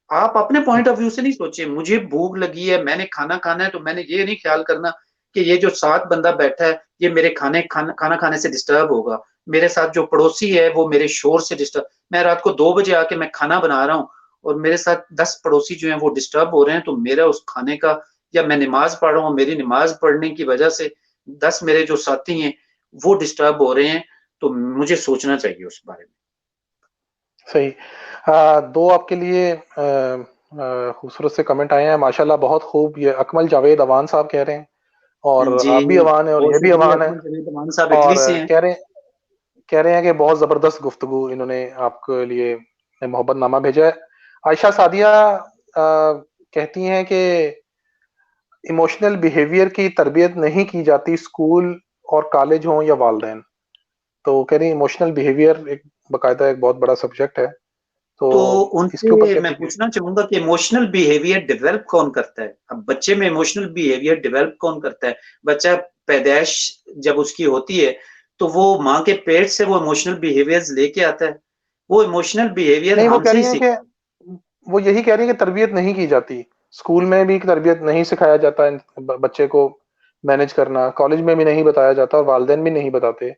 B: आप अपने पॉइंट ऑफ व्यू से नहीं सोचें। मुझे भूख लगी है, मैंने खाना खाना है, तो मैंने ये नहीं ख्याल करना कि ये जो साथ बंदा बैठा है ये मेरे खाना खाने से डिस्टर्ब होगा, मेरे साथ जो पड़ोसी है वो मेरे शोर से डिस्टर्ब, मैं रात को 2 बजे आके मैं खाना बना रहा हूँ और मेरे साथ 10 पड़ोसी जो हैं वो डिस्टर्ब हो रहे हैं, तो मेरा उस खाने का, या मैं नमाज पढ़ रहा हूँ, मेरी नमाज पढ़ने की वजह से 10 मेरे जो साथी हैं वो डिस्टर्ब हो रहे हैं, तो मुझे सोचना चाहिए उस बारे में।
A: सही। दो आपके लिए खूबसूरत से कमेंट आए हैं माशाल्लाह, बहुत खूब। ये अकमल जावेद अवान साहब कह रहे हैं, और
B: जी,
A: आप भी अवान है और
B: बहुत
A: ये भी
B: शुक्रिया
A: अवान है।
B: अकमल जवेद अमान साहब, इटली
A: और
B: से हैं।
A: कह रहे हैं कि बहुत जबरदस्त गुफ्तगू इन्होंने आपके लिए मोहब्बतनामा भेजा है। आयशा सादिया कहती हैं कि इमोशनल बिहेवियर की तरबियत नहीं की जाती स्कूल और कॉलेज हो या वालदेन। तो कह रही इमोशनल बिहेवियर एक बकायदा एक बहुत बड़ा सब्जेक्ट है, तो
B: तो
A: इसके ऊपर
B: उनसे
A: क्या
B: मैं
A: कीजिए।
B: पूछना चाहूंगा कि इमोशनल बिहेवियर डेवलप कौन करता है? अब बच्चे में इमोशनल बिहेवियर डेवलप कौन करता है? बच्चा पैदाइश जब उसकी होती है तो वो माँ के पेट से वो इमोशनल बिहेवियर्स लेके आता है, वो इमोशनल बिहेवियर
A: नहीं, वो कह
B: हमसे
A: रही
B: ही
A: है
B: सीख।
A: कि वो यही कह रही है कि तरबियत नहीं की जाती, स्कूल में भी तरबियत नहीं सिखाया जाता है बच्चे को मैनेज करना, कॉलेज में भी नहीं बताया जाता और वालदेन भी नहीं बताते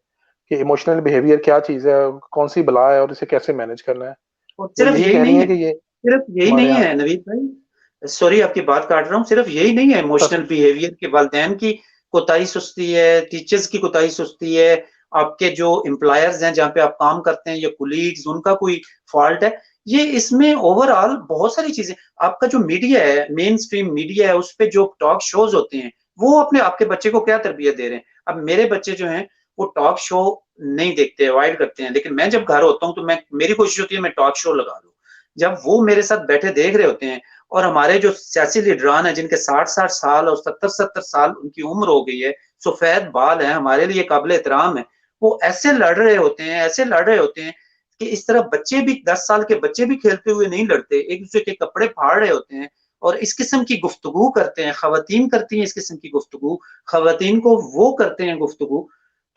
A: कि इमोशनल बिहेवियर क्या चीज़ है, कौन सी बला है और इसे कैसे मैनेज करना है।
B: और
A: वो
B: सिर्फ
A: यही
B: यही
A: कह रही
B: नहीं
A: है
B: है,
A: कि ये
B: सिर्फ यही
A: हमारे
B: नहीं
A: यहाँ
B: है नवीद भाई, सॉरी आपकी बात काट रहा हूँ, सिर्फ यही नहीं है
A: सर।
B: इमोशनल बिहेवियर के, वालिदैन की कोताही सुस्ती है, टीचर्स की कोताही सुस्ती है, आपके जो एम्प्लॉयर्स हैं जहाँ पे आप काम करते हैं या कुलीग्स, उनका कोई फॉल्ट है, ये इसमें ओवरऑल बहुत सारी चीजें। आपका जो मीडिया है, मेन स्ट्रीम मीडिया है, उस पे जो टॉक शोज होते हैं वो अपने आपके बच्चे को क्या तरबियत दे रहे हैं? अब मेरे बच्चे जो हैं वो टॉक शो नहीं देखते, अवॉइड करते हैं, लेकिन मैं जब घर होता हूँ तो मैं, मेरी कोशिश होती है मैं टॉक शो लगा लूँ। जब वो मेरे साथ बैठे देख रहे होते हैं और हमारे जो सियासी लीडरान है जिनके 60-60 साल और 70-70 साल उनकी उम्र हो गई है, सफेद बाल है, हमारे लिए काबिल एहतराम है, वो ऐसे लड़ रहे होते हैं, ऐसे लड़ रहे होते हैं कि इस तरह बच्चे भी, 10 साल के बच्चे भी खेलते हुए नहीं लड़ते, एक दूसरे के कपड़े फाड़ रहे होते हैं और इस किस्म की गुफ्तगू करते हैं, खवातीन करती हैं इस किस्म की गुफ्तगू, खवातीन को वो करते हैं गुफ्तगू।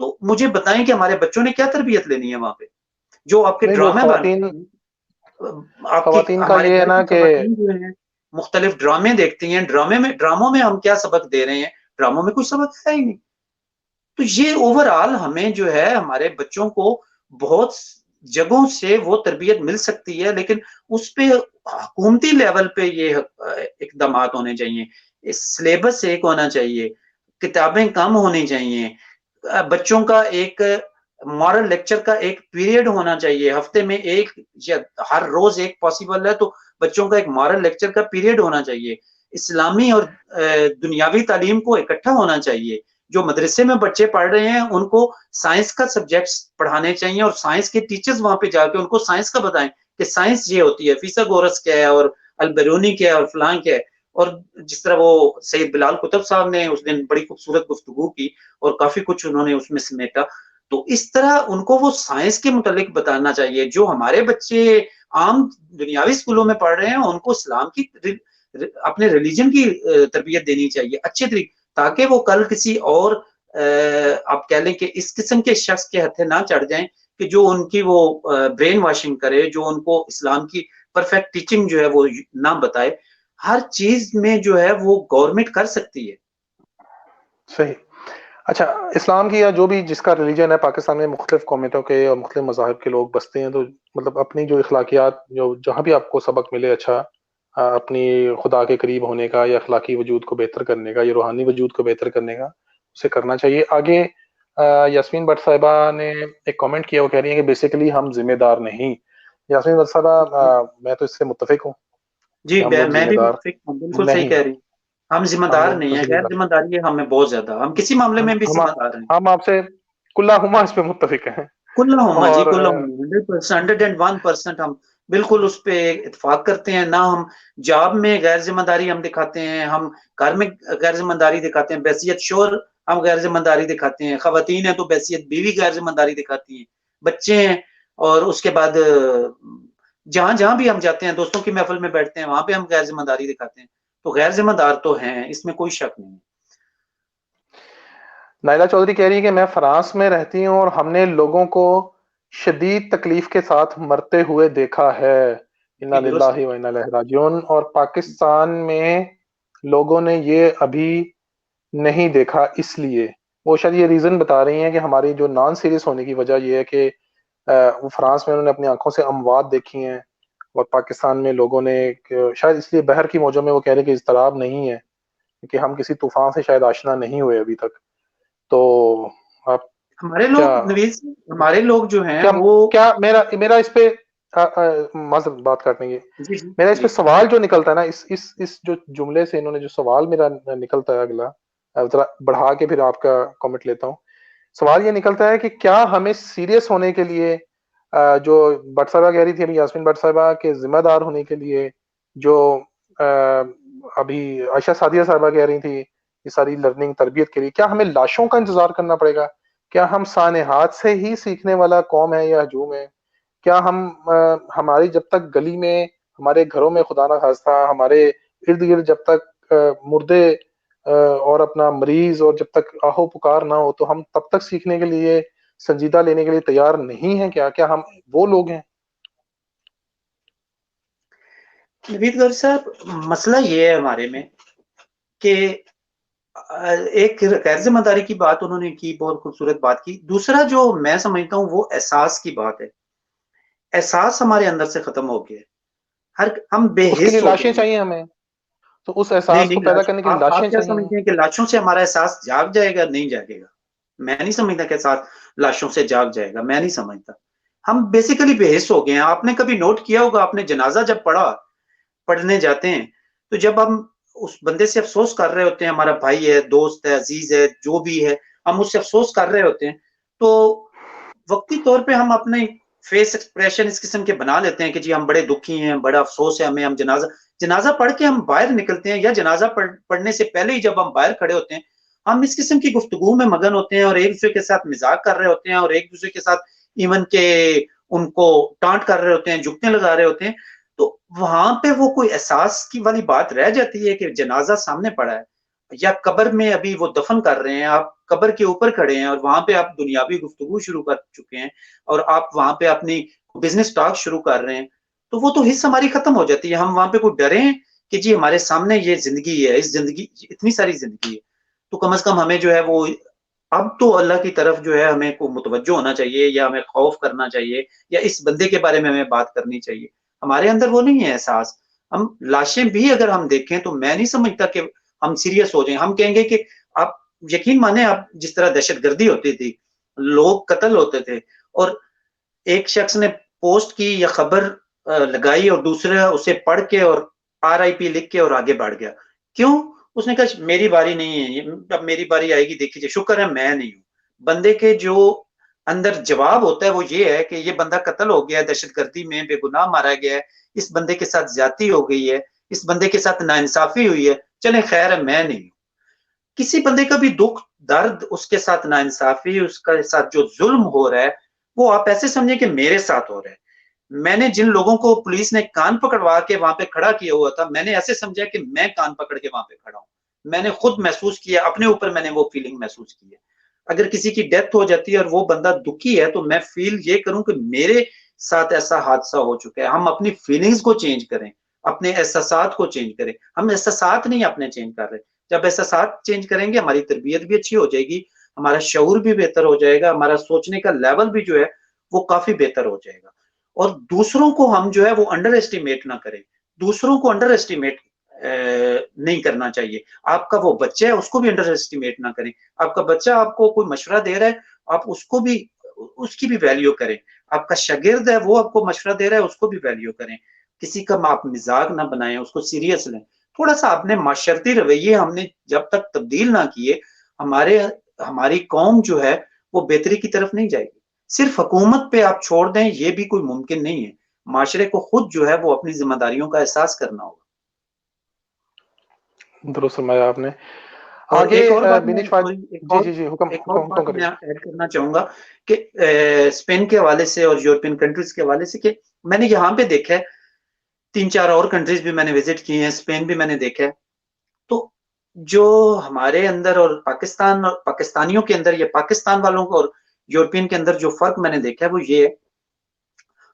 B: तो मुझे बताएं कि हमारे बच्चों ने क्या तरबियत लेनी है वहां पे, जो आपके
A: नहीं, वो
B: ड्रामे बन
A: खवातीन,
B: रहे हैं। आपकी
A: खवातीन का
B: हमारे
A: ये है
B: घर
A: ना
B: की
A: कि
B: खवातीन जो हैं मुख्तलिफ ड्रामे देखती हैं, ड्रामों में हम क्या सबक दे रहे हैं? ड्रामों में कुछ सबक है ही नहीं। तो ये ओवरऑल हमें जो है हमारे बच्चों को बहुत जगहों से वो तरबियत मिल सकती है, लेकिन उस पे हुकूमती लेवल पे ये इकदाम होने चाहिए, सिलेबस एक होना चाहिए, किताबें कम होनी चाहिए, बच्चों का एक मॉरल लेक्चर का एक पीरियड होना चाहिए, हफ्ते में एक या हर रोज एक पॉसिबल है तो बच्चों का एक मॉरल लेक्चर का पीरियड होना चाहिए, इस्लामी और दुनियावी तालीम को इकट्ठा होना चाहिए। जो मदरसे में बच्चे पढ़ रहे हैं उनको साइंस का सब्जेक्ट पढ़ाने चाहिए और साइंस के टीचर्स वहां पे जाके उनको साइंस का बताएं कि साइंस ये होती है, फिसागोरस क्या है और अलबरूनी क्या है और फलां क्या है। और जिस तरह वो सैयद बिलाल कुतुब साहब ने उस दिन बड़ी खूबसूरत गुफ्तगू की और काफी कुछ उन्होंने उसमें समेटा, तो इस तरह उनको वो साइंस के मुतालिक बताना चाहिए। जो हमारे बच्चे आम दुनियावी स्कूलों में पढ़ रहे हैं उनको इस्लाम की, अपने रिलीजन की तरबियत देनी चाहिए अच्छे तरीके, ताकि वो कल किसी और आप कह लें कि इस किस्म के शख्स के हथे ना चढ़ जाएं कि जो उनकी वो ब्रेन वॉशिंग करे, जो उनको इस्लाम की परफेक्ट टीचिंग जो है वो ना बताए। हर चीज में जो है वो गवर्नमेंट कर सकती है।
A: सही। अच्छा, इस्लाम की या जो भी जिसका रिलीजन है, पाकिस्तान में मुख्तलिफ कौमियतों के और मुख्तलिफ मज़ाहिब के लोग बसते हैं, तो मतलब अपनी जो अखलाकियात, जो जहाँ भी आपको सबक मिले अच्छा, अपनी खुदा के करीब होने का या अखलाकी वजूद को बेहतर करने का या रूहानी वजूद को बेहतर करने का, उसे करना चाहिए। आगे यास्मीन भट्ट साहिबा ने एक कमेंट किया, वो कह रही है कि बेसिकली हम जिम्मेदार नहीं। यास्मीन भट्ट साहिबा, मैं तो इससे मुत्तफिक हूँ
B: जी,
A: कि हम लोग
B: मैं भी
A: जिम्मेदार
B: मुत्फिक हूँ, बिल्कुल सही
A: नहीं,
B: कह रही हैं। हम
A: हम
B: जिम्मेदार
A: लोग
B: नहीं
A: तो
B: है, गैर
A: जिम्मेदार,
B: जिम्मेदारी है हमें बहुत ज्यादा, हम किसी मामले
A: हम
B: में भी
A: हम
B: जिम्मेदार हैं।
A: हम आपसे कुल्ला हुमा इस पे मुत्तफिक हैं।
B: कुल्लाहुमा जी,
A: और
B: कुल्लाहुमा 100%, 101% हम बिल्कुल उस पे इत्तेफाक करते हैं। ना हम जॉब में गैर ज़िम्मेदारी हम दिखाते हैं, हम घर में गैर ज़िम्मेदारी दिखाते हैं, बहैसियत शोहर हम गैर ज़िम्मेदारी दिखाते हैं, ख़वातीन हैं तो बहैसियत बीवी गैर ज़िम्मेदारी दिखाती हैं, बच्चे हैं और उसके बाद जहाँ-जहाँ भी हम जाते हैं, दोस्तों की महफ़िल में बैठते हैं, वहाँ पे हम गैर ज़िम्मेदारी दिखाते हैं। तो गैर ज़िम्मेदार तो हैं, इसमें कोई शक नहीं है।
A: नायला चौधरी कह रही है कि मैं फ्रांस में रहती हूँ और हमने लोगों को शदीद तकलीफ के साथ मरते हुए देखा है। इन्ना
B: जी, दुरुस्त
A: लिल्लाहि
B: है।
A: व इन्ना इलैहि राजिऊन। और पाकिस्तान में लोगों ने ये अभी नहीं देखा, इसलिए वो शायद ये रीजन बता रही हैं कि हमारी जो नॉन सीरियस होने की वजह ये है कि वो फ्रांस में उन्होंने अपनी आंखों से अमवात देखी हैं, और पाकिस्तान में लोगों ने शायद इसलिए बहर की मौजों में वो कह रहे हैं कि इज़्तिराब नहीं है, क्योंकि हम किसी तूफान से शायद आशना नहीं हुए अभी तक। तो आप
B: हमारे
A: क्या
B: लोग नवीज़ हमारे लोग जो हैं
A: क्या
B: वो
A: क्या मेरा मेरा इस पे माज़रत बात काटने की,
B: जी, जी,
A: मेरा इस पे
B: जी।
A: सवाल जो निकलता है ना, इस जो जुमले से इन्होंने जो सवाल मेरा निकलता है अगला, जरा बढ़ा के फिर आपका कमेंट लेता हूँ। सवाल ये निकलता है कि क्या हमें सीरियस होने के लिए, जो भट्ट साहबा कह रही थी अभी, यास्मीन भट्ट साहबा के जिम्मेदार होने के लिए, जो अ, अभी आयशा सादिया साहबा कह रही थी, ये सारी लर्निंग तरबियत के लिए क्या हमें लाशों का इंतजार करना पड़ेगा? क्या हम सानेहात से ही सीखने वाला कौम है या हजूम है? क्या हम हमारी जब तक गली में, हमारे घरों में खुदा ना खास्ता हमारे इर्द गिर्द जब तक मुर्दे और अपना मरीज और जब तक आहो पुकार ना हो, तो हम तब तक सीखने के लिए, संजीदा लेने के लिए तैयार नहीं है? क्या क्या हम वो लोग हैं?
B: नवीद गौर साहब, मसला ये है हमारे में कि एक गैर जिम्मेदारी की बात उन्होंने की, बहुत खूबसूरत बात की। दूसरा जो मैं समझता हूँ वो एहसास की बात है। एहसास हमारे अंदर से खत्म हो गया है। हर हम
A: तो उसके लिए
B: बेहिस हो गए
A: लाशें
B: हैं।
A: चाहिए हमें, तो उस
B: नहीं,
A: एहसास को
B: नहीं,
A: पैदा
B: लाश
A: करने के लिए
B: आप
A: लाशें
B: क्या
A: चाहिए।
B: समझते हैं कि लाशों से हमारा एहसास जाग जाएगा? नहीं जागेगा। मैं नहीं समझता कि एहसास लाशों से जाग जाएगा, मैं नहीं समझता। हम बेसिकली बेहिस हो गए हैं। आपने कभी नोट किया होगा, आपने जनाजा जब पढ़ने जाते हैं, तो जब हम उस बंदे से अफ़सोस कर रहे होते हैं, हमारा भाई है, दोस्त है, अज़ीज़ है, जो भी है, हम उससे अफ़सोस कर रहे होते हैं, तो वक़्ती तौर पे हम अपने फेस एक्सप्रेशन इस किस्म के बना लेते हैं कि जी हम बड़े दुखी हैं, बड़ा अफ़सोस है हमें, हम जनाज़ा जनाज़ा पढ़ के हम बाहर निकलते हैं, या जनाज़ा पढ़ने से पहले ही जब हम बाहर खड़े होते हैं, हम इस किस्म की गुफ्तगू में मगन होते हैं और एक-दूसरे के साथ मज़ाक कर रहे होते हैं और एक-दूसरे के साथ इवन के उनको टाँट कर रहे होते हैं, जुगतियाँ लगा रहे होते हैं। तो वहाँ पे वो कोई एहसास की वाली बात रह जाती है कि जनाज़ा सामने पड़ा है, या कब्र में अभी वो दफ़न कर रहे हैं, आप कब्र के ऊपर खड़े हैं और वहाँ पे आप दुनियावी गुफ्तगू शुरू कर चुके हैं और आप वहाँ पे अपनी बिज़नेस टॉक शुरू कर रहे हैं, तो वो तो हिस्स हमारी खत्म हो जाती है। हम वहाँ पे कोई डरे हैं कि जी हमारे सामने ये ज़िंदगी है, इस ज़िंदगी इतनी सारी ज़िंदगी है, तो कम से कम हमें जो है वो अब तो अल्लाह की तरफ जो है हमें को मुतवज्जो होना चाहिए, या हमें खौफ करना चाहिए, या इस बंदे के बारे में हमें बात करनी चाहिए। हमारे अंदर वो नहीं है एहसास। हम लाशें भी अगर हम देखें तो मैं नहीं समझता कि हम सीरियस हो जाएँ। हम कहेंगे कि आप यकीन माने, आप जिस तरह दहशतगर्दी होती थी, लोग कत्ल होते थे और एक शख्स ने पोस्ट की या खबर लगाई और दूसरा उसे पढ़ के और आरआईपी लिख के और आगे बढ़ गया। क्यों? उसने कहा मेरी बारी नहीं है, ये अब मेरी बारी आएगी देखिए, शुक्र है मैं नहीं हूँ। बंदे के जो अंदर जवाब होता है वो ये है कि ये बंदा कत्ल हो गया है, दहशतगर्दी में बेगुनाह मारा गया है, इस बंदे के साथ ज्यादती हो गई है, इस बंदे के साथ नाइंसाफी हुई है, चले खैर है मैं नहीं हूँ। किसी बंदे का भी दुख, दर्द, उसके साथ नाइंसाफी, उसके साथ जो जुल्म हो रहा है, वो आप ऐसे समझिए कि मेरे साथ हो रहा है। मैंने जिन लोगों को पुलिस ने कान पकड़वा के वहां पे खड़ा किया हुआ था, मैंने ऐसे समझा कि मैं कान पकड़ के वहां पे खड़ा हूं। मैंने खुद महसूस किया, अपने ऊपर मैंने वो फीलिंग महसूस की है। अगर किसी की डेथ हो जाती है और वो बंदा दुखी है, तो मैं फील ये करूं कि मेरे साथ ऐसा हादसा हो चुका है। हम अपनी फीलिंग्स को चेंज करें, अपने एहसासात को चेंज करें। हम एहसासात नहीं अपने चेंज कर रहे। जब एहसासात चेंज करेंगे, हमारी तरबियत भी अच्छी हो जाएगी, हमारा शऊर भी बेहतर हो जाएगा, हमारा सोचने का लेवल भी जो है वो काफी बेहतर हो जाएगा। और दूसरों को हम जो है वो अंडर एस्टिमेट ना करें, दूसरों को अंडर एस्टिमेट नहीं करना चाहिए। आपका वो बच्चा है उसको भी अंडर एस्टिमेट ना करें, आपका बच्चा आपको कोई मशवरा दे रहा है आप उसको भी, उसकी भी वैल्यू करें, आपका शागिर्द है वो आपको मशवरा दे रहा है उसको भी वैल्यू करें, किसी का आप मजाक ना बनाएं, उसको सीरियस लें। थोड़ा सा अपने माशरती रवैये हमने जब तक तब्दील ना किए, हमारे हमारी कौम जो है वो बेहतरी की तरफ नहीं जाएगी। सिर्फ हुकूमत पे आप छोड़ दें ये भी कोई मुमकिन नहीं है, माशरे को खुद जो है वो अपनी जिम्मेदारियों का एहसास करना होगा।
A: दुरुस्त फरमाया आपने।
B: और
A: आगे
B: एक और बात मैं
A: बिनिश भाई।
B: सॉरी
A: जी जी जी, हुक्म
B: एक और
A: हुक्म हुक्म
B: बात मैं
A: करिए।
B: ऐड करना चाहूंगा कि स्पेन के हवाले से और यूरोपियन कंट्रीज के हवाले से, कि मैंने यहाँ पे देखा है, 3-4 और कंट्रीज भी मैंने विजिट की हैं, स्पेन भी मैंने देखा है, तो जो हमारे अंदर और पाकिस्तान और पाकिस्तानियों के अंदर या पाकिस्तान वालों को और यूरोपियन के अंदर जो फर्क मैंने देखा है वो ये है,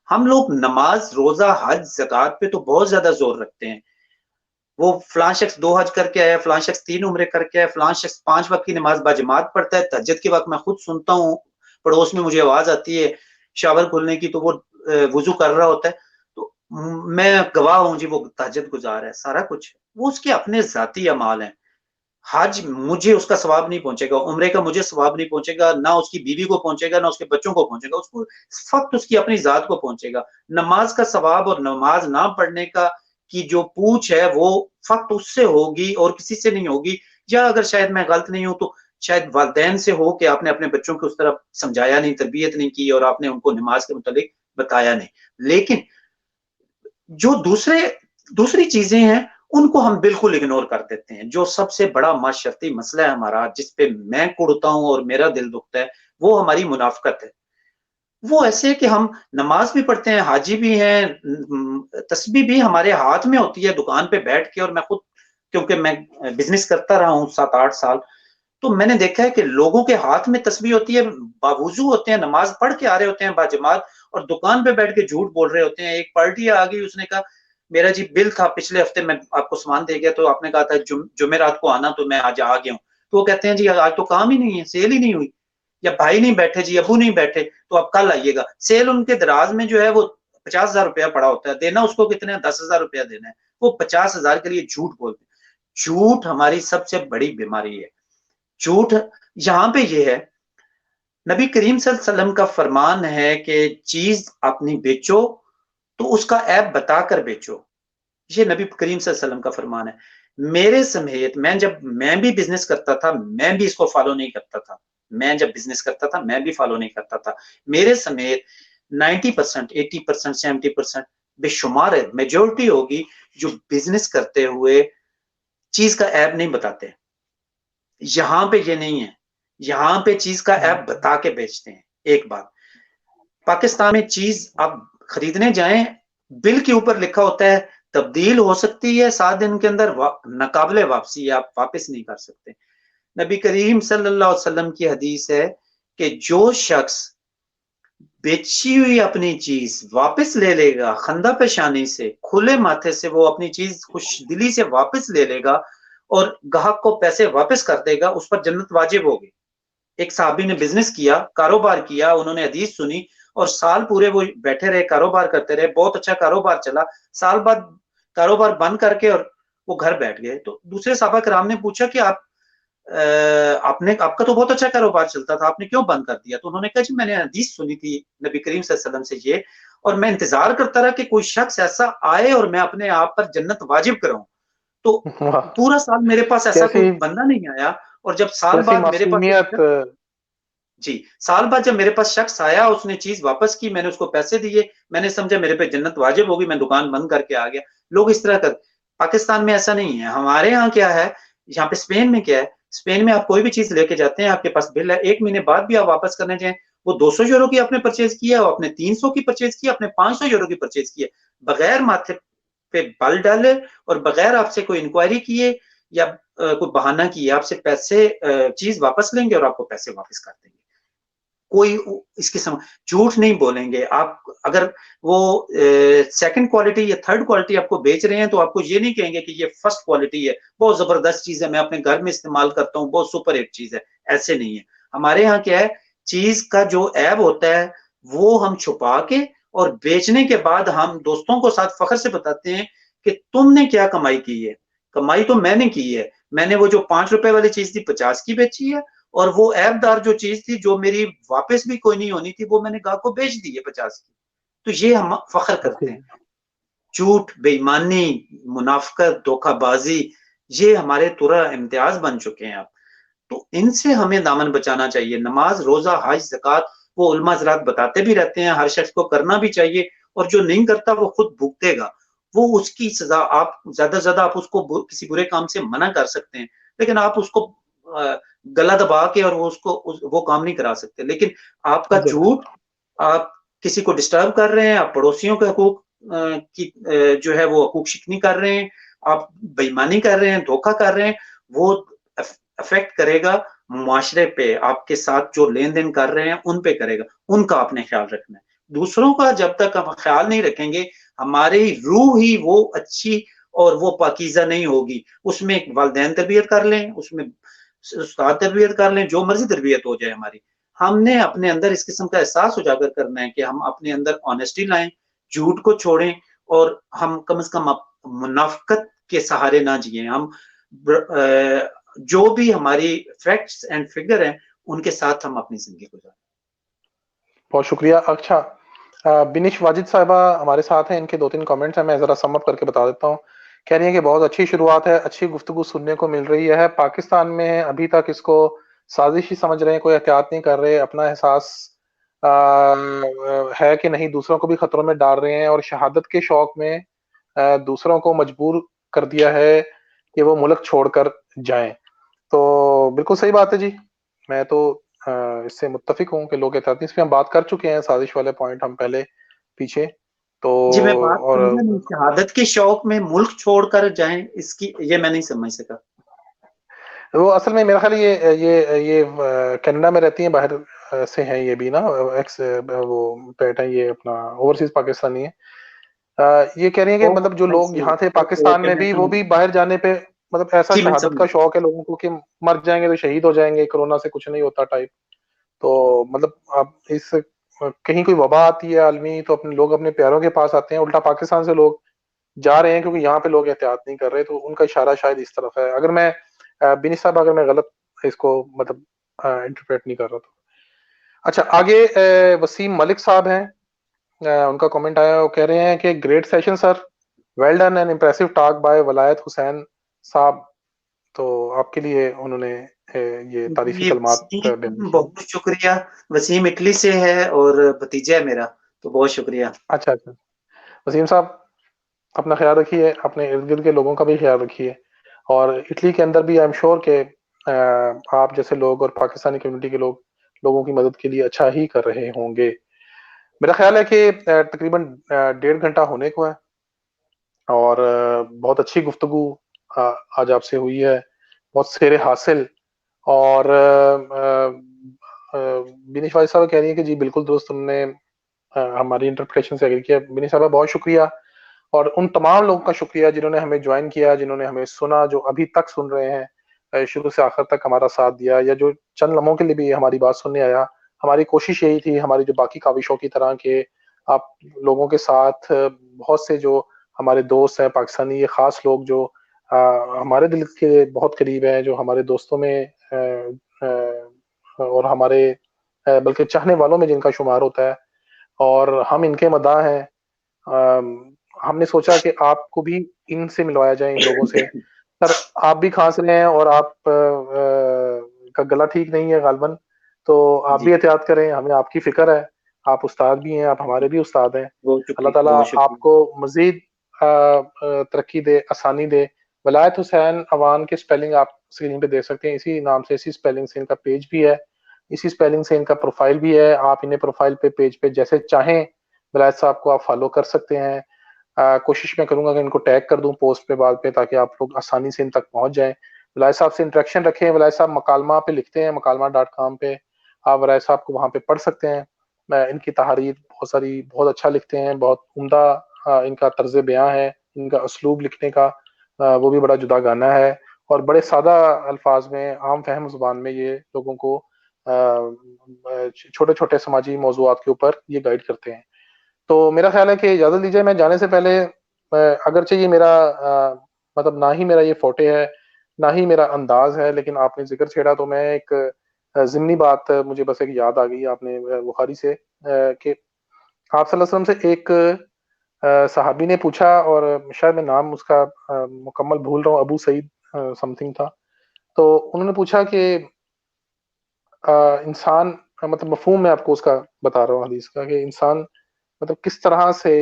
B: हम लोग नमाज रोजा हज ज़कात पे तो बहुत ज्यादा जोर रखते हैं। वो फलां शख्स 2 हज करके आया, फलां शख्स 3 उम्रे करके आया, फलां शख्स 5 वक्त की नमाज बाजमात पढ़ता है, तहज्जुद के वक्त मैं खुद सुनता हूँ, पड़ोस में मुझे आवाज आती है शावर खुलने की, तो वो वुजू कर रहा होता है, तो मैं गवाह हूँ जी वो तहज्जुद गुजार है, सारा कुछ वो उसके अपने जाती अमाल हैं। हज मुझे उसका सवाब नहीं पहुंचेगा, उम्रे का मुझे सवाब नहीं पहुंचेगा, ना उसकी बीवी को पहुंचेगा, ना उसके बच्चों को पहुंचेगा, उसको फक्त उसकी अपनी जात को पहुंचेगा। नमाज का सवाब और नमाज ना पढ़ने का की जो पूछ है वो फक्त उससे होगी और किसी से नहीं होगी, या अगर शायद मैं गलत नहीं हूं तो शायद वालदैन से हो कि आपने अपने बच्चों को उस तरफ समझाया नहीं, तरबियत नहीं की और आपने उनको नमाज के मुतालिक बताया नहीं। लेकिन जो दूसरी चीजें हैं उनको हम बिल्कुल इग्नोर कर देते हैं। जो सबसे बड़ा माशरती मसला है हमारा, जिसपे मैं कुड़ता हूं और मेरा दिल दुखता है, वो हमारी मुनाफकत है। वो ऐसे है कि हम नमाज भी पढ़ते हैं, हाजी भी हैं, तस्बीह भी हमारे हाथ में होती है दुकान पे बैठ के, और मैं खुद क्योंकि मैं बिजनेस करता रहा हूँ 7-8 साल, तो मैंने देखा है कि लोगों के हाथ में तस्बीह होती है, बावजू होते हैं, नमाज पढ़ के आ रहे होते हैं बाजमात, और दुकान पे बैठ के झूठ बोल रहे होते हैं। एक पार्टी आ गई, उसने कहा मेरा जी बिल था पिछले हफ्ते, मैं आपको सामान दे गया, तो आपने कहा था जुमेरात को आना, तो मैं आज आ गया हूँ। तो वो कहते हैं जी आज तो काम ही नहीं है, सेल ही नहीं हुई, या भाई नहीं बैठे जी, अबू नहीं बैठे, तो आप कल आइएगा। सेल उनके दराज में जो है वो 50,000 रुपया पड़ा होता है, देना उसको कितने 10,000 रुपया देना है, वो 50,000 के लिए झूठ बोलते हैं। झूठ हमारी सबसे बड़ी बीमारी है। झूठ यहाँ पे ये है, नबी करीम सल्लल्लाहु अलैहि वसल्लम का फरमान है कि चीज अपनी बेचो तो उसका ऐब बताकर बेचो। ये नबी करीम सल्लल्लाहु अलैहि वसल्लम का फरमान है। मेरे समेत मैं भी बिजनेस करता था, मैं भी इसको फॉलो नहीं करता था। मैं जब बिजनेस करता था मैं भी फॉलो नहीं करता था। मेरे समेत 90%, 80%, 70% बेशुमार है, मेजोरिटी होगी जो बिजनेस करते हुए चीज का ऐब नहीं बताते। यहाँ पे ये नहीं है, यहाँ पे चीज का ऐप बता के बेचते हैं। एक बात, पाकिस्तान में चीज आप खरीदने जाएं, बिल के ऊपर लिखा होता है तब्दील हो सकती है 7 दिन के अंदर, नाकाबिले वापसी है, आप वापस नहीं कर सकते। नबी करीम सल्लल्लाहु अलैहि वसल्लम की हदीस है कि जो शख्स बेची हुई अपनी चीज वापस ले लेगा, खंदा पेशानी से, खुले माथे से वो अपनी चीज खुश दिली से वापस ले लेगा और ग्राहक को पैसे वापस कर देगा, उस पर जन्नत वाजिब होगी। एक साहबी ने बिजनेस किया, कारोबार किया, उन्होंने हदीस सुनी और साल पूरे वो बैठे रहे, कारोबार करते रहे, बहुत अच्छा कारोबार चला। साल बाद कारोबार बंद करके और वो घर बैठ गए। तो दूसरे साहबा कराम ने पूछा कि आपने, आपका तो बहुत अच्छा कारोबार चलता था, आपने क्यों बंद कर दिया? तो उन्होंने कहा जी मैंने हदीस सुनी थी नबी करीम सल्लल्लाहु अलैहि वसल्लम से ये, और मैं इंतजार करता रहा कि कोई शख्स ऐसा आए और मैं अपने आप पर जन्नत वाजिब कराऊं। तो
A: वाह,
B: पूरा साल मेरे पास ऐसा
A: कैसी
B: कोई बंदा नहीं आया, और जब साल
A: कैसी
B: बाद मेरे पास
A: मासूमियत।
B: जी, साल बाद जब मेरे पास शख्स आया, उसने चीज वापस की, मैंने उसको पैसे दिए, मैंने समझा मेरे पे जन्नत वाजिब होगी, मैं दुकान बंद करके आ गया। लोग इस तरह कर, पाकिस्तान में ऐसा नहीं है। हमारे यहाँ क्या है, यहाँ पे स्पेन में क्या है, स्पेन में आप कोई भी चीज लेके जाते हैं, आपके पास बिल है, 1 महीने बाद भी आप वापस करने जाए, वो 200 यूरो की आपने परचेज किया, वो आपने 300 की परचेज किया, आपने 500 यूरो की परचेज किया, बगैर माथे पे बल डाले और बगैर आपसे कोई इंक्वायरी किए या कोई बहाना किए, आपसे पैसे चीज वापस लेंगे और आपको पैसे वापस कर देंगे। कोई इसके सम झूठ नहीं बोलेंगे। आप अगर वो सेकंड क्वालिटी या थर्ड क्वालिटी आपको बेच रहे हैं, तो आपको ये नहीं कहेंगे कि ये फर्स्ट क्वालिटी है, बहुत जबरदस्त चीज है, मैं अपने घर में इस्तेमाल करता हूँ, बहुत सुपर हिट चीज है। ऐसे नहीं है। हमारे यहाँ क्या है, चीज का जो ऐब होता है वो हम छुपा के और बेचने के बाद हम दोस्तों को साथ फख्र से बताते हैं कि तुमने क्या कमाई की है। कमाई तो मैंने की है, मैंने वो जो 5 रुपए वाली चीज थी 50 की बेची है, और वो ऐबदार जो चीज थी जो मेरी वापस भी कोई नहीं होनी थी वो मैंने गाहक को बेच दी है 50 की। तो ये हम फख्र करते
A: जी
B: हैं। झूठ, बेईमानी, मुनाफिकत, धोखाबाजी, ये हमारे तुरा इम्तियाज बन चुके हैं अब। तो इनसे हमें दामन बचाना चाहिए। नमाज, रोजा, हज, ज़कात, वो उलमा हज़रात बताते भी रहते हैं, हर शख्स को करना भी चाहिए, और जो नहीं करता वो खुद भुगतेगा। वो उसकी सजा, आप ज्यादा से ज्यादा आप उसको किसी बुरे काम से मना कर सकते हैं, लेकिन आप उसको गला दबा के और वो उसको वो काम नहीं करा सकते। लेकिन आपका
A: बिल्कुल।
B: झूठ, आप किसी को डिस्टर्ब कर रहे हैं, आप पड़ोसियों के हकूक की जो है वो हकूक शिकनी कर रहे हैं, आप बेईमानी कर रहे हैं, धोखा कर रहे हैं, वो अफेक्ट करेगा मुआशरे पे, आपके साथ जो लेन देन कर रहे हैं उन पे करेगा। उनका आपने ख्याल रखना है। दूसरों का जब तक हम ख्याल नहीं रखेंगे, हमारी रूह ही वो अच्छी और वो पाकीज़ा नहीं होगी। उसमें वालिदैन तरबियत कर लें, उसमें उस्ताद तरबियत कर लें, जो मर्जी तरबियत हो जाए हमारी, हमने अपने अंदर इस किस्म का एहसास उजागर करना है कि हम अपने अंदर ऑनेस्टी लाएं, झूठ को छोड़ें, और हम कम से कम मुनाफिकत के सहारे ना जिए। हम जो भी हमारी फैक्ट्स एंड फिगर हैं उनके साथ हम अपनी जिंदगी गुजारें।
A: बहुत शुक्रिया। अच्छा, बिनिश वाजिद साहिबा हमारे साथ हैं, इनके 2-3 कमेंट्स हैं, मैं ज़रा सम अप करके बता देता हूँ। कह रही हैं कि बहुत अच्छी शुरुआत है, अच्छी गुफ्तगू सुनने को मिल रही है। पाकिस्तान में अभी तक इसको साजिश ही समझ रहे हैं, कोई एहतियात नहीं कर रहे, अपना एहसास है कि नहीं दूसरों को भी खतरों में डाल रहे हैं, और शहादत के शौक में दूसरों को मजबूर कर दिया है कि वो मुल्क छोड़कर जाएं। तो बिल्कुल सही बात है जी। मैं तो इससे मुत्तफिक हूँ कि लोग एहतियात नहीं, इस पे हम बात कर चुके हैं, साजिश वाले पॉइंट हम पहले पीछे तो।
B: जी, मैं बात
A: और
B: समझा नहीं, शहादत के शौक में मुल्क छोड़कर जाएं, इसकी ये मैं नहीं समझ सका।
A: वो असल में मेरा ख्याल है ये कनाडा में रहती हैं, बाहर से हैं ये भी ना, एक्स वो पेट है ये अपना, ओवरसीज पाकिस्तानी है। ये कह रही है कि
B: ओ,
A: मतलब जो
B: आई
A: लोग
B: सी,
A: यहाँ थे
B: ओके
A: पाकिस्तान
B: ओके,
A: में
B: मैं
A: भी, वो
B: समझ
A: भी
B: गया।
A: बाहर जाने पे मतलब ऐसा
B: जी, मैं
A: शहादत
B: समझ
A: का
B: गया।
A: शौक है लोगों को कि मर जाएंगे तो शहीद हो जाएंगे, कोरोना से कुछ नहीं होता टाइप। तो मतलब अब इस कहीं कोई वबा आती है आलमी तो अपने लोग अपने प्यारों के पास आते हैं, उल्टा पाकिस्तान से लोग जा रहे हैं क्योंकि यहाँ पे लोग एहतियात नहीं कर रहे, तो उनका इशारा शायद इस तरफ है। अगर मैं बिनी साहब अगर मैं गलत इसको मतलब इंटरप्रेट नहीं कर रहा तो। अच्छा, आगे वसीम मलिक साहब हैं, उनका कमेंट आया, वो कह रहे हैं कि great session sir, well done and impressive talk by Wilayat Hussain sahab. तो आपके लिए उन्होंने ये तारीफी
B: जी
A: कलमात बयान
B: वसीम,
A: किए।
B: बहुत शुक्रिया। वसीम इटली से है और भतीजा है मेरा, तो बहुत शुक्रिया।
A: अच्छा अच्छा, वसीम साहब अपना ख्याल रखिए, अपने इर्द गिर्द के लोगों का भी ख्याल रखिए, और इटली के अंदर भी आई एम श्योर के आप जैसे लोग और पाकिस्तानी कम्युनिटी के लोग लोगों की मदद के लिए अच्छा ही कर रहे होंगे। मेरा ख्याल है कि तकरीबन 1.5 घंटा होने को है, और बहुत अच्छी गुफ्तगू आज आपसे हुई है, बहुत सेरे हासिल। और बिनीश भाई साहब कह रही है कि जी बिल्कुल दोस्त, उन्होंने हमारी इंटरप्रिटेशन से एग्री किया। बिनी साहब बहुत शुक्रिया, और उन तमाम लोगों का शुक्रिया जिन्होंने हमें ज्वाइन किया, जिन्होंने हमें सुना, जो अभी तक सुन रहे हैं, शुरू से आखिर तक हमारा साथ दिया, या जो चंद लम्हों के लिए भी हमारी बात सुनने आया। हमारी कोशिश यही थी, हमारी जो बाकी काविशों की तरह, के आप लोगों के साथ बहुत से जो हमारे दोस्त हैं पाकिस्तानी, ये खास लोग जो हमारे दिल के बहुत करीब हैं, जो हमारे दोस्तों में और हमारे बल्कि चाहने वालों में जिनका शुमार होता है, और हम इनके मदाह हैं। हमने सोचा कि आपको भी इनसे मिलवाया जाए, इन लोगों से। सर, आप भी खांस रहे हैं, और आप का गला ठीक नहीं है गालबन, तो आप भी
B: जी,
A: एहतियात करें, हमें आपकी फिक्र है। आप उस्ताद भी हैं, आप हमारे भी उस्ताद हैं।
B: बहुत
A: अल्लाह
B: शुक्रिया,
A: ताला
B: बहुत शुक्रिया।
A: आपको मजीद तरक्की दे, आसानी दे। वलायत हुसैन अवान के स्पेलिंग आप स्क्रीन पे देख सकते हैं, इसी नाम से, इसी स्पेलिंग से इनका पेज भी है, इसी स्पेलिंग से इनका प्रोफाइल भी है। आप इन्हें प्रोफाइल पे, पेज पे जैसे चाहें वलायत साहब को आप फॉलो कर सकते हैं। कोशिश मैं करूंगा कि इनको टैग कर दूं पोस्ट पे बाद पे, ताकि आप लोग आसानी से इन तक पहुंच जाएं। वलायत साहब से इंटरेक्शन रखें। वलायत साहब मकालमा पे लिखते हैं, मकालमा.com पे, आप वलायत साहब को वहां पे पढ़ सकते हैं। इनकी तहारीर बहुत सारी बहुत अच्छा लिखते हैं, बहुत उम्दा इनका तर्ज बयां है, इनका असलूब लिखने का वो भी बड़ा जुदा गाना है, और बड़े सादा अल्फाज में, आम फहम जुबान में ये लोगों को छोटे छोटे समाजी मौजूआत के ऊपर ये गाइड करते हैं। तो मेरा ख्याल है कि इजाजत दीजिए, मैं जाने से पहले अगरचे ये मेरा मतलब ना ही मेरा ये फोटे है, ना ही मेरा अंदाज है, लेकिन आपने जिक्र छेड़ा तो मैं एक ज़िमनी बात मुझे बस एक याद आ गई आपने बुखारी से कि आप सल्लल्लाहु अलैहि वसल्लम से एक सहाबी ने पूछा, और शायद मैं नाम उसका मुकम्मल भूल रहा हूँ, अबू सईद समथिंग था। तो उन्होंने पूछा कि इंसान मतलब मफहूम मैं आपको उसका बता रहा हूँ हदीस का, कि इंसान मतलब किस तरह से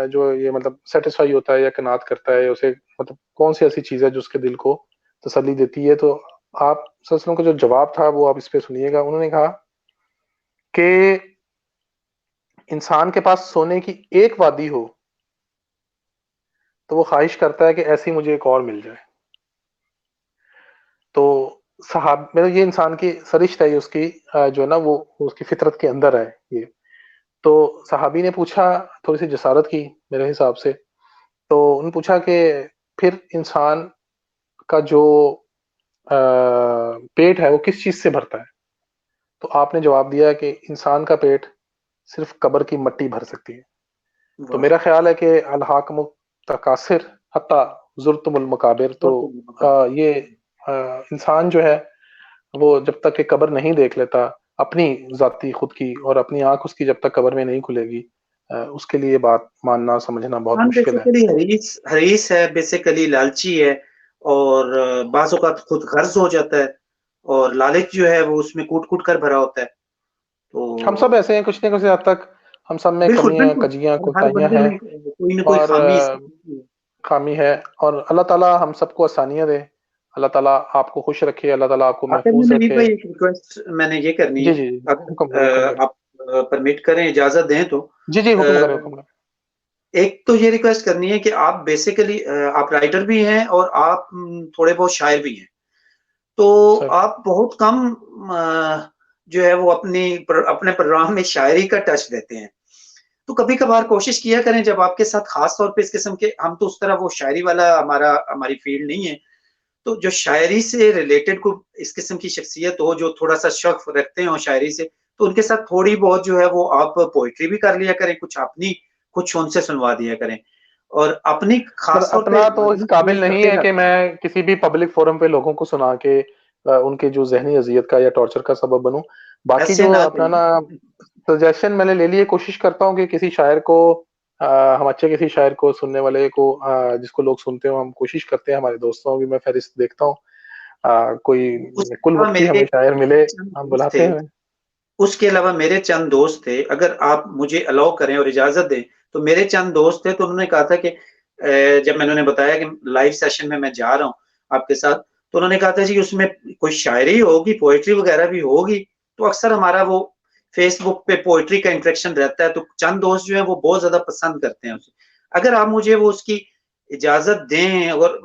A: जो ये मतलब सेटिस्फाई होता है या कनात करता है, उसे मतलब कौन सी ऐसी चीज है जो उसके दिल को तसल्ली देती है। तो आप सल्लल्लाहु का जो जवाब था वो आप इस पे सुनिएगा। उन्होंने कहा कि इंसान के पास सोने की एक वादी हो तो वो ख्वाहिश करता है कि ऐसी मुझे एक और मिल जाए। तो साहब मतलब ये इंसान की सरिश्त है, ये उसकी जो है ना वो उसकी फितरत के अंदर है ये। तो सहाबी ने पूछा, थोड़ी सी जसारत की मेरे हिसाब से, तो उन्होंने पूछा कि फिर इंसान का जो पेट है वो किस चीज से भरता है। तो आपने जवाब दिया कि इंसान का पेट सिर्फ कब्र की मट्टी भर सकती है। तो
B: वाह।
A: मेरा ख्याल है कि अलहाकुम तकासिर हत्ता जुर्तुमुल मकाबिर। तो ये इंसान जो है वो जब तक कि कब्र नहीं देख लेता अपनी जाती खुद की, और अपनी आंख उसकी जब तक कब्र में नहीं खुलेगी, उसके लिए बात मानना समझना बहुत
B: इंसान
A: मुश्किल है।
B: बेसिकली हरीस हरीस है, बेसिकली लालची है, और बाज़ औक़ात खुद गर्ज़ हो जाता है, और लालच जो है वो उसमें कूट-कूट कर भरा होता है।
A: हम सब
B: तो
A: ऐसे हैं, कुछ न कुछ हद तक हम सब में
B: बिल्कुल,
A: कमियां
B: बिल्कुल,
A: कजियां
B: और हर
A: कोताहियां
B: बंदे
A: हैं।
B: में कोई न कोई
A: और
B: ख़ामी
A: खामी है। और अल्लाह ताला हम सबको आसानियां दे। अल्लाह ताला आपको खुश रखे, अल्लाह ताला आपको
B: आखिर में
A: महफूज
B: नवीद
A: रखे।
B: भाई एक रिक्वेस्ट मैंने ये करनी
A: जी
B: है,
A: जी जी, हुक्म
B: अगर
A: करें हुक्म करें।
B: आप परमिट करें, इजाज़त दें तो
A: जी जी,
B: अ,
A: हुक्म करें हुक्म करें।
B: एक तो ये रिक्वेस्ट करनी है कि आप बेसिकली आप राइटर भी हैं और आप थोड़े बहुत शायर भी हैं। तो
A: सर
B: आप बहुत कम जो है वो अपने प्रोग्राम में शायरी का टच देते हैं। तो कभी-कभार कोशिश किया करें जब आपके साथ ख़ास तौर पे इस किस्म के, हम तो उस तरह वो शायरी वाला हमारी फ़ील्ड नहीं है। तो जो शायरी से रिलेटेड को इस किस्म की शख्सियत हो जो थोड़ा-सा शौक़ रखते हो शायरी से, तो उनके साथ थोड़ी बहुत जो है वो आप पोएट्री भी कर लिया करें, कुछ उनसे सुनवा दिया करें। और अपनी
A: सर
B: ख़ास तौर पे
A: अपना तो इस
B: मज़बूत
A: काबिल
B: पेश
A: नहीं
B: करते
A: है कि
B: रहते हैं।
A: मैं किसी भी पब्लिक फोरम पे लोगों को सुना के उनके जो जहनी अजियत का या टॉर्चर का सबब बनूं। बाकी
B: ऐसे
A: जो
B: ना
A: अपना ना
B: करिए।
A: सजेशन मैंने ले लिए, कोशिश करता हूँ कि किसी शायर को हम अच्छे किसी शायर को सुनने वाले को जिसको लोग सुनते हो, हम कोशिश करते हैं हमारे दोस्तों की मैं फहरिस्त देखता हूँ। कोई
B: उसके
A: कुल
B: अलावा
A: वक्ती
B: मेरे
A: हमें शायर मिले,
B: चंद
A: हम
B: दोस्त
A: बुलाते
B: थे
A: हैं।
B: उसके अलावा मेरे चंद दोस्त थे, अगर आप मुझे अलाउ करें और इजाज़त दें, तो मेरे चंद दोस्त थे, तो उन्होंने कहा था कि जब मैंने उन्हें बताया कि लाइव सेशन में मैं जा रहा हूँ आपके साथ, तो उन्होंने कहा था जी उसमें कोई शायरी होगी, पोएट्री वगैरह भी होगी, तो अक्सर हमारा वो फेसबुक पे पोएट्री का इंटरेक्शन रहता है, तो चंद दोस्त जो हैं वो बहुत ज़्यादा पसंद करते हैं उसे। अगर आप मुझे वो उसकी इजाज़त दें और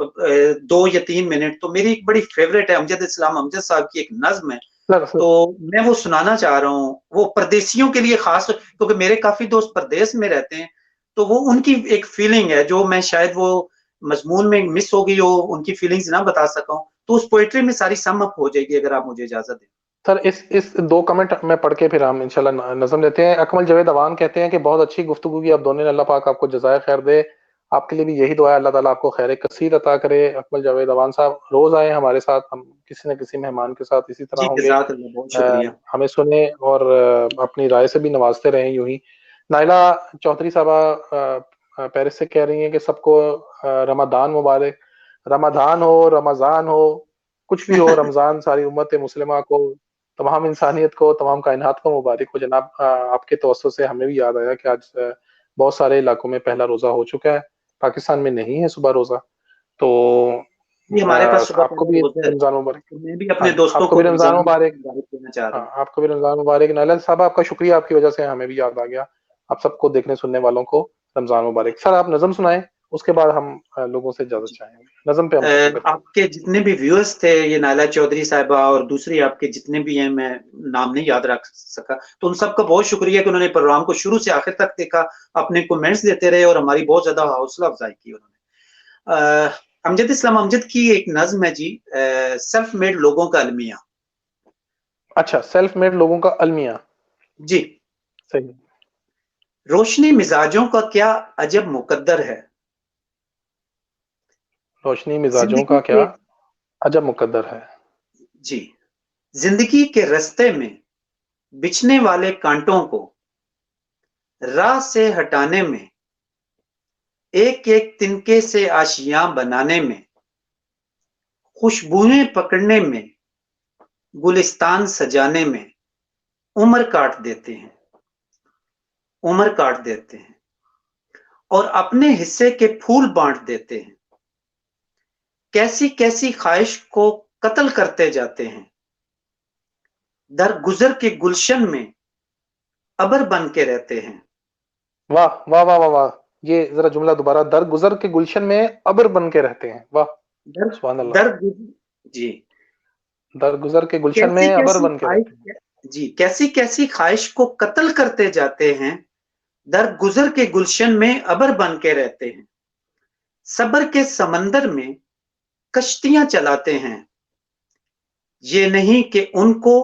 B: 2 या 3 मिनट, तो मेरी एक बड़ी फ़ेवरेट है अमजद इस्लाम अमजद साहब की एक नज़्म है,
A: सर सर
B: तो मैं वो सुनाना चाह रहा हूँ। वो परदेशियों के लिए ख़ास, क्योंकि मेरे काफ़ी दोस्त परदेश में रहते हैं, तो वो उनकी एक फ़ीलिंग है जो मैं शायद वो मज़मून में मिस हो गई हो, उनकी फ़ीलिंग्स ना बता सका हूँ, तो उस पोएट्री में सारी सम अप हो जाएगी अगर आप मुझे इजाज़त दें।
A: सर इस दो कमेंट मैं पढ़ के फिर हम इंशाल्लाह नज़म लेते हैं। अकमल जावेद अवान कहते हैं कि बहुत अच्छी गुफ्तगू की आप दोनों ने, अल्लाह पाक आपको जज़ाय खैर दे। आपके लिए भी यही दुआ है, अल्लाह ताला आपको खैर कसीर अता करे। अकमल जावेद अवान साहब रोज आए हमारे साथ, हम किसी न किसी मेहमान के साथ इसी तरह
B: जी,
A: होंगे।
B: जज़ाकल्लाह, बहुत शुक्रिया।
A: हमें सुने और अपनी राय से भी नवाजते रहें यूं ही। नाइला चौधरी साहबा पेरिस से कह रही हैं कि सबको रमादान मुबारक। रमादान हो, रमजान हो, कुछ भी हो, रमजान सारी उम्मत मुस्लिमा को, तमाम इंसानियत को, तमाम कायनात को मुबारक हो जनाब। आपके तवज्जो से हमें भी याद आया कि आज बहुत सारे इलाकों में पहला रोजा हो चुका है, पाकिस्तान में नहीं है सुबह रोजा। तो
B: जी, हमारे पास सुबह
A: आपको
B: पहले
A: भी
B: रोज़ा है,
A: रमजान मुबारक।
B: तो मैं भी
A: हाँ
B: अपने
A: जी,
B: दोस्तों
A: आपको
B: को
A: भी रमजान
B: रमज़ान
A: मुबारक।
B: मुबारक देना चाह रहा
A: हाँ,
B: हूँ।
A: आपको भी रमजान मुबारक। नाइला साहब आपका शुक्रिया, आपकी वजह से हमें भी याद आ गया। आप सबको देखने सुनने वालों को रमजान मुबारक। सर आप नज़म सुनाएं, उसके बाद हम लोगों से इजाजत
B: जी।
A: चाहेंगे, नज़म पे हम खत्म करते हैं।
B: आपके जितने भी व्यूअर्स थे, ये नाला चौधरी साहिबा और दूसरी आपके जितने भी हैं, मैं नाम नहीं याद रख सका, तो उन सबका बहुत शुक्रिया कि उन्होंने प्रोग्राम को शुरू से आखिर तक देखा, अपने कमेंट्स देते रहे और हमारी बहुत ज़्यादा हौसला अफ़ज़ाई की उन्होंने। अमजद इस्लाम अमजद की एक नज़्म है जी, सेल्फ मेड लोगों का अलमिया।
A: अच्छा, सेल्फ मेड लोगों का अलमिया।
B: जी।
A: सही।
B: रोशनी मिजाजों का क्या अजब मुकद्दर है।
A: रोशनी मिजाजों
B: जिंदगी
A: का क्या
B: के
A: अजब मुकद्दर है।
B: जी, जिंदगी के रास्ते में बिछने वाले कांटों को राह से हटाने में, एक एक तिनके से आशियां बनाने में, खुशबुएं पकड़ने में, गुलिस्तान सजाने में उम्र काट देते हैं, उम्र काट देते हैं और अपने हिस्से के फूल बांट देते हैं। कैसी कैसी ख्वाहिश को कत्ल करते जाते हैं, दर गुजर के गुलशन में अबर बन के रहते हैं।
A: वाह वाह वाह वाह वाह। ये जरा जुमला दोबारा, दर गुजर के गुलशन में अबर बन के रहते हैं, वाह।
B: दर
A: सुभान अल्लाह।
B: दर जी।
A: दर गुजर के गुलशन
B: कैसी
A: में अबर
B: कैसी
A: बन के रहते हैं।
B: ख्वाहिश जी, कैसी कैसी ख्वाहिश को कत्ल करते जाते हैं, दर गुजर के गुलशन में अबर बन के रहते हैं। सब्र के समंदर में कश्तियां चलाते हैं, ये नहीं कि उनको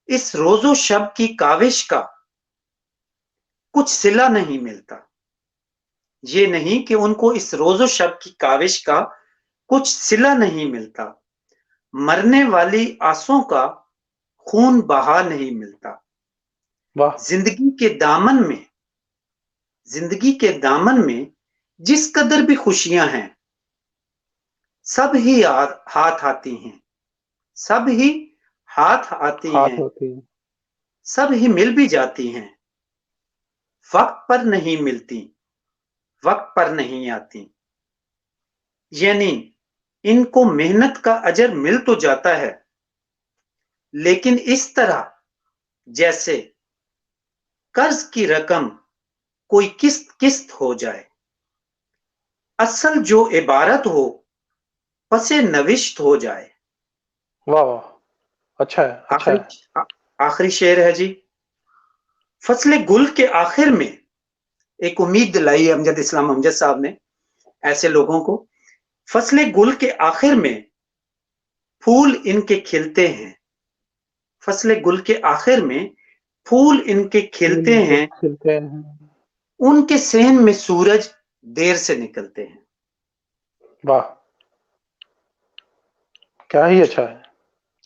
B: इस रोजो शब की काविश का कुछ सिला नहीं मिलता। ये नहीं कि उनको इस रोजो शब की काविश का कुछ सिला नहीं मिलता। मरने वाली आंसुओं का खून बहा नहीं मिलता।
A: वाह।
B: जिंदगी के दामन में, जिंदगी के दामन में जिस कदर भी खुशियां हैं, सब ही हाथ आती हैं, सब ही हाथ आती
A: हाथ
B: हैं,
A: होती है।
B: सब ही मिल भी जाती हैं। वक्त पर नहीं मिलती, वक्त पर नहीं आती। यानी इनको मेहनत का अजर मिल तो जाता है, लेकिन इस तरह जैसे कर्ज की रकम कोई किस्त किस्त हो जाए। असल जो इबारत हो पसे नविश्त हो जाए।
A: वाह वाह। अच्छा है, अच्छा
B: आखिरी
A: है।
B: आखिरी शेर है जी। फसले गुल के आखिर में एक उम्मीद दिलाई अमजद इस्लाम अमजद साहब ने ऐसे लोगों को। फसले गुल के आखिर में फूल इनके खिलते हैं, फसले गुल के आखिर में फूल इनके
A: फूल
B: खिलते
A: इनके
B: हैं,
A: खिलते हैं।
B: उनके सहन में सूरज देर से निकलते हैं।
A: वाह। क्या ही अच्छा है,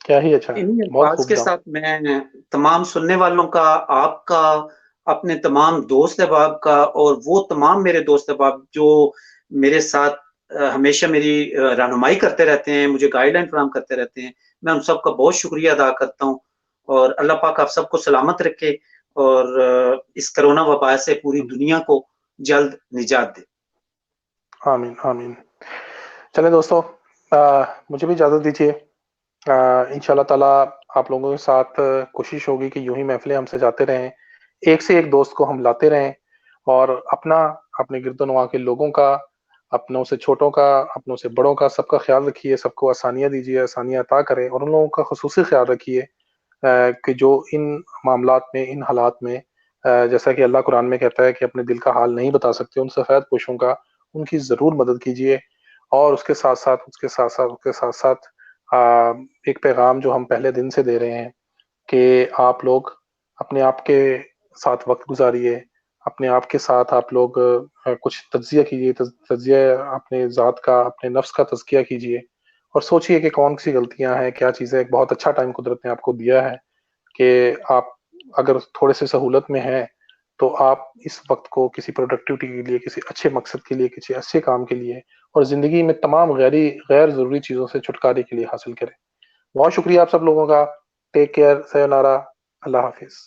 A: क्या ही अच्छा है,
B: इन्हीं
A: बहुत
B: अल्फाज के
A: खूबदाम।
B: साथ मैं तमाम सुनने वालों का, आपका, अपने तमाम दोस्त अहबाब का और वो तमाम मेरे दोस्त अहबाब जो मेरे साथ हमेशा मेरी रहनुमाई करते रहते हैं, मुझे गाइडलाइन फराहम करते रहते हैं, मैं उन सबका बहुत शुक्रिया अदा करता हूँ। और अल्लाह पाक आप सबको सलामत रखे और इस कोरोना वबा से पूरी दुनिया को जल्द निजात दे।
A: आमीन आमीन। चलें दोस्तों, मुझे भी इजाज़त दीजिए। इंशाल्लाह ताला आप लोगों के साथ कोशिश होगी कि यूं ही महफिलें हम सजाते रहें, एक से एक दोस्त को हम लाते रहें और अपना, अपने गिरदोनवा के लोगों का, अपनों से छोटों का, अपनों से बड़ों का, सबका ख्याल रखिए, सबको आसानियाँ दीजिए, आसानियाँ अता करें और उन लोगों का खुसूसी ख्याल रखिए कि जो इन मामलात में, इन हालात में, जैसा कि अल्लाह कुरान में कहता है कि अपने दिल का हाल नहीं बता सकते उन सफ़ेद पोशों का, उनकी ज़रूर मदद कीजिए। और उसके साथ साथ, उसके साथ साथ, उसके साथ साथ एक पैगाम जो हम पहले दिन से दे रहे हैं कि आप लोग अपने आप के साथ वक्त गुजारिए, अपने आप के साथ आप लोग कुछ तज्जिया कीजिए, तज्जिया अपने ज़ात का, अपने नफ्स का तज़किया कीजिए और सोचिए कि कौन सी गलतियां हैं, क्या चीज़ें। एक बहुत अच्छा टाइम कुदरत ने आपको दिया है कि आप अगर थोड़े से सहूलत में हैं तो आप इस वक्त को किसी प्रोडक्टिविटी के लिए, किसी अच्छे मकसद के लिए, किसी अच्छे काम के लिए और ज़िंदगी में तमाम गैर ज़रूरी चीज़ों से छुटकारे के लिए हासिल करें। बहुत शुक्रिया आप सब लोगों का। टेक केयर, sayonara, अल्लाह हाफिज़।